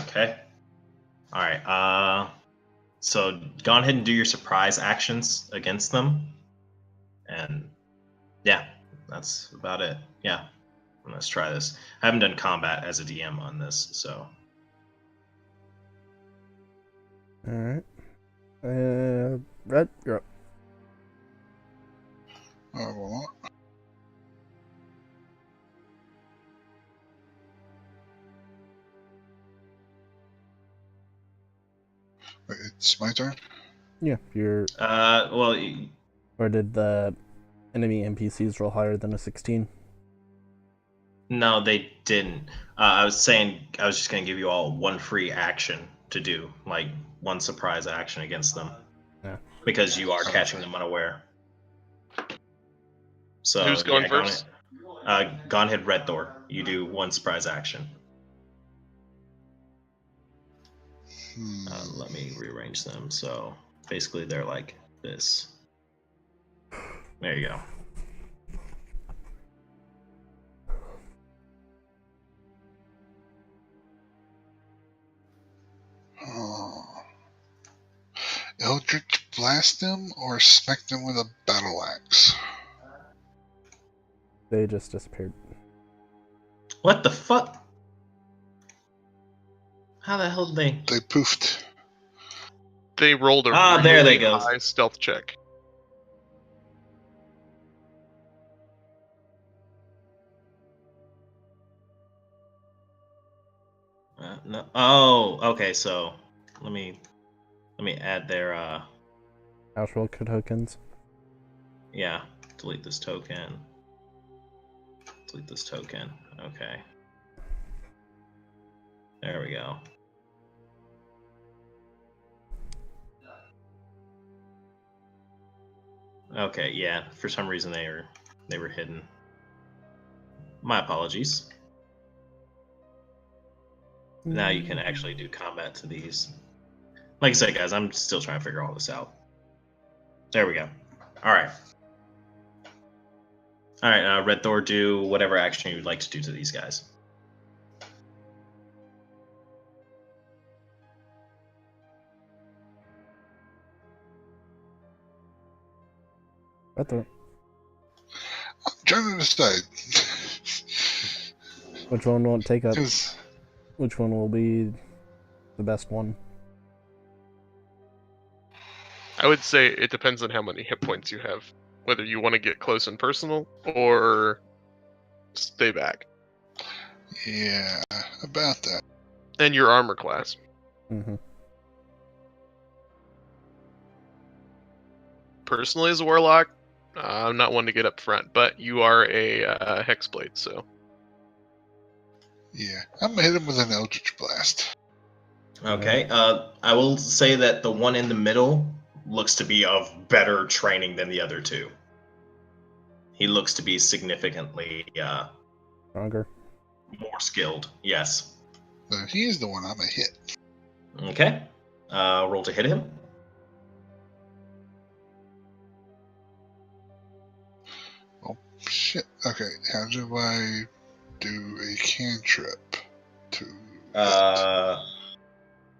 Okay. All right. So go ahead and do your surprise actions against them, and yeah, that's about it. Yeah, let's try this. I haven't done combat as a DM on this, so. Alright. Red, you're up. Well, it's my turn. Yeah, you're. Well, Or did the enemy NPCs roll higher than a 16? no, they didn't. I was saying I was just gonna give you all one free action to do, like one surprise action against them. Yeah. Because you are catching them unaware. So Who's going yeah, first? Gone ahead, Red Thor. You do one surprise action. Let me rearrange them. So basically, they're like this. There you go. Eldritch blast them or smack them with a battle axe? They just disappeared. What the fuck? How the hell did they? They poofed. They rolled a there they really go. high stealth check. No. Oh, okay. So let me add their Actual tokens. yeah. Delete this token. Delete this token. Okay. There we go. Okay, yeah. For some reason they were hidden. My apologies. Now you can actually do combat to these. Like I said, guys, I'm still trying to figure all this out. There we go. All right. All right, Red Thor, do whatever action you'd like to do to these guys. Red Thor. I'm trying to decide. Which one won't take up? 'Cause Which one will be the best one? I would say it depends on how many hit points you have. Whether you want to get close and personal or stay back. yeah, about that. And your armor class. Mm-hmm. Personally, as a warlock, I'm not one to get up front, but you are a hexblade, so. Yeah, I'm gonna hit him with an Eldritch Blast. Okay. I will say that the one in the middle looks to be of better training than the other two. He looks to be significantly Stronger. more skilled. Yes. So he's the one I'm gonna hit. Okay. Roll to hit him. Oh shit. Okay, how do I do a cantrip to hit?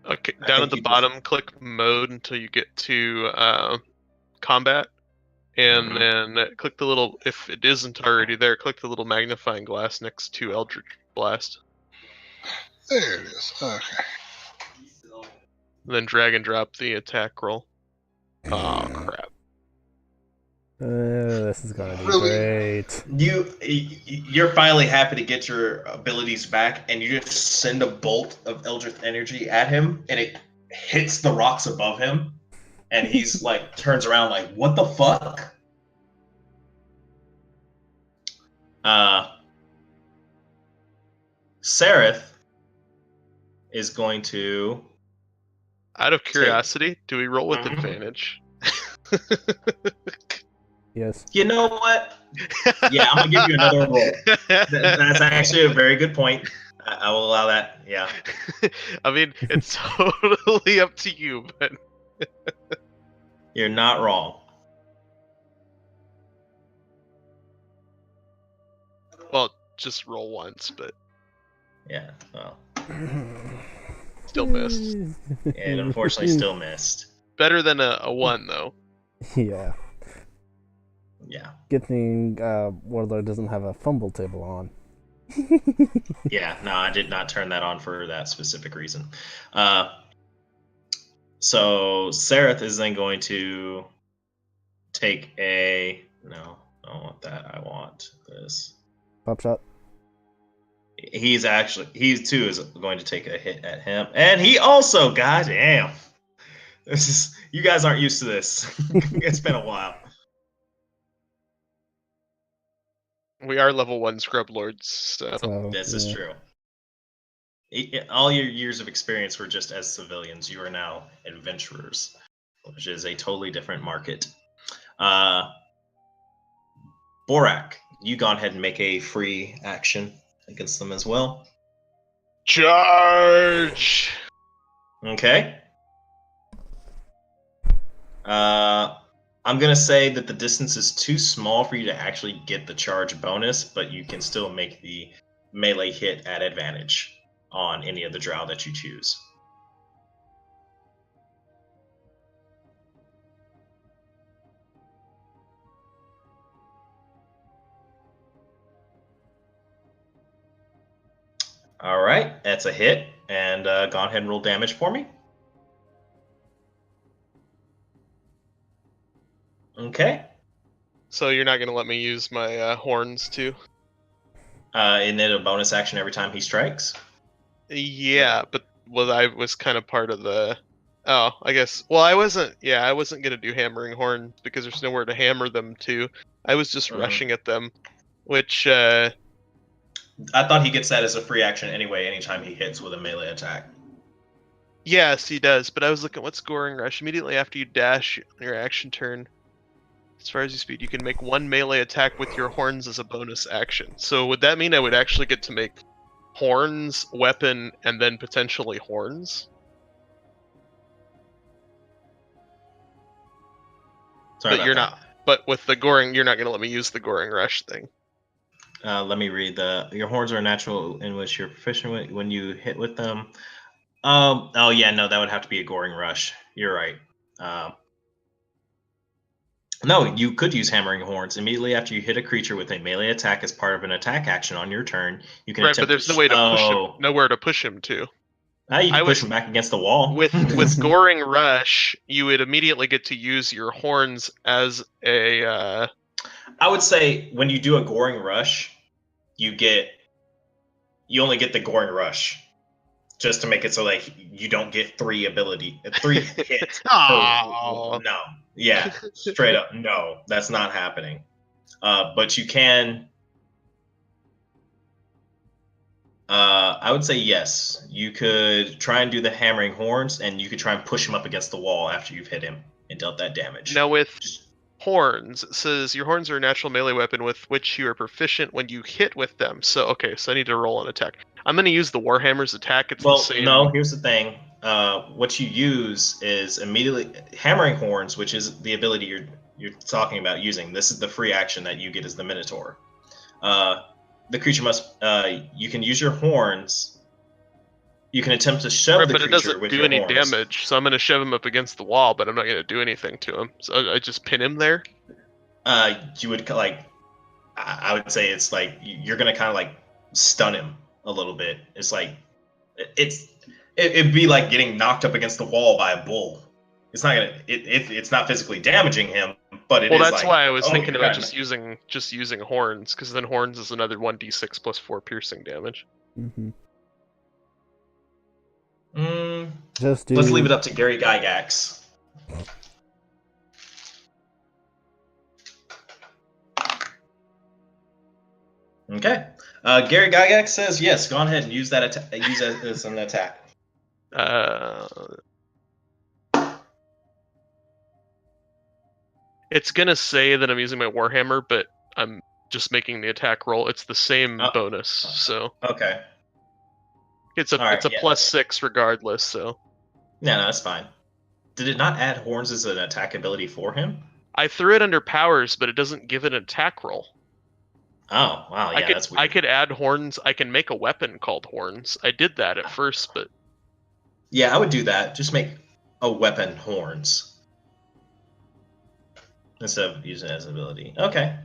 Okay, I down think at the you just- bottom, click mode until you get to combat. And then click the little, if it isn't already there, click the little magnifying glass next to Eldritch Blast. There it is. Okay. And then drag and drop the attack roll. Oh, crap. This is gonna be Really? great. You're finally happy to get your abilities back, and you just send a bolt of Eldritch energy at him, and it hits the rocks above him, and he's like turns around like, "What the fuck?" Seraph is going to. Out of curiosity, do we roll with Mhm. advantage? Yes. You know what? Yeah, I'm gonna give you another roll. That's actually a very good point. I will allow that. Yeah. I mean, it's totally up to you, but You're not wrong. well, just roll once, but Yeah. Well, still missed. it unfortunately still missed. Better than a 1, though. Yeah. Yeah. Good thing Warlord doesn't have a fumble table on. Yeah. No, I did not turn that on for that specific reason. So Seraph is then going to take a. No, I don't want that. I want this. Pop shot. He too is going to take a hit at him, and he also, goddamn, you guys aren't used to this. It's been a while. We are level 1 scrub lords, so. So, This is yeah. true. All your years of experience were just as civilians. You are now adventurers, which is a totally different market. Borak, you go ahead and make a free action against them as well. Charge! Okay. I'm gonna say that the distance is too small for you to actually get the charge bonus, but you can still make the melee hit at advantage on any of the drow that you choose. All right, that's a hit, and go ahead and roll damage for me. Okay. So you're not going to let me use my horns, too? And then a bonus action every time he strikes. Yeah, but I was kind of part of the. Oh, I guess. Well, I wasn't. Yeah, I wasn't gonna do hammering horns because there's nowhere to hammer them to. I was just rushing at them, which. I thought he gets that as a free action anyway, anytime he hits with a melee attack. Yes, he does. But I was looking. What's Goring Rush? Immediately after you dash on your action turn, as far as your speed, you can make one melee attack with your horns as a bonus action. So would that mean I would actually get to make horns, weapon, and then potentially horns? Sorry But you're about not. But with the Goring, you're not going to let me use the Goring Rush thing. Let me read your horns are natural in which you're proficient with when you hit with them. Oh yeah, no, that would have to be a Goring Rush. You're right. No, you could use hammering horns immediately after you hit a creature with a melee attack as part of an attack action on your turn. You can Right, but attempt there's no way to push him. Nowhere to push him to. You can push him back against the wall. With Goring Rush, you would immediately get to use your horns as a. I would say when you do a Goring Rush, you only get the Goring Rush, just to make it so like you don't get three hits. Oh. No, yeah, straight up, no, that's not happening. But you can. I would say yes. You could try and do the hammering horns, and you could try and push him up against the wall after you've hit him and dealt that damage. Now with horns, it says your horns are a natural melee weapon with which you are proficient when you hit with them. So okay, so I need to roll an attack. I'm going to use the Warhammer's attack. It's the same. No, here's the thing. What you use is immediately hammering horns, which is the ability you're talking about using. This is the free action that you get as the Minotaur. The creature must. You can use your horns. You can attempt to shove the creature with your horns. But it doesn't do any damage, so I'm going to shove him up against the wall, but I'm not going to do anything to him. So I just pin him there. You would I would say it's like you're going to kind of like stun him a little bit. It's like it'd be like getting knocked up against the wall by a bull. It's not gonna. It's not physically damaging him, but it is. Well, that's why I was thinking about just using horns, because then horns is another 1d6 plus 4 piercing damage. Mm-hmm. Let's leave it up to Gary Gygax. Okay. Gary Gygax says yes. Go ahead and use that. Use that as an attack. It's gonna say that I'm using my Warhammer, but I'm just making the attack roll. It's the same bonus, so okay. It's a +6 regardless. So no, that's fine. Did it not add horns as an attack ability for him? I threw it under powers, but it doesn't give it an attack roll. Oh wow, yeah, that's weird. I could add horns. I can make a weapon called horns. I did that at first, but yeah, I would do that. Just make a weapon horns instead of using it as an ability. Okay.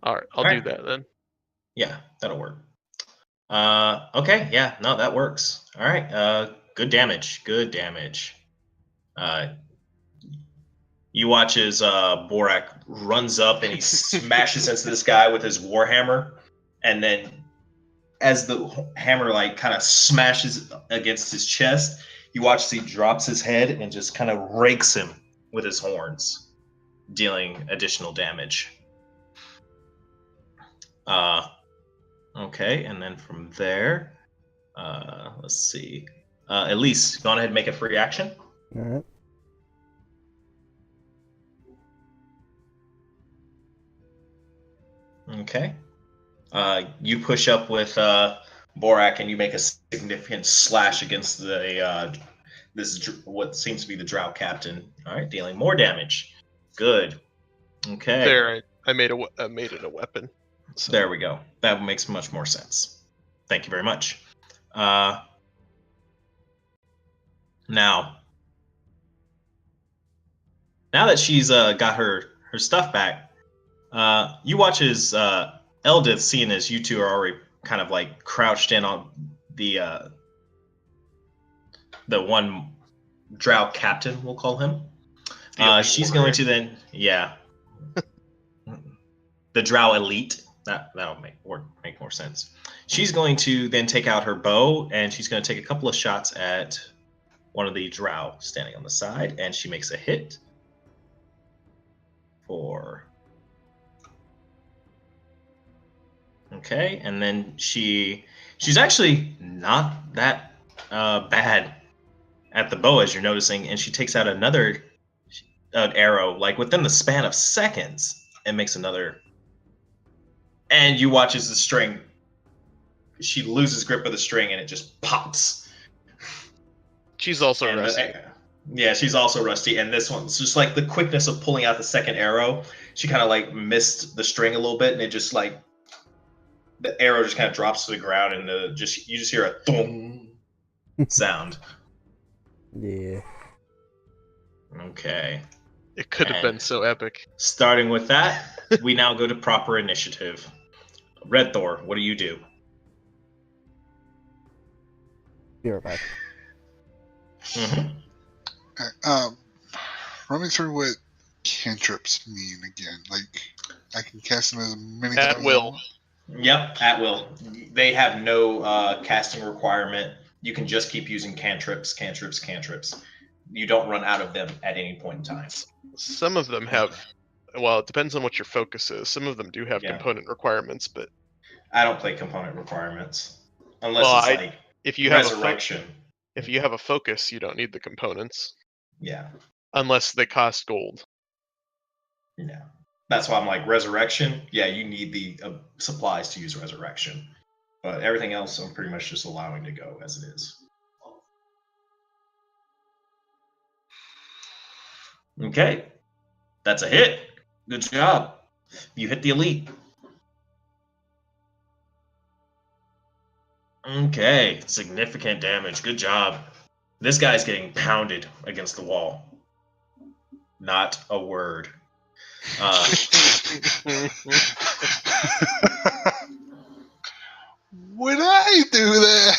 All right, I'll do that then. Yeah, that'll work. Okay, yeah, no, that works. All right, good damage. Good damage. You watch as Borak runs up and he smashes into this guy with his warhammer, and then as the hammer like kind of smashes against his chest, you watch as he drops his head and just kind of rakes him with his horns, dealing additional damage. Okay, and then from there, let's see. Elise, go on ahead and make a free action. All right. Okay. You push up with Borak and you make a significant slash against the what seems to be the Drow captain. All right, dealing more damage. Good. Okay. There, I made it a weapon. So. There we go. That makes much more sense. Thank you very much. Now that she's got her stuff back, you watch as Eldith, seeing as you two are already kind of like crouched in on the one Drow captain, we'll call him. She's going to then, yeah, the Drow elite, that'll make more sense. She's going to then take out her bow, and she's going to take a couple of shots at one of the drow standing on the side, and she makes a hit for. Okay, and then she's actually not that bad at the bow, as you're noticing, and she takes out another arrow, like within the span of seconds, and makes another. And you watch as the string, she loses grip of the string, and it just pops. She's also And rusty. Yeah, she's also rusty, and this one's just like the quickness of pulling out the second arrow. She kind of like missed the string a little bit, and it just like the arrow just kind of drops to the ground, and you just hear a thum sound. Yeah. Okay. It could have been so epic. Starting with that, we now go to proper initiative. Red Thor, what do you do? Be right back. Mm-hmm. Run me through what cantrips mean again. Like, I can cast them as many At times will. Yep, at will. They have no casting requirement. You can just keep using cantrips. You don't run out of them at any point in time. Some of them have, well, it depends on what your focus is. Some of them do have component requirements, but I don't play component requirements unless it's like if you resurrection. If you have a focus, you don't need the components. Yeah. Unless they cost gold. Yeah. That's why I'm like, resurrection, yeah, you need the supplies to use resurrection. But everything else, I'm pretty much just allowing to go as it is. Okay. That's a hit. Good job. You hit the elite. Okay. Significant damage. Good job. This guy's getting pounded against the wall. Not a word. Would I do that?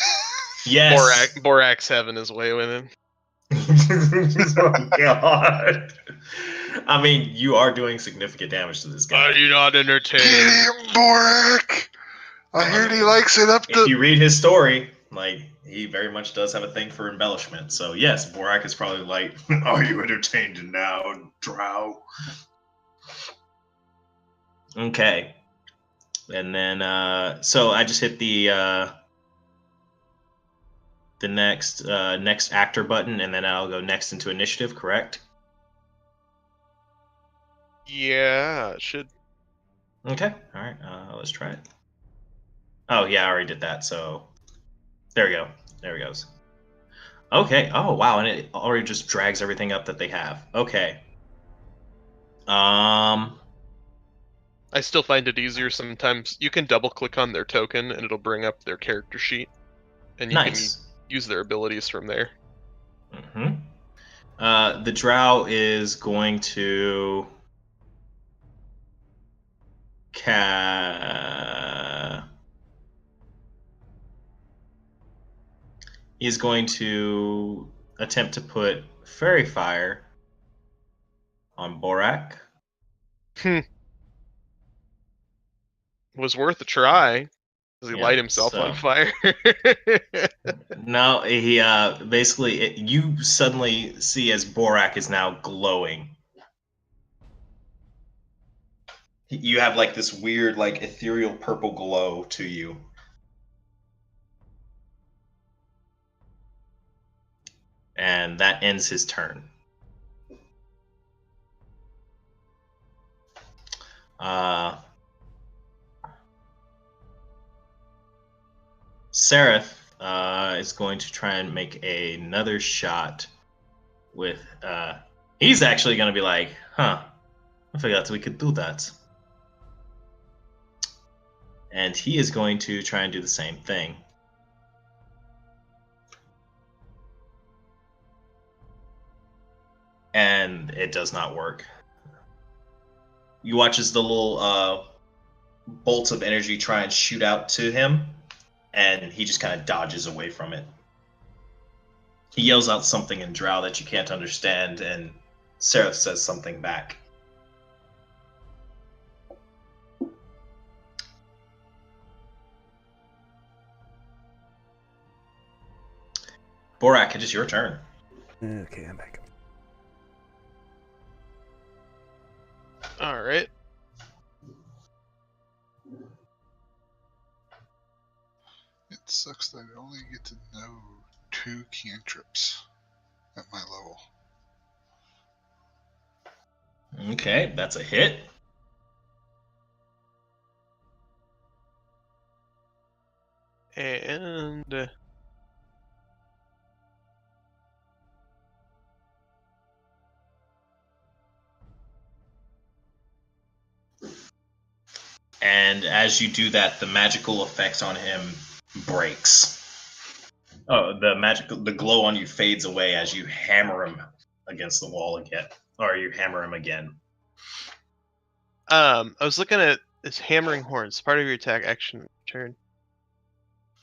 Yes. Borak's having his way with him. Oh, God. I mean, you are doing significant damage to this guy. Are you not entertained? Get him, Borak! I heard he likes it up to... If you read his story, like, he very much does have a thing for embellishment. So, yes, Borak is probably like, are you entertained now, drow? Okay. And then, so I just hit the next actor button, and then I'll go next into initiative, correct? Yeah, it should. Okay, all right, let's try it. Oh, yeah, I already did that, so there we go. There it goes. Okay, oh, wow, and it already just drags everything up that they have. Okay. I still find it easier sometimes. You can double click on their token, and it'll bring up their character sheet. And you can use their abilities from there. Mm-hmm. The drow is going to he's going to attempt to put Fairy Fire on Borak. It was worth a try. Does he light himself on fire? No, he basically you suddenly see as Borak is now glowing. You have like this weird, like ethereal purple glow to you. And that ends his turn. Seraph is going to try and make another shot with he's actually going to be like, I forgot we could do that. And he is going to try and do the same thing. And it does not work. You watch as the little bolts of energy try and shoot out to him, and he just kind of dodges away from it. He yells out something in Drow that you can't understand, and Seraph says something back. Borak, it is your turn. Okay, I'm back. All right. It sucks that I only get to know 2 cantrips at my level. Okay, that's a hit. And And as you do that, the magical effect on him breaks. Oh, the glow on you fades away as you hammer him against the wall again, or you hammer him again. I was looking at this hammering horns. Part of your attack action turn.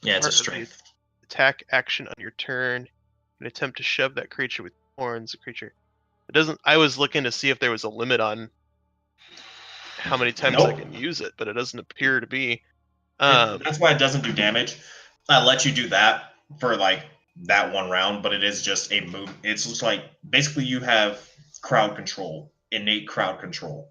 Yeah, it's a Part of the strength. attack action on your turn. An attempt to shove that creature with horns. The creature. It doesn't. I was looking to see if there was a limit on how many times I Nope. can use it, but it doesn't appear to be. That's why it doesn't do damage. I let you do that for like that one round, but it is just a move. It's just like basically you have crowd control, innate crowd control.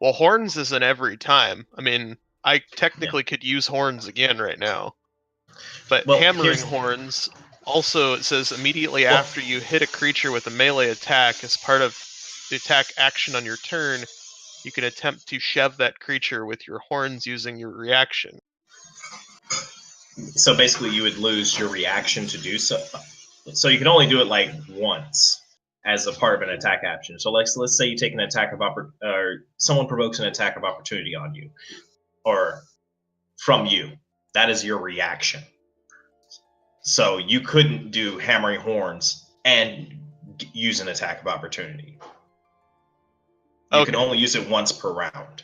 Well, horns isn't every time. I mean, I technically could use horns again right now, but Well, hammering here's horns. Also, it says immediately Well- after you hit a creature with a melee attack, as part of the attack action on your turn, you can attempt to shove that creature with your horns using your reaction. so basically you would lose your reaction to do so. So you can only do it like once as a part of an attack action. So let's say you take an attack of or someone provokes an attack of opportunity on you or from you. That is your reaction. So you couldn't do hammering horns and use an attack of opportunity. You can only use it once per round.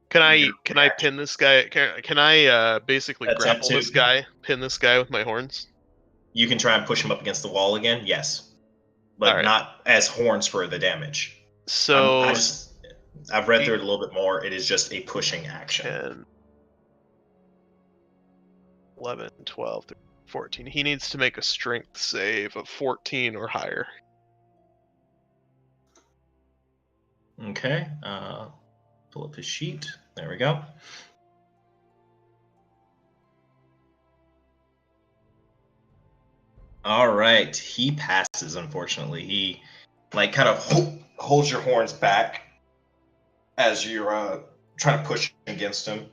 Can I pin this guy? Can I basically Attempt grapple to. this guy? Pin this guy with my horns? You can try and push him up against the wall again, yes, but Alright. not as horns for the damage. So I've read through it a little bit more. It is just a pushing action. 10, 11, 12, 13, 14. He needs to make a strength save of 14 or higher. Okay. Pull up his sheet. There we go. All right. He passes, unfortunately. He kind of holds your horns back as you're trying to push against him.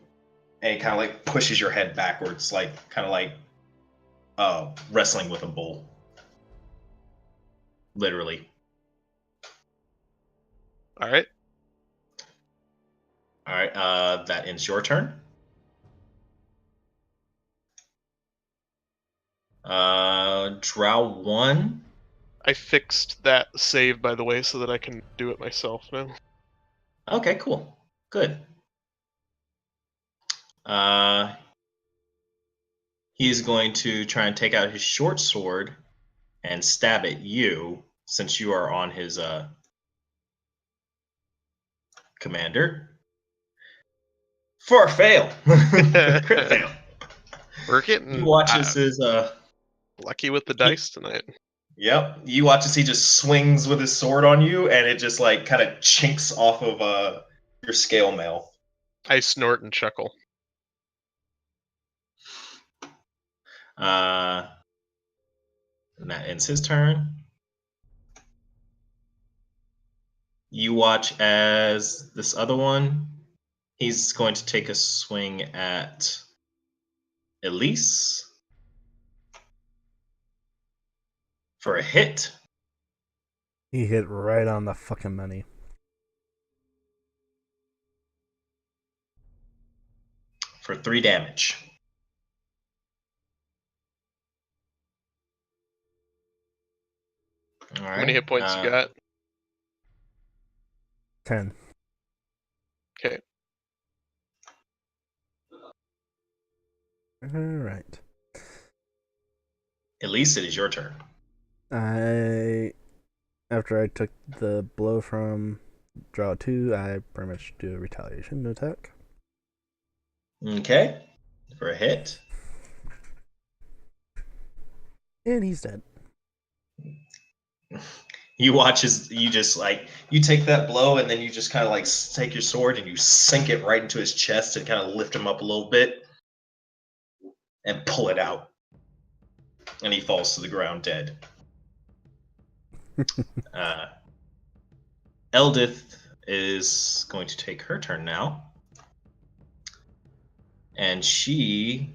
And he kind of pushes your head backwards, kind of wrestling with a bull. Literally. All right. All right. That ends your turn. Drow 1. I fixed that save, by the way, so that I can do it myself now. Okay, cool. Good. He's going to try and take out his short sword and stab at you, since you are on his commander. For a fail. Crit fail. We're getting You watch as his lucky with the dice tonight. Yep. You watch as he just swings with his sword on you, and it just kind of chinks off of your scale mail. I snort and chuckle. And that ends his turn. You watch as this other one, he's going to take a swing at Elise for a hit. He hit right on the fucking money. For 3 damage. All right. How many hit points you got? 10. Okay. Alright. Elise, it is your turn. After I took the blow from draw 2, I pretty much do a retaliation attack. Okay. For a hit. And he's dead. You watch as you just you take that blow and then you just kind of take your sword and you sink it right into his chest and kind of lift him up a little bit and pull it out. And he falls to the ground dead. Eldith is going to take her turn now. And she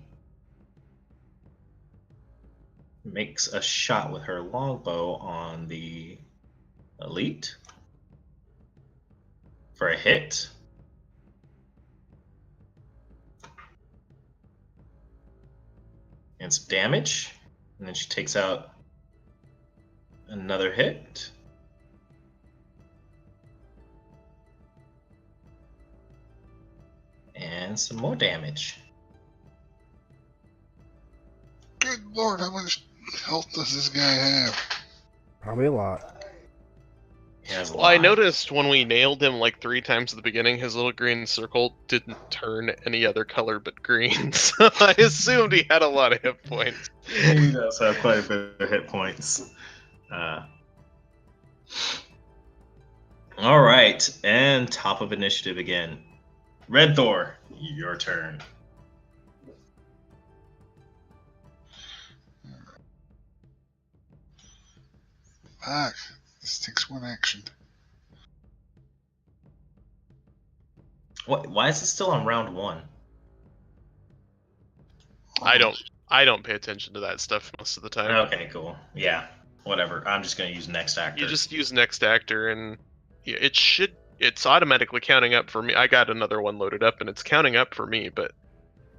makes a shot with her longbow on the elite for a hit. And some damage. And then she takes out another hit. And some more damage. Good lord, how much health does this guy have? Probably a lot. He has a Well, I lot. noticed when we nailed him like 3 times at the beginning, his little green circle didn't turn any other color but green, so I assumed he had a lot of hit points. He does have quite a bit of hit points. All right, and top of initiative again. Red Thor, your turn. Fuck. This takes one action. What? Why is it still on round 1? I don't pay attention to that stuff most of the time. Okay, cool. Yeah, whatever. I'm just gonna use next actor. You just use next actor, and yeah, it's automatically counting up for me. I got another one loaded up, and it's counting up for me, but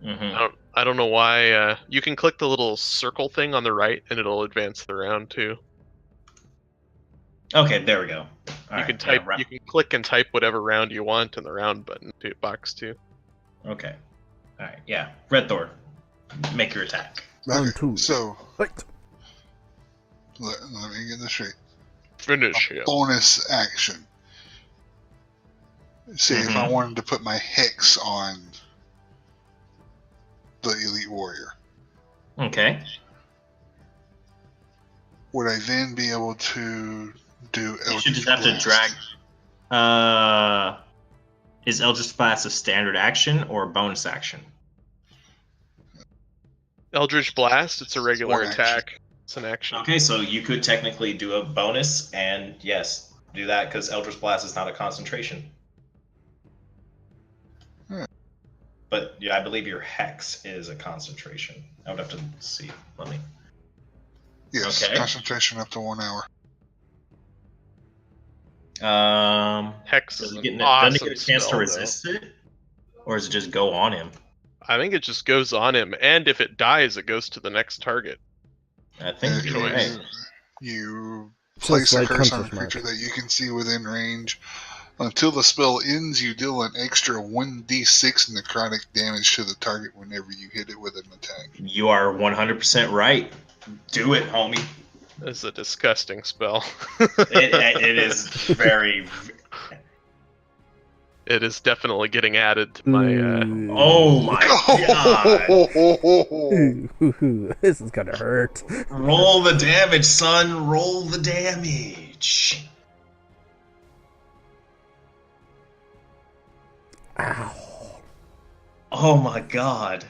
I don't know why. You can click the little circle thing on the right, and it'll advance the round too. Okay, there we go. You can type. You can click and type whatever round you want in the round button box too. Okay. All right. Yeah. Red Thor, make your attack. Round 2. So, Right. let me get this straight. Finish him. Bonus action. Say if I wanted to put my hex on the elite warrior, Okay. would I then be able to do You should Eldritch just have to Blast? drag. Is Eldritch Blast a standard action or a bonus action? Eldritch Blast. It's a regular One action. attack. It's an action. Okay, so you could technically do a bonus, and yes, do that because Eldritch Blast is not a concentration. But yeah, I believe your hex is a concentration. I would have to see. Let me. Yes, Okay. concentration up to 1 hour. Hex Does is he an get, awesome doesn't he get a chance to spell, resist it? Or does it just go on him? I think it just goes on him, and if it dies, it goes to the next target. I think you're right. You Just place a like curse on a Hunter's Mark. creature that you can see within range. Until the spell ends, you deal an extra 1d6 necrotic damage to the target whenever you hit it with an attack. You are 100% right. Do it, homie. It's a disgusting spell. It is very. It is definitely getting added to my. Oh my god! Ooh, this is gonna hurt. Roll the damage, son. Roll the damage. Ow. Oh my god.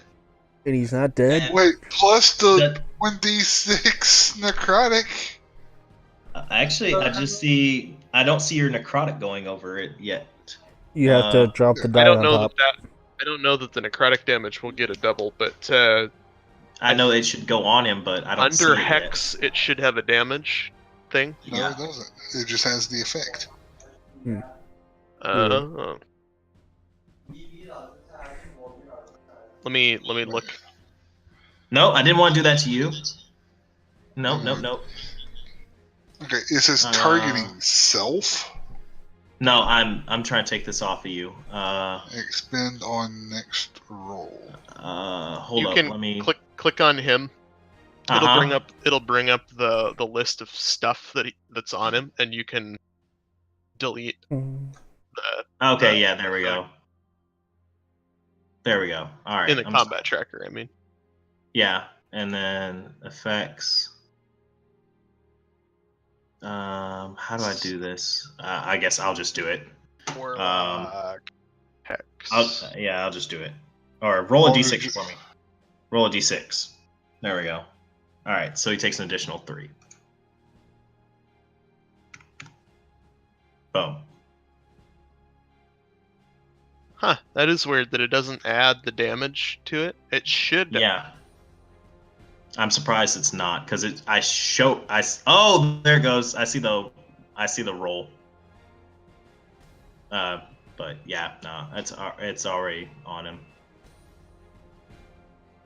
And he's not dead? Wait, plus the That- 1d6 necrotic? Actually, I don't see your necrotic going over it yet. You have to drop the die I don't on know top. I don't know that the necrotic damage will get a double, but I know it should go on him, but I don't see under it hex, it should have a damage thing. yet. No, Yeah. it doesn't. It just has the effect. Let me look. No, I didn't want to do that to you. No. Okay, it says targeting self. No, I'm trying to take this off of you. Expend on next roll. Hold You up. can Let me. click on him. Uh-huh. It'll bring up the list of stuff that's on him, and you can delete Okay, yeah, there we go. There we go. All right. in the combat tracker. I mean, Yeah, and then effects. How do I do this? I guess I'll just do it. Warlock. Hex. I'll just do it. Or roll a d6 for me. Roll a d6. There we go. All right, so he takes an additional 3. Boom. Huh, that is weird that it doesn't add the damage to it. It should. Yeah. I'm surprised it's not because oh, there it goes. I see the roll. But yeah, no, it's already on him.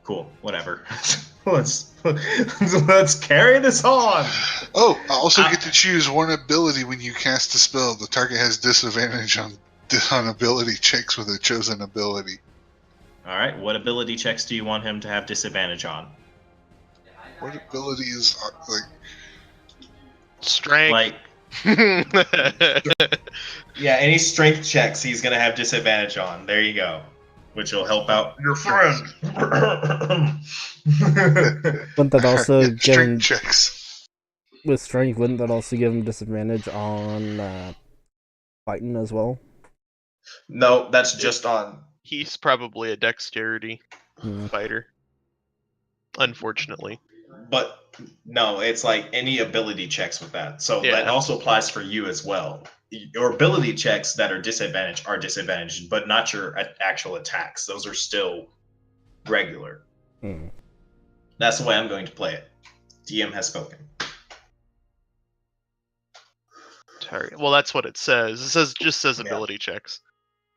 Cool, whatever. let's carry this on. Oh, I also get to choose one ability when you cast a spell. The target has disadvantage on ability checks with a chosen ability. All right, what ability checks do you want him to have disadvantage on? What abilities are like Strength. Like, yeah, any strength checks he's gonna have disadvantage on. There you go, which will help out your friend. Wouldn't that also give strength him checks? with strength? Wouldn't that also give him disadvantage on fighting as well? No, that's just on. He's probably a dexterity fighter. Unfortunately. But no, it's like any ability checks with that. So that also applies for you as well. Your ability checks that are disadvantaged, but not your actual attacks. Those are still regular. That's the way I'm going to play it. DM has spoken. Target. Well, that's what it says. It just says ability checks.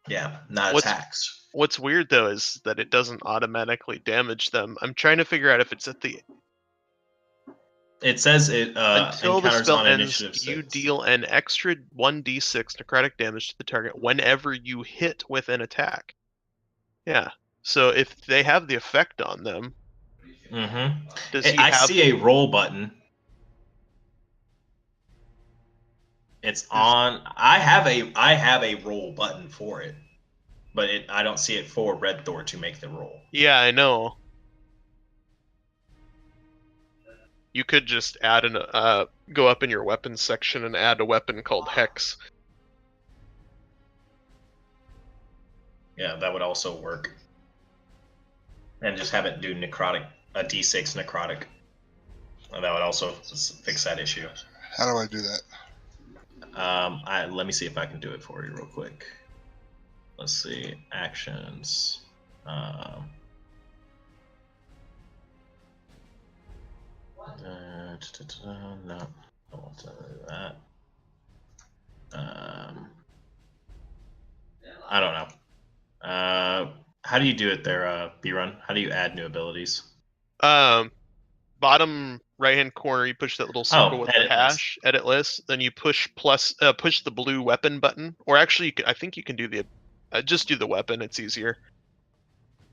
Yeah, not attacks. What's weird though is that it doesn't automatically damage them. I'm trying to figure out if it's at the. It says it until the spell ends, you 6. deal an extra 1d6 necrotic damage to the target whenever you hit with an attack. Yeah. So if they have the effect on them, does he I have? see a roll button. It's on. I have a roll button for it, but I don't see it for Red Thor to make the roll. Yeah, I know. You could just add go up in your weapons section and add a weapon called Hex. Yeah, that would also work. And just have it do necrotic, a d6 necrotic. And that would also fix that issue. How do I do that? Let me see if I can do it for you real quick. Let's see, actions. No, I won't do that. I don't know. How do you do it there, B-Run? How do you add new abilities? Bottom right-hand corner, you push that little circle with the hash, edit list. Then you push push the blue weapon button, or actually, I think you can do the just do the weapon. It's easier.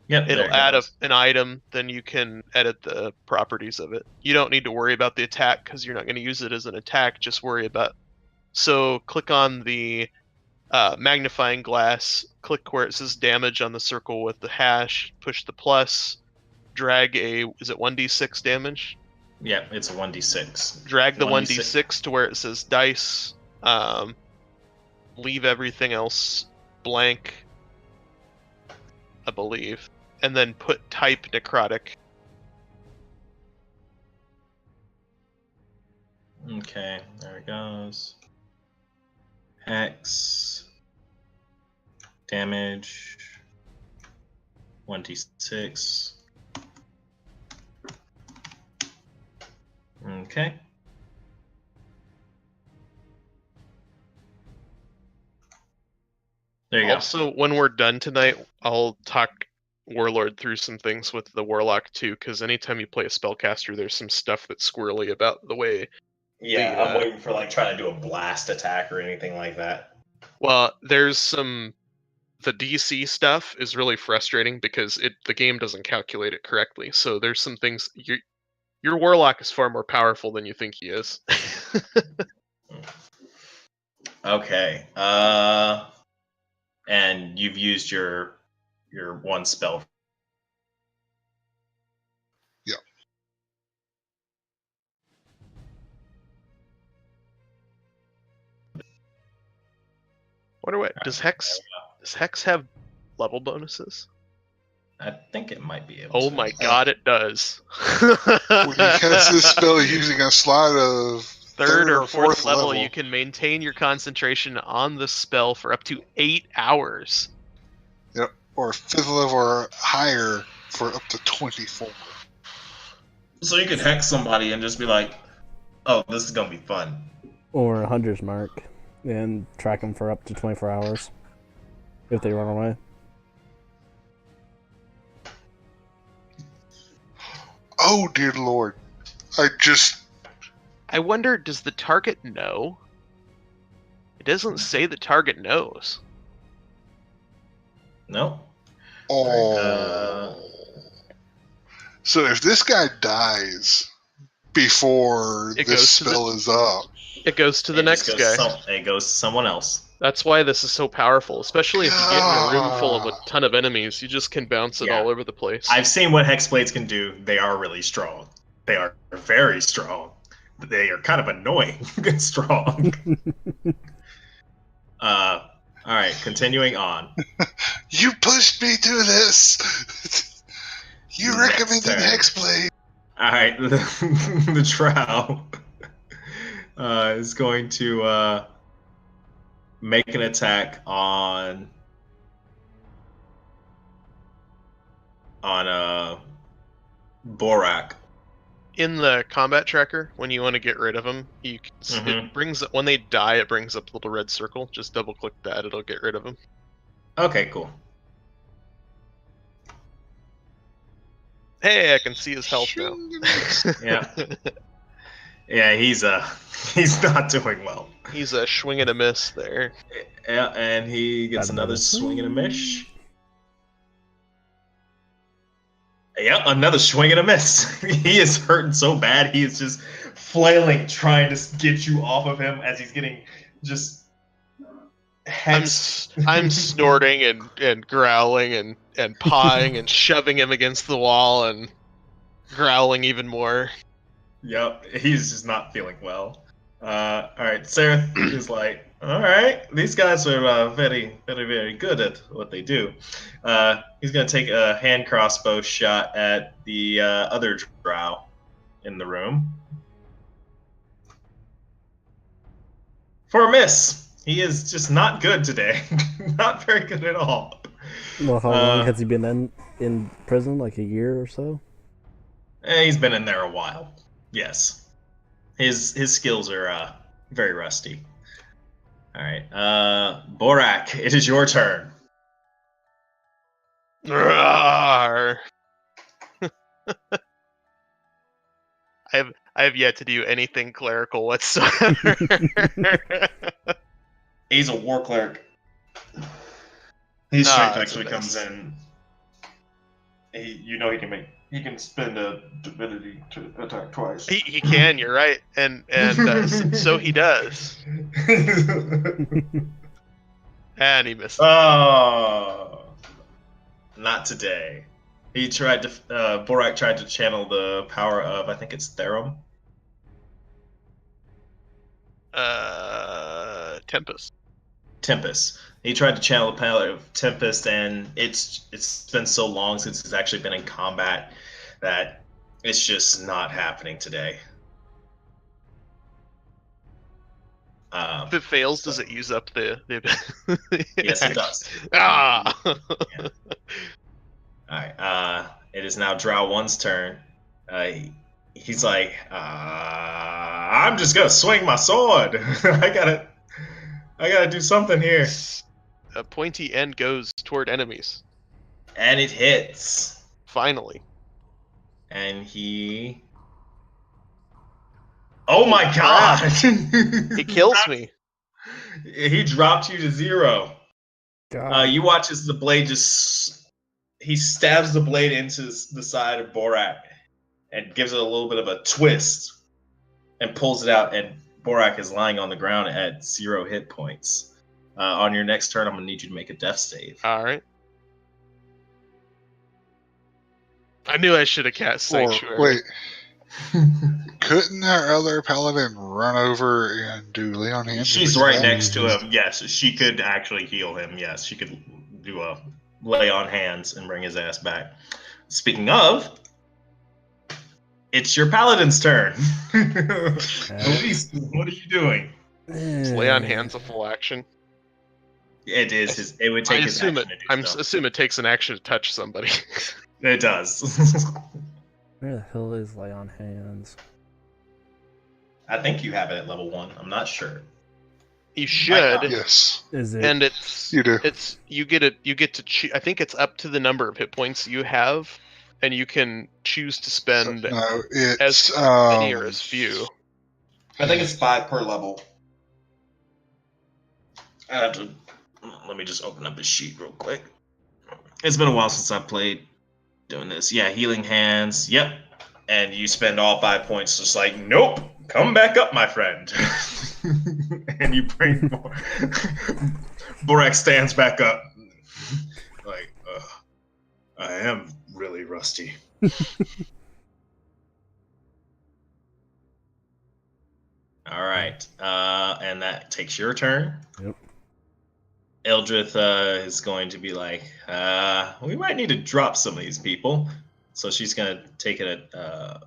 Yep. It'll add an item, then you can edit the properties of it. You don't need to worry about the attack because you're not going to use it as an attack. Just worry about. So click on the magnifying glass. Click where it says damage on the circle with the hash. Push the plus. Drag is it 1d6 damage? Yeah, it's a 1d6. Drag the 1d6 to where it says dice. Leave everything else blank, I believe. And then put type necrotic. Okay, there it goes. Hex. Damage. 1d6. Okay. There you go. Also, when we're done tonight, I'll talk Warlord through some things with the Warlock too, because anytime you play a spellcaster, there's some stuff that's squirrely about the way. Yeah, I'm waiting for trying to do a blast attack or anything like that. Well, there's some. The DC stuff is really frustrating because the game doesn't calculate it correctly. So there's some things. Your Warlock is far more powerful than you think he is. Okay. And you've used your one spell. Yeah. By the way, does Hex have level bonuses? I think it might be able Oh to. my god, it does. When you cast this spell using a slot of Third or fourth level, you can maintain your concentration on the spell for up to 8 hours. Yep, or 5th level or higher for up to 24. So you could hex somebody and just be like, "Oh, this is gonna be fun." Or a 100's mark and track them for up to 24 hours if they run away. Oh, dear lord. I wonder, does the target know? It doesn't say the target knows. No. Oh. So if this guy dies before this spell is up, it goes to the next guy. It goes to someone else. That's why this is so powerful, especially if you get in a room full of a ton of enemies. You just can bounce it all over the place. I've seen what Hexblades can do. They are really strong. They are very strong. They are kind of annoying and strong. All right, continuing on. You pushed me to this. You recommended Hexblade. All right, the Drow is going to make an attack on Borak. In the combat tracker, when you want to get rid of them, it brings when they die, it brings up a little red circle. Just double click that; it'll get rid of them. Okay, cool. Hey, I can see his health now. Yeah, he's not doing well. He's a swing and a miss there. Yeah, and he gets another swing and a miss. Yeah, another swing and a miss. He is hurting so bad. He is just flailing, trying to get you off of him as he's getting just hexed. I'm snorting and growling and pawing and shoving him against the wall and growling even more. Yep, he's just not feeling well. All right, Sarah is like, all right, these guys are very, very, very good at what they do. He's going to take a hand crossbow shot at the other drow in the room. For a miss. He is just not good today. Not very good at all. Well, how long has he been in prison? Like a year or so? He's been in there a while. Yes. His skills are very rusty. All right, Borak, it is your turn. I have yet to do anything clerical whatsoever. He's a war cleric. His strength actually comes in. He can spend a divinity to attack twice. He can. You're right, and so he does. And he missed. Oh, not today. He tried to. Borak tried to channel the power of, I think it's Therum. Tempest. He tried to channel the power of Tempest, and it's been so long since it's actually been in combat that it's just not happening today. If it fails, does it use up the Yes, it does. Ah! Yeah. Alright, it is now Drow 1's turn. He's like, I'm just gonna swing my sword. I gotta do something here. A pointy end goes toward enemies. And it hits. Finally. And he... Oh my god! He kills me. He dropped you to 0. God. You watch as the blade just... He stabs the blade into the side of Borak and gives it a little bit of a twist and pulls it out, and Borak is lying on the ground at 0 hit points. On your next turn, I'm going to need you to make a death save. All right. I knew I should have cast Sanctuary. Wait. couldn't our other paladin run over and do lay on hands? She's and right that? next to him. Yes, she could actually heal him. Yes, she could do a lay on hands and bring his ass back. Speaking of, it's your paladin's turn. Elise, what are you doing? Is lay on hands a full action? It is his. It would take I his assume action it. to do so. Assume it takes an action to touch somebody. It does. Where the hell is lay on hands? I think you have it at level 1. I'm not sure. You should, Yes, Is it? and it's you do. you get to choose. I think it's up to the number of hit points you have, and you can choose to spend No, as it's many or as few. I think it's 5 per level. I have to. Let me just open up the sheet real quick. It's been a while since I've played doing this. Yeah, healing hands. Yep. And you spend all 5 points just like, nope, come back up, my friend. And you bring more. Borak stands back up. Like, I am really rusty. All right. And that takes your turn. Yep. Eldrith is going to be like, we might need to drop some of these people. So she's going to take a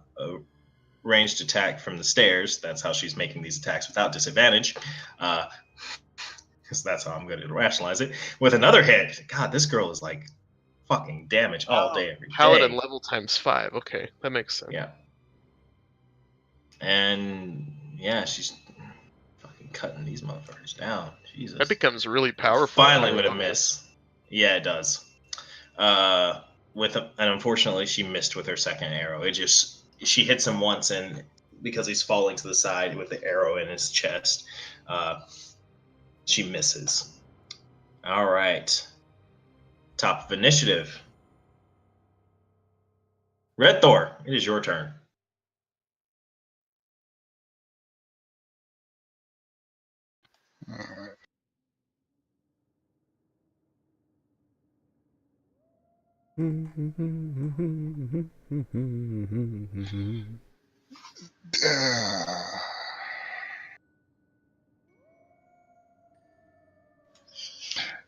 ranged attack from the stairs. That's how she's making these attacks without disadvantage. Because that's how I'm going to rationalize it. With another hit. God, this girl is like fucking damage all day, every day. Paladin level times 5. Okay, that makes sense. Yeah. And yeah, she's fucking cutting these motherfuckers down. Jesus. That becomes really powerful. Finally with a miss. Yeah, it does. And unfortunately, she missed with her second arrow. She hits him once, and because he's falling to the side with the arrow in his chest, she misses. All right. Top of initiative. Red Thor, it is your turn. Alright.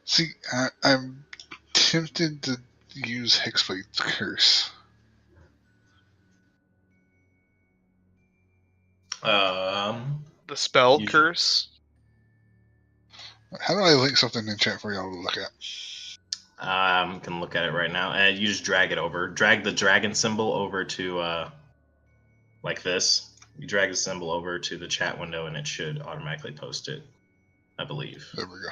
See, I'm tempted to use Hexblade's Curse. The spell curse. How do I link something in chat for y'all to look at? Can look at it right now, and you just drag it over. Drag the dragon symbol over to like this. You drag the symbol over to the chat window, and it should automatically post it, I believe. There we go.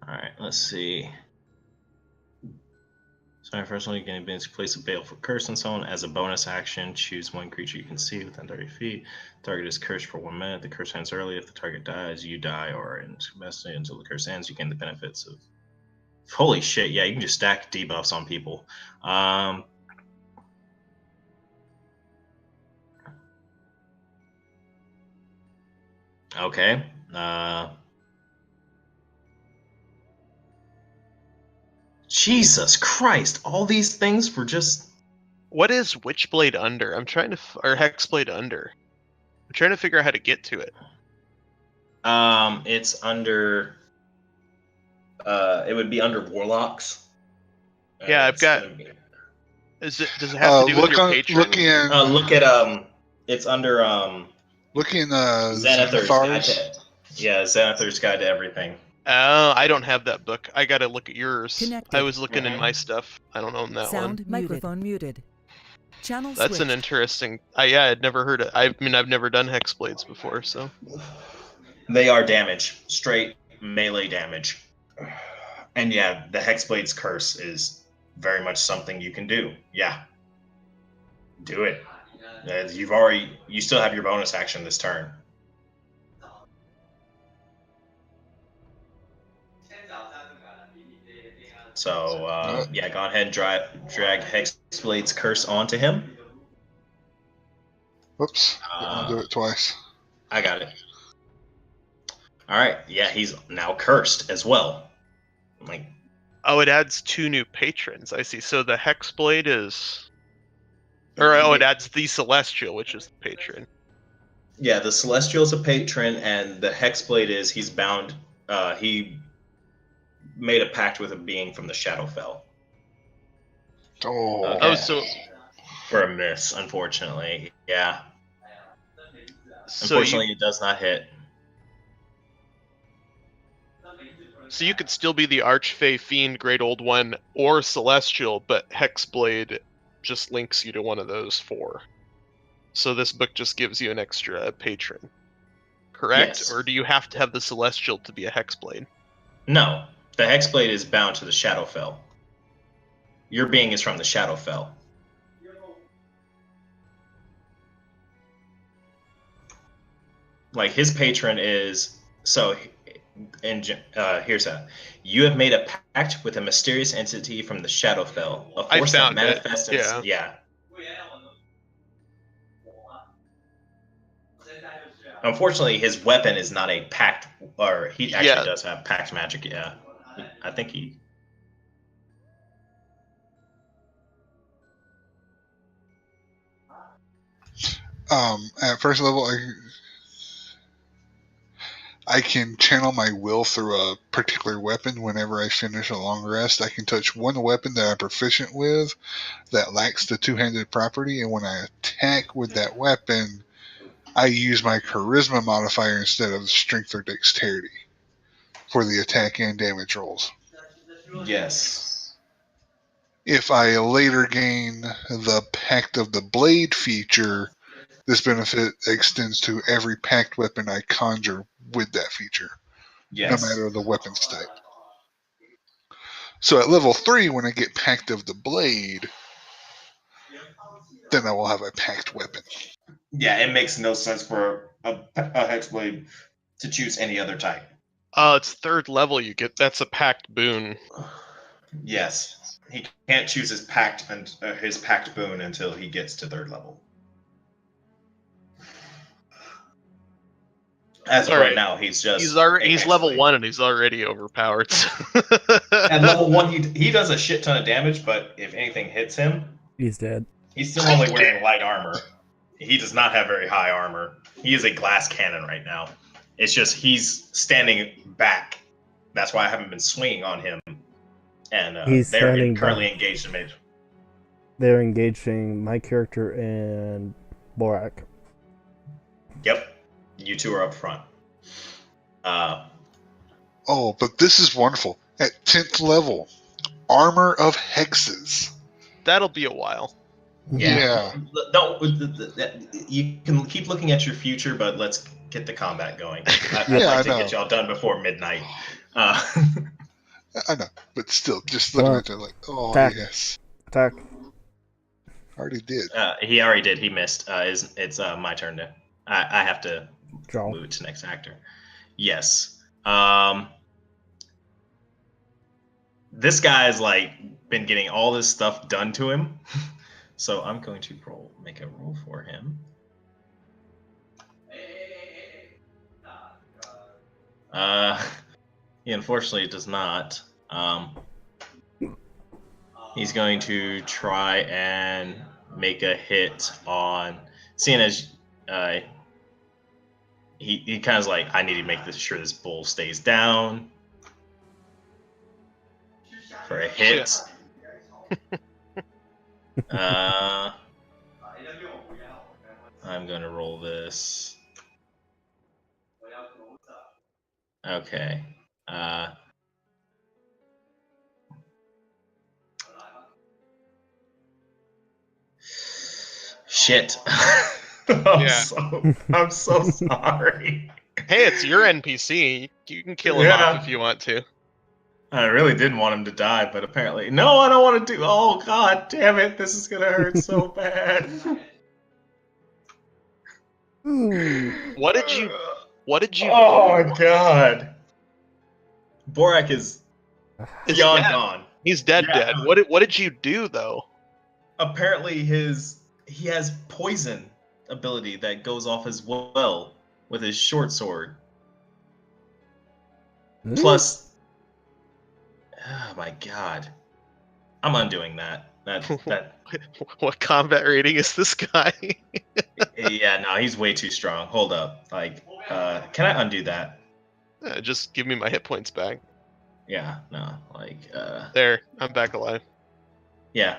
All right, let's see. So firstly, you can place a baleful curse and so on. As a bonus action, choose one creature you can see within 30 feet. Target is cursed for 1 minute. The curse ends early. If the target dies, you die, or incapacitated until the curse ends. You gain the benefits of. Holy shit! Yeah, you can just stack debuffs on people. Okay. Jesus Christ! All these things were just. What is Witchblade under? I'm trying to, or Hexblade under. I'm trying to figure out how to get to it. It's under. It would be under Warlocks. Yeah, I've got. Does it have to do with your patron? Look at it's under Look in Xanathar's Guide to, Xanathar's Guide to Everything. Oh, I don't have that book. I gotta look at yours. Connected. I was looking in my stuff. I don't own that Sound one. microphone muted. Channel That's an switched. interesting. I'd never heard it. I mean, I've never done Hexblades before, so. They are damage, straight melee damage. And yeah, the Hexblade's curse is very much something you can do. Yeah. Do it. You still have your bonus action this turn. So, yeah, go ahead and drag Hexblade's curse onto him. Whoops. I'll do it twice. I got it. Alright, yeah, he's now cursed as well. Oh, it adds 2 new patrons. I see. So the Hexblade is Or it adds the Celestial, which is the patron. Yeah, the Celestial's a patron, and the Hexblade is he's bound. He made a pact with a being from the Shadowfell. Oh, Okay. So For a miss, unfortunately. Yeah. so Unfortunately, it does not hit. you could still be the Archfey Fiend, Great Old One, or Celestial, but Hexblade just links you to one of those 4. So this book just gives you an extra patron. Correct? Yes. Or do you have to have the Celestial to be a Hexblade? No, the Hexblade is bound to the Shadowfell. Your being is from the Shadowfell. Like his patron is so. And here's how you have made a pact with a mysterious entity from the Shadowfell, a I force that found it. manifests. Yeah. Unfortunately, his weapon is not a pact, or he actually Yeah. does have pact magic. Yeah, I think he. At first level, I can channel my will through a particular weapon whenever I finish a long rest. I can touch one weapon that I'm proficient with that lacks the two-handed property, and when I attack with that weapon, I use my charisma modifier instead of strength or dexterity for the attack and damage rolls. Yes. If I later gain the Pact of the Blade feature, this benefit extends to every packed weapon I conjure with that feature, Yes. no matter the weapon's type. So at level 3, when I get Pact of the Blade, then I will have a packed weapon. Yeah, it makes no sense for a Hexblade to choose any other type. It's 3rd level you get. That's a packed boon. Yes. He can't choose his pact boon until he gets to 3rd level. As of right now, he's just he's level 1 and he's already overpowered. At level 1, he does a shit ton of damage, but if anything hits him, He's dead. he's still only wearing light armor. He does not have very high armor. He is a glass cannon right now. It's just he's standing back. That's why I haven't been swinging on him. And He's they're standing currently back. engaged in mid. They're engaging my character and Borak. Yep. You two are up front. Oh, but this is wonderful. At 10th level, Armor of Hexes. That'll be a while. Yeah. Don't. You can keep looking at your future, but let's get the combat going. I'd like to get y'all done before midnight. I know, but still, just looking at it like, oh, attack. yes. Attack. Already did. He already did. He missed. It's my turn to. I have to Draw. move it to next actor. Yes. This guy's like been getting all this stuff done to him, so I'm going to make a roll for him. He unfortunately does not. He's going to try and make a hit on, seeing as he kind of like, I need to make sure this bull stays down for a hit. I'm going to roll this. Okay. Shit. I'm so sorry. Hey, it's your NPC. You can kill him off if you want to. I really didn't want him to die, but apparently... No, I don't want to do... Oh, god damn it. This is going to hurt so bad. What did you Oh, my god. Borak is beyond gone. He's dead. What did you do, though? Apparently he has poison ability that goes off as well with his short sword. Plus, oh my god, I'm undoing that. That. What combat rating is this guy? Yeah, no, he's way too strong. Hold up. Like, can I undo that? Just give me my hit points back. Yeah, no, like, There, I'm back alive. yeah.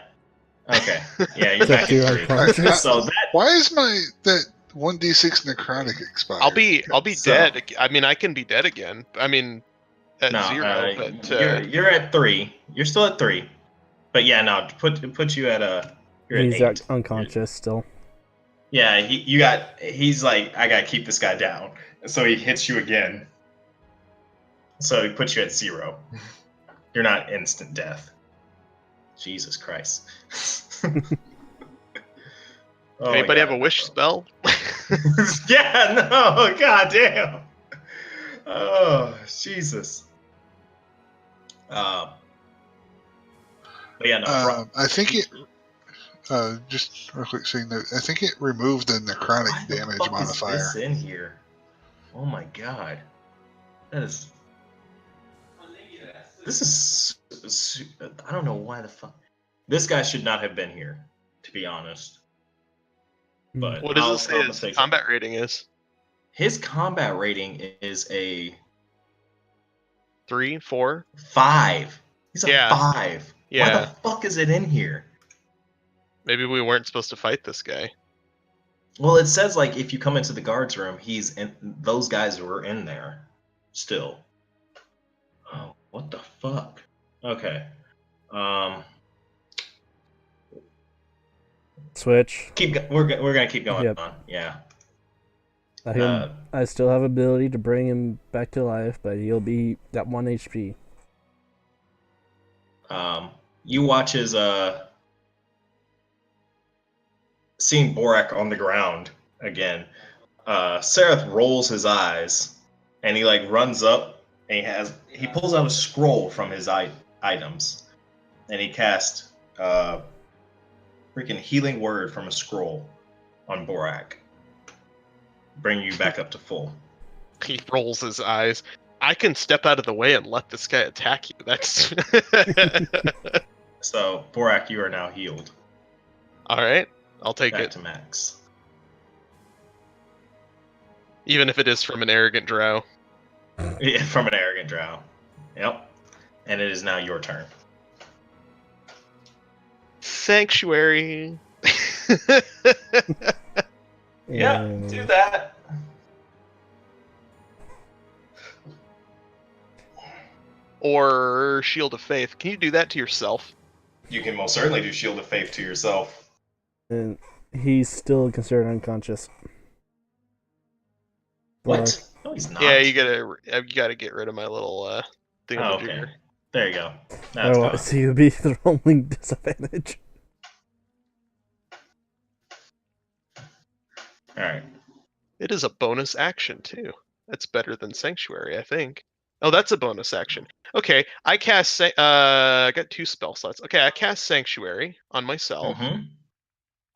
Okay. Yeah, you're Except back you're at 3. unconscious. So that. Why is that 1d6 necrotic expired? I'll be So- dead. I mean, I can be dead again. I mean, at No, 0, but you're at 3. You're still at 3. But yeah, no, put you at you're He's at 8. unconscious still. Yeah, he's like, I gotta keep this guy down. And so he hits you again. So he puts you at 0. You're not instant death. Jesus Christ. Oh my anybody have a God. wish spell? Yeah, no, goddamn. Oh, Jesus. But yeah, no. I think it. Just real quick, saying that I think it removed the necrotic Why the damage fuck modifier. is this in here? Oh my God. That is. This is. I don't know why the fuck. This guy should not have been here, to be honest. But What does I'll it say his mistake combat rating is? His combat rating is a 3, 4? 5. He's a Yeah. 5. Why Yeah. the fuck is it in here? Maybe we weren't supposed to fight this guy. Well, it says like if you come into the guards room, he's in. Those guys were in there, still. Oh, what the fuck? Okay. Switch. We're gonna keep going Yep. on. Yeah. I still have ability to bring him back to life, but he'll be at 1 HP. You watch his seeing Borak on the ground again. Seraph rolls his eyes and he like runs up and he pulls out a scroll from his items and he casts freaking healing word from a scroll on Borak. Bring you back up to full. He rolls his eyes. I can step out of the way and let this guy attack you. That's So Borak, you are now healed. all right. I'll take Back it, to max. even if it is from an arrogant drow. Yeah, from an arrogant drow. Yep. And it is now your turn. Sanctuary. Yeah, do that. Or Shield of Faith. Can you do that to yourself? You can most certainly do Shield of Faith to yourself. And he's still considered unconscious. What? No, he's not. Yeah, you gotta get rid of my little thing. Oh, okay. There you go. That's Otherwise, he would be the rolling disadvantage. All right. It is a bonus action too. That's better than Sanctuary, I think. Oh, that's a bonus action. Okay, I cast. I got 2 spell slots. Okay, I cast Sanctuary on myself, Mm-hmm.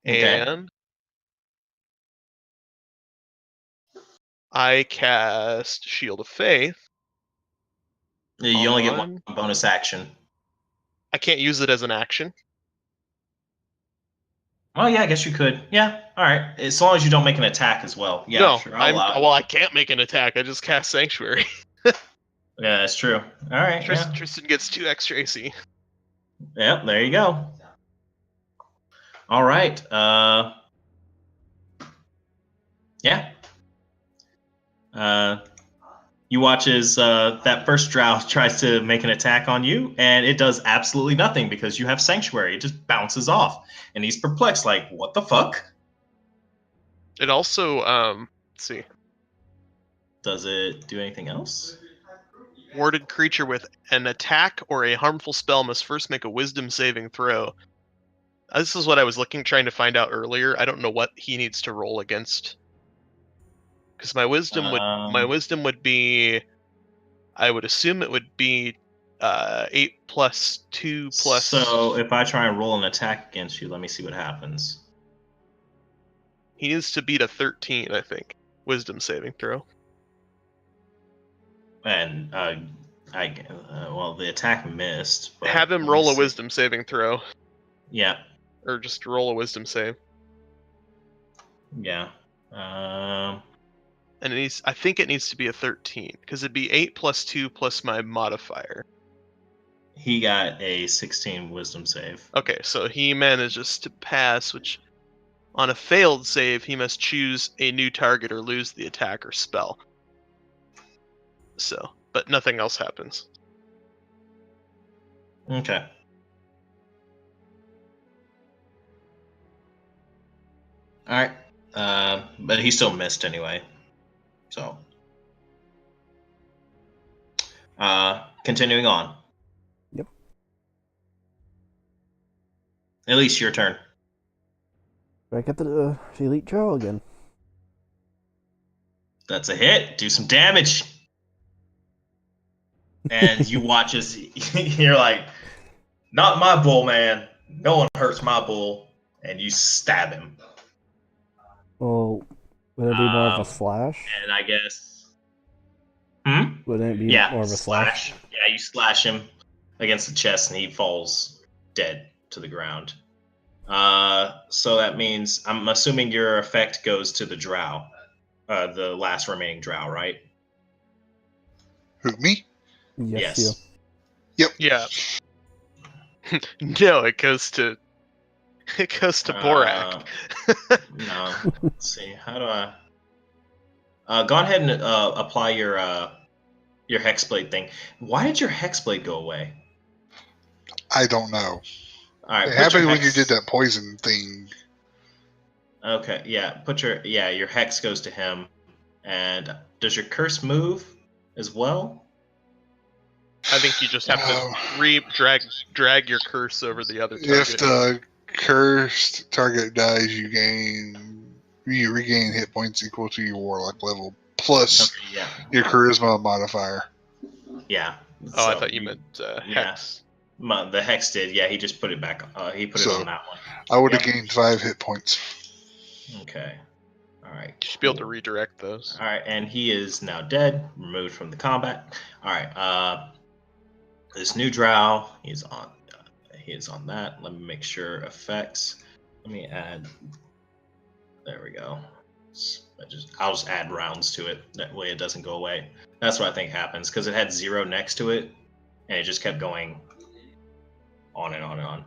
Okay. and I cast Shield of Faith. You only get one bonus action. I can't use it as an action. Oh yeah, I guess you could. Yeah. All right. As long as you don't make an attack as well. Yeah. No, Sure. I'll allow it. well, I can't make an attack. I just cast Sanctuary. Yeah, that's true. All right. Yeah. Tristan gets 2 extra AC. Yep. There you go. All right. Yeah. You watch as that first drow tries to make an attack on you, and it does absolutely nothing because you have Sanctuary. It just bounces off, and he's perplexed, like, what the fuck? It also, let's see. Does it do anything else? Warded creature with an attack or a harmful spell must first make a Wisdom saving throw. This is what I was trying to find out earlier. I don't know what he needs to roll against, because my wisdom would be, I would assume it would be 8 plus 2 plus. So if I try and roll an attack against you, let me see what happens. He needs to beat a 13, I think. Wisdom saving throw. And Well, the attack missed. But Have him let me roll a see. wisdom saving throw, Yeah, or just roll a wisdom save. yeah. And I think it needs to be a 13, because it'd be 8 plus 2 plus my modifier. He got a 16 wisdom save. Okay, so he manages to pass, which on a failed save, he must choose a new target or lose the attack or spell. So, but nothing else happens. Okay. All right. But he still missed anyway. So, continuing on. Yep. At least your turn. Back at the elite trial again. That's a hit. Do some damage. And you watch as you're like, not my bull, man. No one hurts my bull. And you stab him. Well, would it be more of a slash? And I guess. Would it be Yeah, more of a slash? Yeah, you slash him against the chest and he falls dead to the ground. So that means I'm assuming your effect goes to the drow, the last remaining drow, right? Who, me? Yes. Yeah. No, it goes to Borak. No. Let's see. How do I? Go ahead and apply your hexblade thing. Why did your hexblade go away? I don't know. All right. It happened when you did that poison thing. Okay. Yeah. Your hex goes to him. And does your curse move as well? I think you just have to drag your curse over the other target. If the cursed target dies, you regain hit points equal to your warlock level plus your charisma modifier. Yeah. Oh, I thought you meant hex. The hex did. Yeah, he just put it back. He put it on that one. I would have gained 5 hit points. Okay. All right. You should be able to redirect those. All right, and he is now dead, removed from the combat. All right. This new drow, he's on. He is on that. Let me make sure effects. Let me add. There we go. I'll just add rounds to it. That way it doesn't go away. That's what I think happens because it had 0 next to it, and it just kept going on and on and on.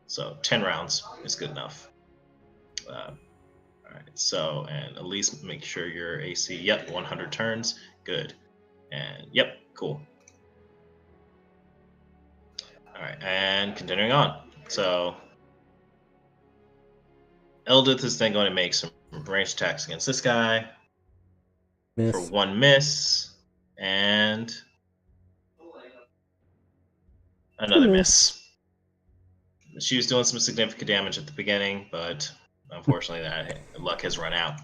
So 10 rounds is good enough. All right. So and at least make sure your AC. Yep, 100 turns. Good. And yep, cool. All right, and continuing on. So Eldith is then going to make some ranged attacks against this guy. Miss. For 1 miss and another miss. She was doing some significant damage at the beginning, but unfortunately that luck has run out.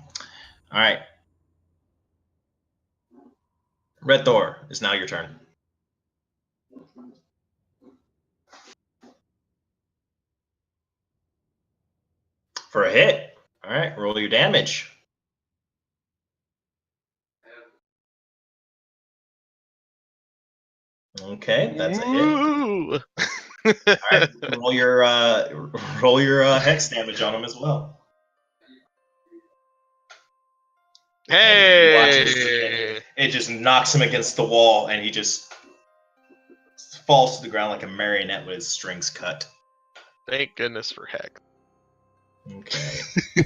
All right. Red Thor, it's now your turn. For a hit. All right, roll your damage. Okay, that's a hit. All right, roll your hex damage on him as well. Hey! It just knocks him against the wall, and he just falls to the ground like a marionette with his strings cut. Thank goodness for hex. Okay.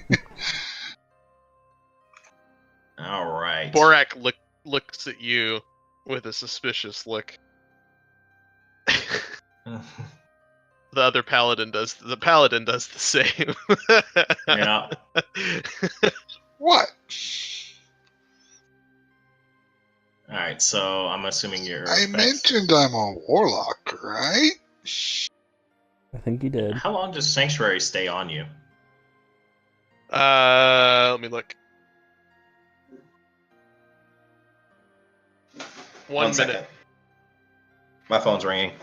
All right. Borak looks at you with a suspicious look. The other paladin does. The paladin does the same. Yeah. What? All right. So I'm assuming you're. I mentioned I'm a warlock, right? I think you did. How long does Sanctuary stay on you? Let me look. 1 minute. Second. My phone's ringing.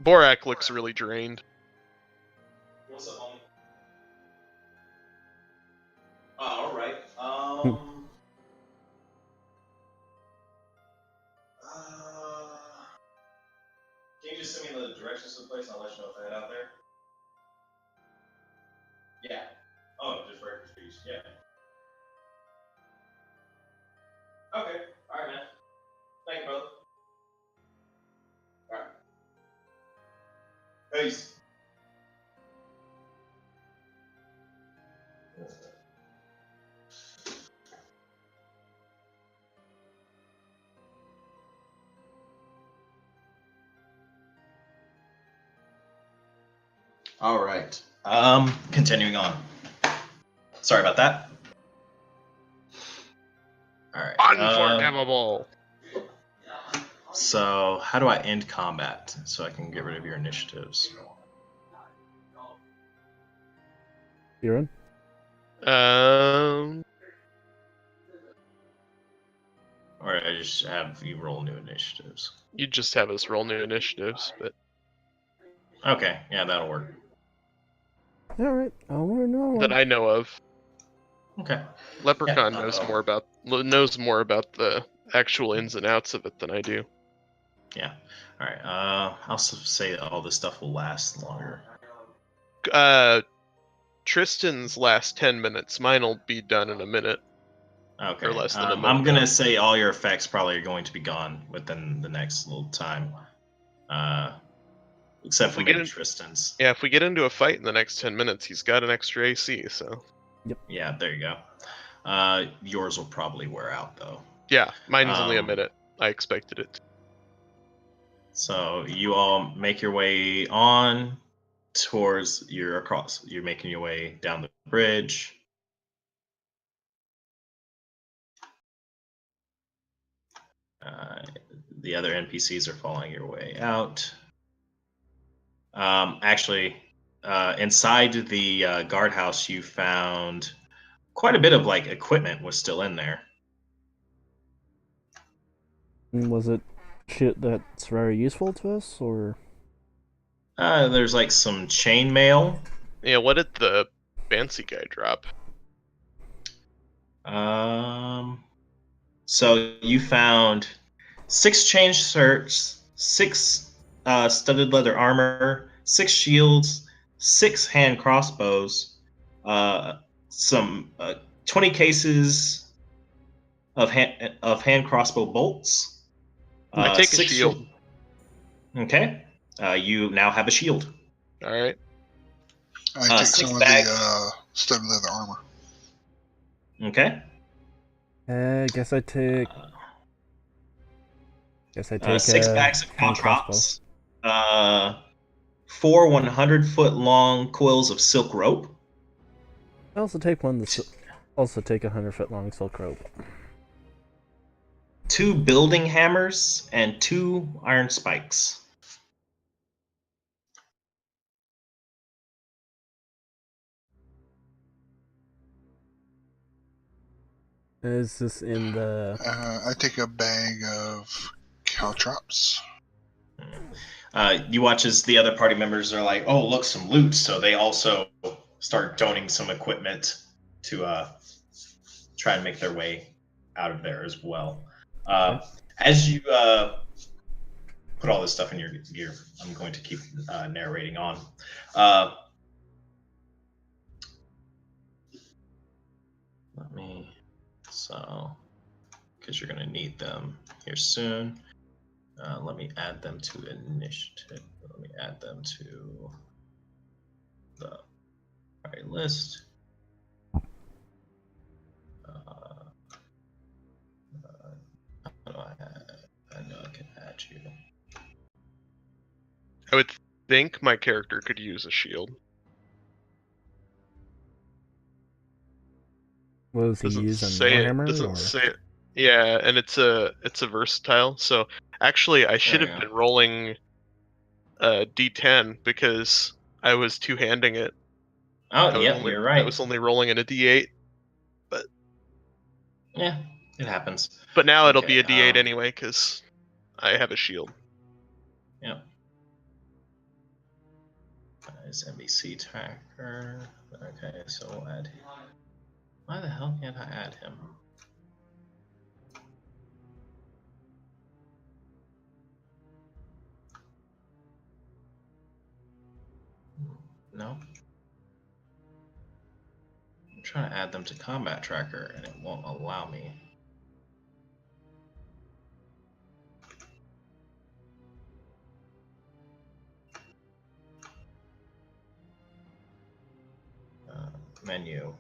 Borak looks really drained. just send me the directions to the place and I'll let you know if I head out there? Yeah. Oh, just breakfast feast. Yeah. Okay. All right, man. Thank you, brother. All right. Peace. All right. Continuing on. Sorry about that. All right. Unforgivable. So, how do I end combat so I can get rid of your initiatives? Kieran? Or I just have you roll new initiatives? You just have us roll new initiatives, but Okay, yeah, that'll work. Alright, I'll learn another one. that I know of. Okay. Leprechaun Yeah, knows more about the actual ins and outs of it than I do. Yeah. All right. I'll say that all this stuff will last longer. Tristan's last 10 minutes. Mine'll be done in a minute. Okay. Or less than a minute. I'm gonna say all your effects probably are going to be gone within the next little time. Except for maybe Tristan's. Yeah, if we get into a fight in the next 10 minutes, he's got an extra AC, so. Yeah, there you go. Yours will probably wear out though. Yeah, mine's only a minute. I expected it. So you all make your way on towards you're making your way down the bridge. The other NPCs are following your way out. Actually, inside the guardhouse, you found quite a bit of like equipment was still in there. Was it shit that's very useful to us, or? There's like some chainmail. Yeah, what did the fancy guy drop? So you found 6 chain shirts, 6 studded leather armor, 6 shields, 6 hand crossbows, some 20 cases of hand crossbow bolts. I take a shield. Okay. You now have a shield. All right. I take 6 some of bags. the studded leather armor. Okay. I guess I take. 6 bags of hand caltrops. 4 100-foot long coils of silk rope. I also take also take a 100-foot long silk rope. 2 building hammers and 2 iron spikes. Is this in the? I take a bag of caltrops. You watch as the other party members are like, "Oh, look, some loot!" So they also start donating some equipment to try and make their way out of there as well. As you put all this stuff in your gear, I'm going to keep narrating on. Because you're going to need them here soon. Let me add them to initiative. Let me add them to the party list. How do I know I can add you. I would think my character could use a shield. What does he use on Warhammer? Doesn't say it. Yeah, and it's a versatile. So actually, I should have been rolling D10 because I was two-handing it. Oh, yeah, you're right. I was only rolling in a D8, but yeah, it happens. But now it'll be a D8 anyway because I have a shield. Yep. Is NBC tracker. Okay, so we'll add him. Why the hell can't I add him? now? I'm trying to add them to Combat Tracker, and it won't allow me. Menu.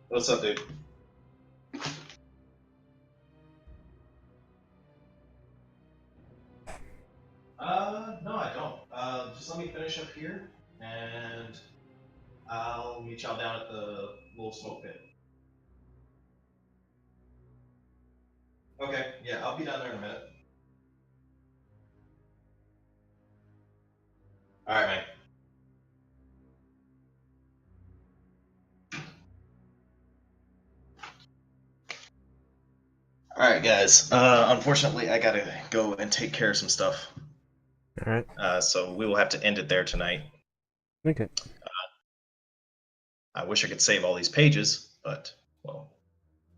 What's up, dude? No, I don't. Just let me finish up here, and I'll meet y'all down at the little smoke pit. Okay, yeah, I'll be down there in a minute. Alright, man. Alright, guys. Unfortunately, I gotta go and take care of some stuff. Alright. So we will have to end it there tonight. Okay. I wish I could save all these pages, but, well,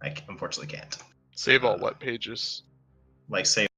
I unfortunately can't. Save all what pages? Like, save